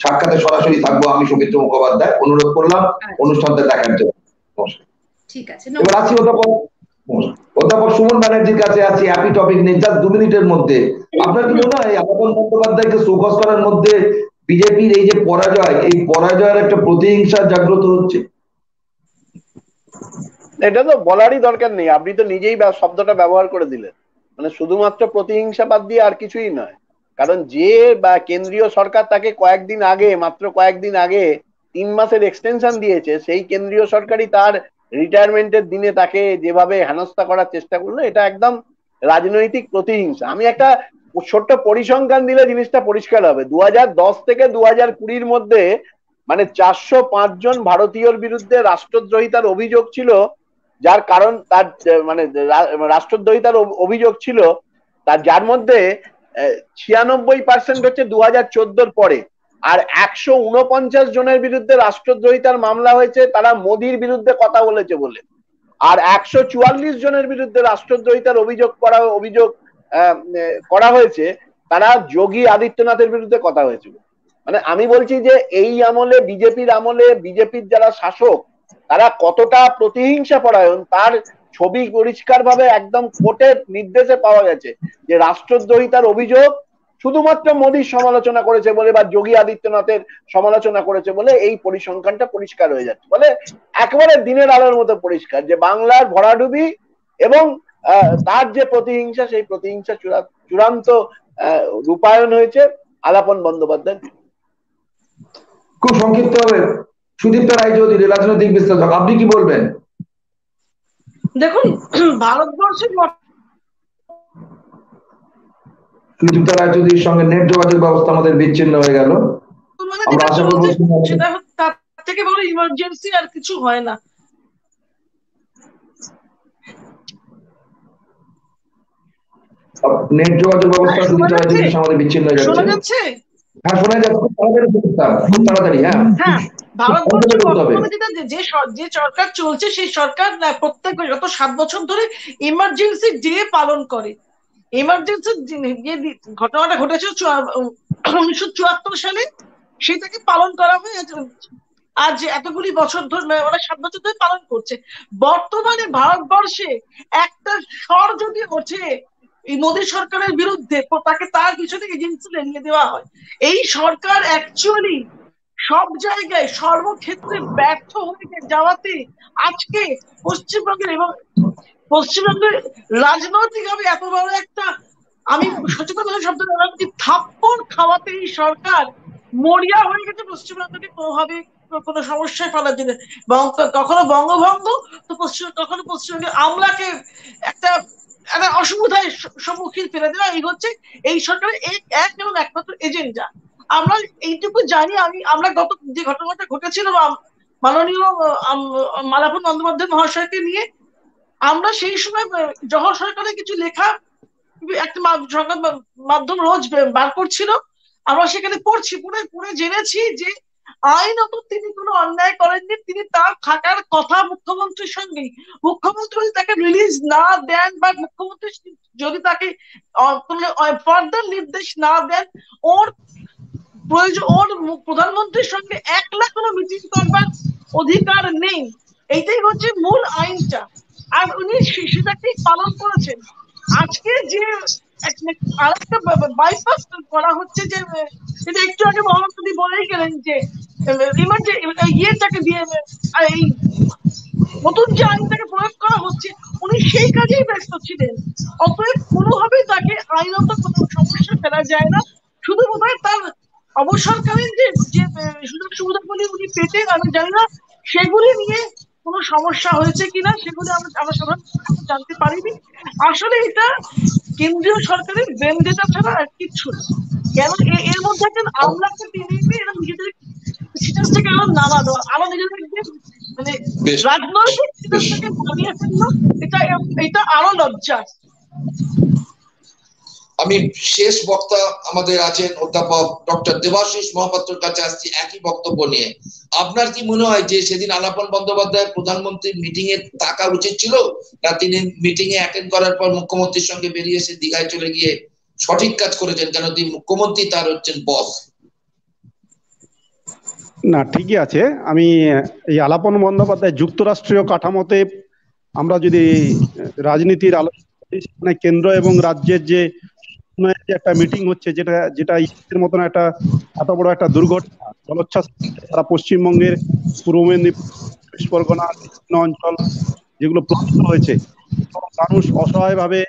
A: সাক্ষাতে সরাসরি থাকবো আমি সৌমিত্র মুখোপাধ্যায়। অনুরোধ করলাম অনুষ্ঠানটা দেখার জন্য।
C: ঠিক আছে,
A: এবার আছি অধ্যাপক সুমন ব্যানার্জির কাছে আছি হ্যাপি টপিক নিয়ে, জাস্ট 2 মিনিটের মধ্যে। আপনার কি মনে হয় আলাপন বন্দ্যোপাধ্যায়কে শোকজ করার মধ্যে বিজেপির এই যে পরাজয়, এই পরাজয়ের একটা প্রতিহিংসা জাগ্রত হচ্ছে?
B: এটা তো বলারই দরকার নেই, আপনি তো নিজেই শব্দটা ব্যবহার করে দিলেন। মানে শুধুমাত্র প্রতিহিংসা বাদ দিয়ে আর কিছুই নয়। কারণ যে বা কেন্দ্রীয় সরকার তাকে মাত্র কয়েকদিন আগে 3 মাসের এক্সটেনশন দিয়েছে, সেই কেন্দ্রীয় সরকারই তার রিটায়ারমেন্টের দিনে তাকে যেভাবে হেনস্থা করার চেষ্টা করলো, এটা একদম রাজনৈতিক প্রতিহিংসা। আমি একটা ছোট্ট পরিসংখ্যান দিলে জিনিসটা পরিষ্কার হবে। 2010 থেকে 2020 মধ্যে মানে 405 জন ভারতীয়র বিরুদ্ধে রাষ্ট্রদ্রোহিতার অভিযোগ ছিল, যার কারণ তার মানে রাষ্ট্রদ্রোহিতার অভিযোগ ছিল তার, যার মধ্যে 96% হচ্ছে 2014 পরে, আর 149 জনের বিরুদ্ধে রাষ্ট্রদ্রোহিতার মামলা হয়েছে তারা মোদির বিরুদ্ধে কথা বলেছে বলে, আর 144 জনের বিরুদ্ধে রাষ্ট্রদ্রোহিতার অভিযোগ করা হয়েছে তারা যোগী আদিত্যনাথের বিরুদ্ধে কথা হয়েছিল। মানে আমি বলছি যে এই আমলে, বিজেপির যারা শাসক তারা কতটা প্রতিহিংসা পরায়ণ তার ছবি পরিষ্কার ভাবে একদম কোর্টের নির্দেশে পাওয়া গেছে, যে রাষ্ট্রদ্রোহিতার অভিযোগ শুধুমাত্র মোদীর সমালোচনা করেছে বলে বা যোগী আদিত্যনাথের সমালোচনা করেছে বলে এই পরিসংখ্যানটা পরিষ্কার হয়ে যাচ্ছে। বলে একেবারে দিনের আলোর মতো পরিষ্কার যে বাংলার ভরাডুবি এবং তার যে প্রতিহিংসা, সেই প্রতিহিংসা চূড়ান্ত রূপায়ণ হয়েছে আলাপন বন্দ্যোপাধ্যায়।
A: খুব সংক্ষিপ্ত হবে, সুদীপ্ত রায়চৌধুরী, রাজনৈতিক বিশ্লেষক, আপনি কি বলবেন?
D: দেখুন, ভারতবর্ষের
A: সুদীপ্ত রায়চৌধুরীর সঙ্গে নেট যোগাযোগ ব্যবস্থা আমাদের বিচ্ছিন্ন হয়ে গেল। আমরা আশা করব
D: সেটা তার থেকে বড় ইমার্জেন্সি আর কিছু হয় না।
A: নেট যোগাযোগ ব্যবস্থা সুদীপ্ত রায়চৌধুরীর সঙ্গে বিচ্ছিন্ন হয়ে
D: শোনা যাচ্ছে?
A: হ্যাঁ, শোনা যাচ্ছে, খুব তাড়াতাড়ি। হ্যাঁ,
D: ভারতবর্ষের যে সরকার চলছে সেই সরকার প্রত্যেক গত 7 বছর ধরে ইমার্জেন্সি ডে পালন করে। ইমার্জেন্সি যে ঘটনাটা ঘটেছে 1974 সালে, সেটাকে পালন করা হয় আজ এতগুলি বছর ধরে, ওরা 7 বছর ধরে পালন করছে। বর্তমানে ভারতবর্ষে একটা স্বর যদি ওঠে এই মোদী সরকারের বিরুদ্ধে, তাকে তার পিছনে এজেন্সি নিয়ে দেওয়া হয়। এই সরকার অ্যাকচুয়ালি সব জায়গায় সর্বক্ষেত্রে ব্যর্থ হয়ে যাওয়াতে আজকে পশ্চিমবঙ্গের রাজনৈতিকভাবে এত বড় একটা, আমি সচেতন শব্দ থাপ্পড় খাওয়াতে এই সরকার মরিয়া হয়ে গেছে পশ্চিমবঙ্গকে কোনোভাবে কোনো সমস্যায় ফেলার জন্য। কখনো বঙ্গভঙ্গ তো কখনো পশ্চিমবঙ্গের আমলাকে একটা অসুবিধায় সম্মুখীন ফেলে দেওয়া, এই হচ্ছে এই সরকারের এক এবং একমাত্র এজেন্ডা। আমরা এইটুকু জানি, আমরা গত যে ঘটনাটা ঘটেছিল মাননীয় আলাপন বন্দ্যোপাধ্যায় মহাশয়কে নিয়ে, আমরা সেই সময় জহর সরকারের কিছু লেখা একটা সংবাদ মাধ্যম রোজ বার করছিল, আমরা সেখানে পড়ে জেনেছি যে আইনত তিনি কোনো অন্যায় করেননি। তিনি তার থাকার কথা মুখ্যমন্ত্রীর সঙ্গেই, মুখ্যমন্ত্রী যদি তাকে রিলিজ না দেন বা মুখ্যমন্ত্রী যদি তাকে ফার্দার নির্দেশ না দেন, ওর প্রধানমন্ত্রীর সঙ্গে একলা কোনো মিটিং করবার অধিকার নেই। এইটাই হচ্ছে মূল আইনটা, আর উনি সেটাকেই পালন করেছেন। আজকে যে আরেকটা বাইপাস করা হচ্ছে, যে যেটা একটু আগে মহানন্দী বলেই গেলেন, যে ইয়েটাকে দিয়ে এই নতুন যে আইনটাকে প্রয়োগ করা হচ্ছে, উনি সেই কাজেই ব্যস্ত ছিলেন। অতএব কোনোভাবেই তাকে আইনত কোনো সমস্যা ফেলা যায় না। শুধু বোধহয় তার অবসরকালীন যে সুযোগ সুবিধাগুলি উনি পেতেন, আমি জানি না সেগুলি নিয়ে কোনো সমস্যা হয়েছে কিনা, সেগুলি আমরা সাধারণত জানতে পারিনি। আসলে এটা কেন্দ্রীয় সরকারের ভেন্ডেটা ছাড়া আর কিচ্ছু না। কেন এর মধ্যে একজন আমলাকে টেনে এনে এরা নিজেদের সিস্টেম থেকে আরো নামা দেওয়া, আরো নিজেদেরকে মানে রাজনৈতিক সিস্টেম থেকে নামিয়ে ফেললো, এটা আরো লজ্জা।
A: আমি শেষ বক্তা আমাদের আছেন অধ্যাপক ডক্টর দেবাশিস মহাপাত্রর কাছে আসছি একই বক্তব্য নিয়ে। আপনার কি মনে হয় যে সেদিন আলাপন বন্দ্যোপাধ্যায় প্রধানমন্ত্রীর মিটিং এ থাকা উচিত ছিল, না তিনি মিটিং এ অ্যাটেন্ড করার পর মুখ্যমন্ত্রীর সঙ্গে বেরিয়ে এসে দীঘায় চলে গিয়ে সঠিক কাজ করেছেন, কেন তিনি মুখ্যমন্ত্রী তার হচ্ছেন বস?
E: না, ঠিকই আছে। আমি এই আলাপন বন্দ্যোপাধ্যায় যুক্তরাষ্ট্রীয় কাঠামোতে আমরা যদি রাজনীতির আলোচনা, কেন্দ্র এবং রাজ্যের যে একটা মিটিং হচ্ছে, যেটা ইসের মতন একটা এত বড় একটা দুর্ঘটনা, জলোচ্ছ্বাস সারা পশ্চিমবঙ্গের পূর্ব মেদিনীপুর, চব্বিশ পরগনা বিভিন্ন অঞ্চল যেগুলো প্লাবিত হয়েছে, মানুষ অসহায় ভাবে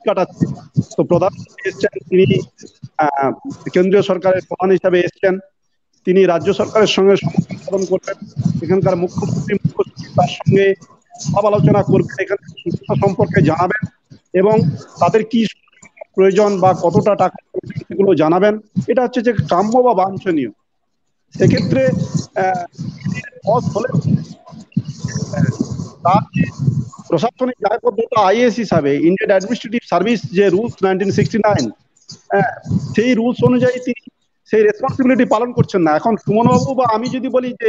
E: কাটাচ্ছে। তো প্রধানমন্ত্রী এসছেন, তিনি কেন্দ্রীয় সরকারের প্রধান হিসাবে এসছেন, তিনি রাজ্য সরকারের সঙ্গে সমন্বয় সাধন করবেন, এখানকার মুখ্যমন্ত্রী তার সঙ্গে সব আলোচনা করবেন, এখানে সুবিধা সম্পর্কে জানাবেন এবং তাদের কি প্রয়োজন বা কতটা টাকা সেগুলো জানাবেন। এটা হচ্ছে যে কাম্য বা বাঞ্ছনীয়। সেক্ষেত্রে তার প্রশাসনিক দায়বদ্ধতা আইএস হিসাবে, ইন্ডিয়ান অ্যাডমিনিস্ট্রেটিভ সার্ভিস যে রুলস 1969, সেই রুলস অনুযায়ী তিনি সেই রেসপন্সিবিলিটি পালন করছেন না। এখন সুমনবাবু বা আমি যদি বলি যে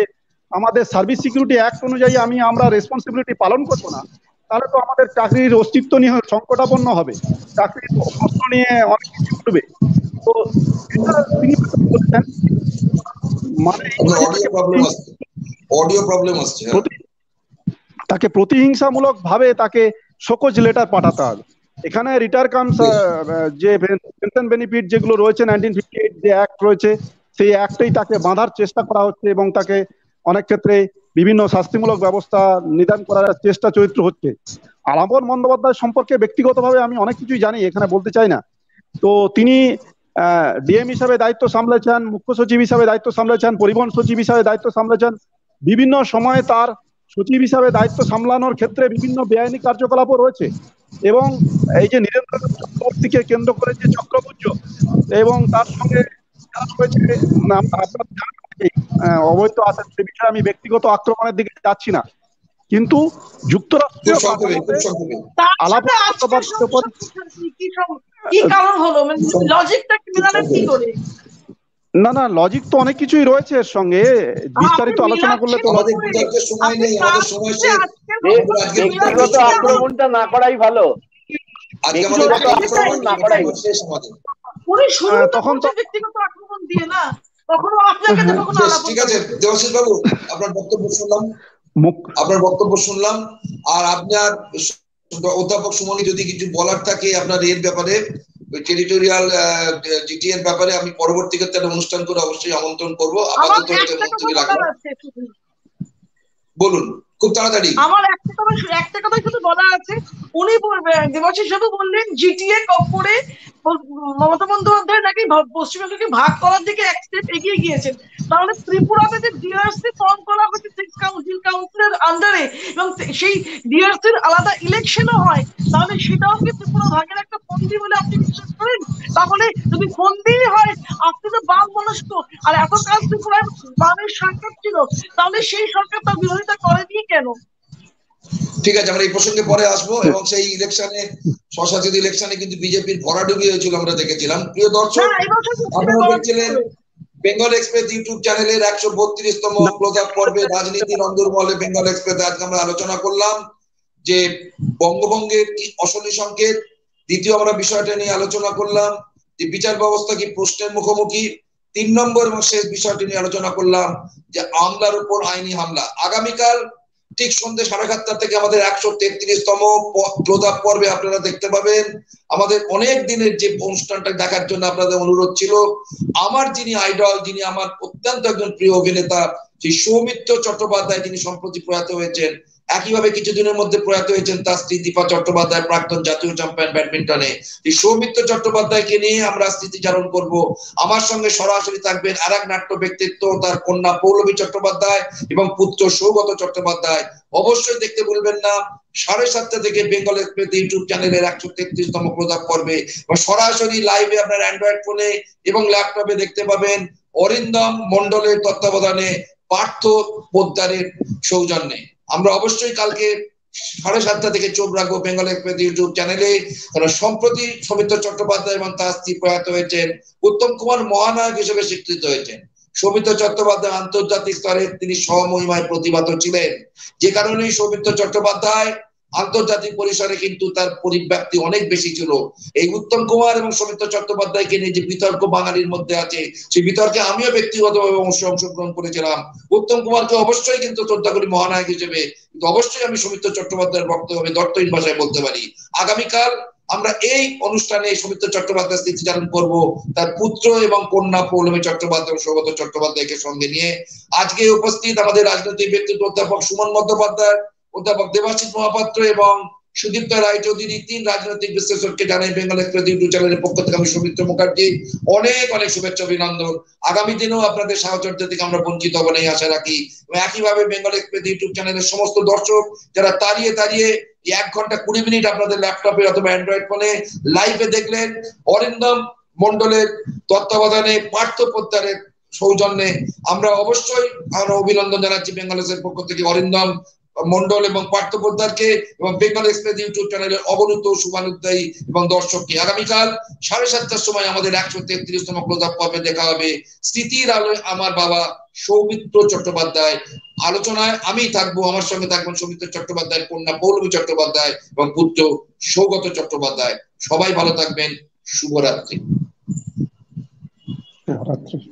E: আমাদের সার্ভিস সিকিউরিটি অ্যাক্ট অনুযায়ী আমরা রেসপন্সিবিলিটি পালন করবো না, তাহলে তো আমাদের চাকরির অস্তিত্ব নিয়ে সংকটাপন্ন হবে, চাকরির প্রশ্ন নিয়ে অনেক কিছু উঠবে। তো তিনি বলছেন মানে তাকে প্রতিহিংসামূলক ভাবে তাকে শোকজ লেটার পাঠাতে হবে। এখানে রিটায়ার কামস যে পেনশন বেনিফিট যেগুলো রয়েছে 1958 যে অ্যাক্ট রয়েছে, সেই অ্যাক্টেই তাকে বাঁধার চেষ্টা করা হচ্ছে এবং তাকে অনেক ক্ষেত্রে বিভিন্ন শাস্তিমূলক ব্যবস্থা নিদান করার চেষ্টা চরিত্র হচ্ছে। আলাপন বন্দ্যোপাধ্যায় সম্পর্কে ব্যক্তিগতভাবে আমি অনেক কিছুই জানি, এখানে বলতে চাই না। তো তিনি ডিএম হিসাবে দায়িত্ব সামলেছেন, মুখ্য সচিব হিসাবে দায়িত্ব সামলেছেন, পরিবহন সচিব হিসাবে দায়িত্ব সামলেছেন। বিভিন্ন সময়ে তার সচিব হিসাবে দায়িত্ব সামলানোর ক্ষেত্রে বিভিন্ন বেআইনি কার্যকলাপও রয়েছে এবং এই যে নীরেন্দ্র চক্রবর্তীকে কেন্দ্র করে যে চক্রপুঞ্জ এবং তার সঙ্গে অবৈধ আছে, সে বিষয়ে আমি ব্যক্তিগত আক্রমণের দিকে যাচ্ছি না, কিন্তু যুক্তরাষ্ট্রীয় না লজিক তো অনেক কিছুই রয়েছে এর সঙ্গে, বিস্তারিত আলোচনা করলে তো
B: ব্যক্তিগত আক্রমণটা না করাই ভালো।
D: তখন তো ব্যক্তিগত আক্রমণ দিয়ে না, তখন আপনাকে
A: ঠিক আছে দেবাশিস বাবু, আপনার বক্তব্য শুনলাম। আর আপনার অধ্যাপক সুমনি যদি কিছু বলার থাকে আপনার এর ব্যাপারে, টেরিটোরিয়াল জিটি এর ব্যাপারে, আমি পরবর্তী ক্ষেত্রে অনুষ্ঠান করে অবশ্যই আমন্ত্রণ করবো। আপাতত বলুন খুব তাড়াতাড়ি।
D: আমার একটা কথা শুধু বলা আছে, উনি দেবাশিস বাবু বললেন জিটিএ করে মমতা বন্দ্যোপাধ্যায় নাকি পশ্চিমবঙ্গকে ভাগ করার দিকে এক স্টেপ এগিয়ে গিয়েছেন। তাহলে ত্রিপুরাতে যে ডিআরসি ফর্ম করা হয়েছে কাউন্সিলের আন্ডারে এবং সেই ডিআরসির আলাদা ইলেকশনও হয়, তাহলে সেটাও কি ত্রিপুরা ভাগের একটা ফন্দি বলে আপনি বিশ্বাস করেন? তাহলে যদি ফন্দি হয়, আপনি তো বাম মনস্ক, আর এতকাল ত্রিপুরায় বামের সরকার ছিল, তাহলে সেই সরকার তার বিরোধিতা করেনি কেন?
A: ঠিক আছে, আমরা এই প্রসঙ্গে পরে আসবো। এবং সেই ইলেকশনে, স্বশাসিত ইলেকশনে কিন্তু বিজেপির ভরাডুবি হয়েছিল, আমরা দেখেছিলাম। প্রিয় দর্শক, আপনারা দেখছিলেন বেঙ্গল এক্সপ্রেস ইউটিউব চ্যানেলের 132তম ক্লোজ আপ পর্বে রাজনীতির অন্দরমহলে বেঙ্গল এক্সপ্রেস। আজকে আমরা আলোচনা করলাম যে বঙ্গভঙ্গের কি অশনি সংকেত, দ্বিতীয় আমরা বিষয়টা নিয়ে আলোচনা করলাম যে বিচার ব্যবস্থা কি প্রশ্নের মুখোমুখি, 3 নম্বর এবং শেষ বিষয়টি নিয়ে আলোচনা করলাম যে আমলার উপর আইনি হামলা। আগামীকাল
F: ঠিক সন্ধ্যে 7:30 থেকে আমাদের 133তম ক্লোজ আপ পর্বে আপনারা দেখতে পাবেন। আমাদের অনেক দিনের যে অনুষ্ঠানটা দেখার জন্য আপনাদের অনুরোধ ছিল। আমার যিনি আইডল, যিনি আমার অত্যন্ত একজন প্রিয় অভিনেতা, সেই সৌমিত্র চট্টোপাধ্যায়, যিনি সম্প্রতি প্রয়াত হয়েছেন। একইভাবে কিছুদিনের মধ্যে প্রয়াত হয়েছেন তার স্ত্রী দীপা চট্টোপাধ্যায়, প্রাক্তন জাতীয় চ্যাম্পিয়ন ব্যাডমিন্টনে। এই সৌমিত্র চট্টোপাধ্যায়কে নিয়ে আমরা স্মৃতিচারণ করব। আমার সঙ্গে সরাসরি থাকবেন আরেক নাট্য ব্যক্তিত্ব, তার কন্যা পৌলমী চট্টোপাধ্যায় এবং পুত্র সৌগত চট্টোপাধ্যায়। অবশ্যই দেখতে ভুলবেন না 7:30 থেকে বেঙ্গল এক্সপ্রেস ইউটিউব চ্যানেলের 133তম ক্লোজ আপ পর্বে সরাসরি লাইভে আপনার অ্যান্ড্রয়েড ফোনে এবং ল্যাপটপে দেখতে পাবেন অরিন্দম মন্ডলের তত্ত্বাবধানে পার্থ পোদ্দারের সৌজন্যে। আমরা অবশ্যই কালকে 7:30 থেকে চোখ রাখবো বেঙ্গল এক্সপ্রেস ইউটিউব চ্যানেলে। কারণ সম্প্রতি সৌমিত্র চট্টোপাধ্যায় এবং তার স্ত্রী প্রয়াত হয়েছেন, উত্তম কুমার মহানায়ক হিসেবে স্বীকৃত হয়েছেন। সৌমিত্র চট্টোপাধ্যায় আন্তর্জাতিক স্তরে তিনি স্বমহিমায় প্রতিভাত ছিলেন, যে কারণেই সৌমিত্র চট্টোপাধ্যায় আন্তর্জাতিক পরিসরে কিন্তু তার পরিব্যাপ্তি অনেক বেশি ছিল। এই উত্তম কুমার এবং সৌমিত্র চট্টোপাধ্যায়কে নিয়ে যে বিতর্ক বাঙালির মধ্যে আছে, সেই বিতর্কে আমিও ব্যক্তিগতভাবে অংশগ্রহণ করেছিলাম। উত্তম কুমারকে অবশ্যই কিন্তু শ্রদ্ধা করি মহানায়ক হিসেবে, কিন্তু অবশ্যই আমি সৌমিত্র চট্টোপাধ্যায়ের বক্তব্য আমি দর্থহীন ভাষায় বলতে পারি। আগামীকাল আমরা এই অনুষ্ঠানে সৌমিত্র চট্টোপাধ্যায় স্মৃতিচারণ করব তার পুত্র এবং কন্যা পৌলমী চট্টোপাধ্যায় ও সৌগত চট্টোপাধ্যায়কে সঙ্গে নিয়ে। আজকে উপস্থিত আমাদের রাজনৈতিক ব্যক্তিত্ব অধ্যাপক সুমন বন্দ্যোপাধ্যায়, অধ্যাপক দেবাশিস মহাপাত্র এবং সুদীপ্ত রায়চৌধুরী, 3 রাজনৈতিক বিশ্লেষককে জানাই বেঙ্গল এক্সপ্রেস ইউটিউব চ্যানেলের পক্ষ থেকে আমি সৌমিত্র মুখার্জি অনেক অনেক শুভেচ্ছা অভিনন্দন। আগামী দিনেও আপনাদের সাহচর্য থেকে আমরা বঞ্চিত হব না এই আশা রাখি। এবং একইভাবে বেঙ্গল এক্সপ্রেস ইউটিউব চ্যানেলের সমস্ত দর্শক যারা দাঁড়িয়ে 1 ঘন্টা 20 মিনিট আপনাদের ল্যাপটপে অথবা অ্যান্ড্রয়েড ফোনে লাইভে দেখলেন অরিন্দম মন্ডলের তত্ত্বাবধানে পার্থ পোদ্দারের সৌজন্যে, আমরা অবশ্যই আমরা অভিনন্দন জানাচ্ছি বেঙ্গলের পক্ষ থেকে অরিন্দম মন্ডল এবং পার্থ পোদ্দারকে এবং বেঙ্গল এক্সপ্রেস ইউটিউব চ্যানেলের অবনীত শুভানুধ্যায়ী এবং দর্শককে। আগামীকাল 7:30টার সময় আমাদের 133তম ক্লোজ আপ পর্বে দেখা হবে স্মৃতির আলোয় আমার বাবা সৌমিত্র চট্টোপাধ্যায়। আলোচনায় আমি থাকবো, আমার সঙ্গে থাকবেন সৌমিত্র চট্টোপাধ্যায়ের কন্যা পৌলমী চট্টোপাধ্যায় এবং পুত্র সৌগত চট্টোপাধ্যায়। সবাই ভালো থাকবেন, শুভরাত্রি।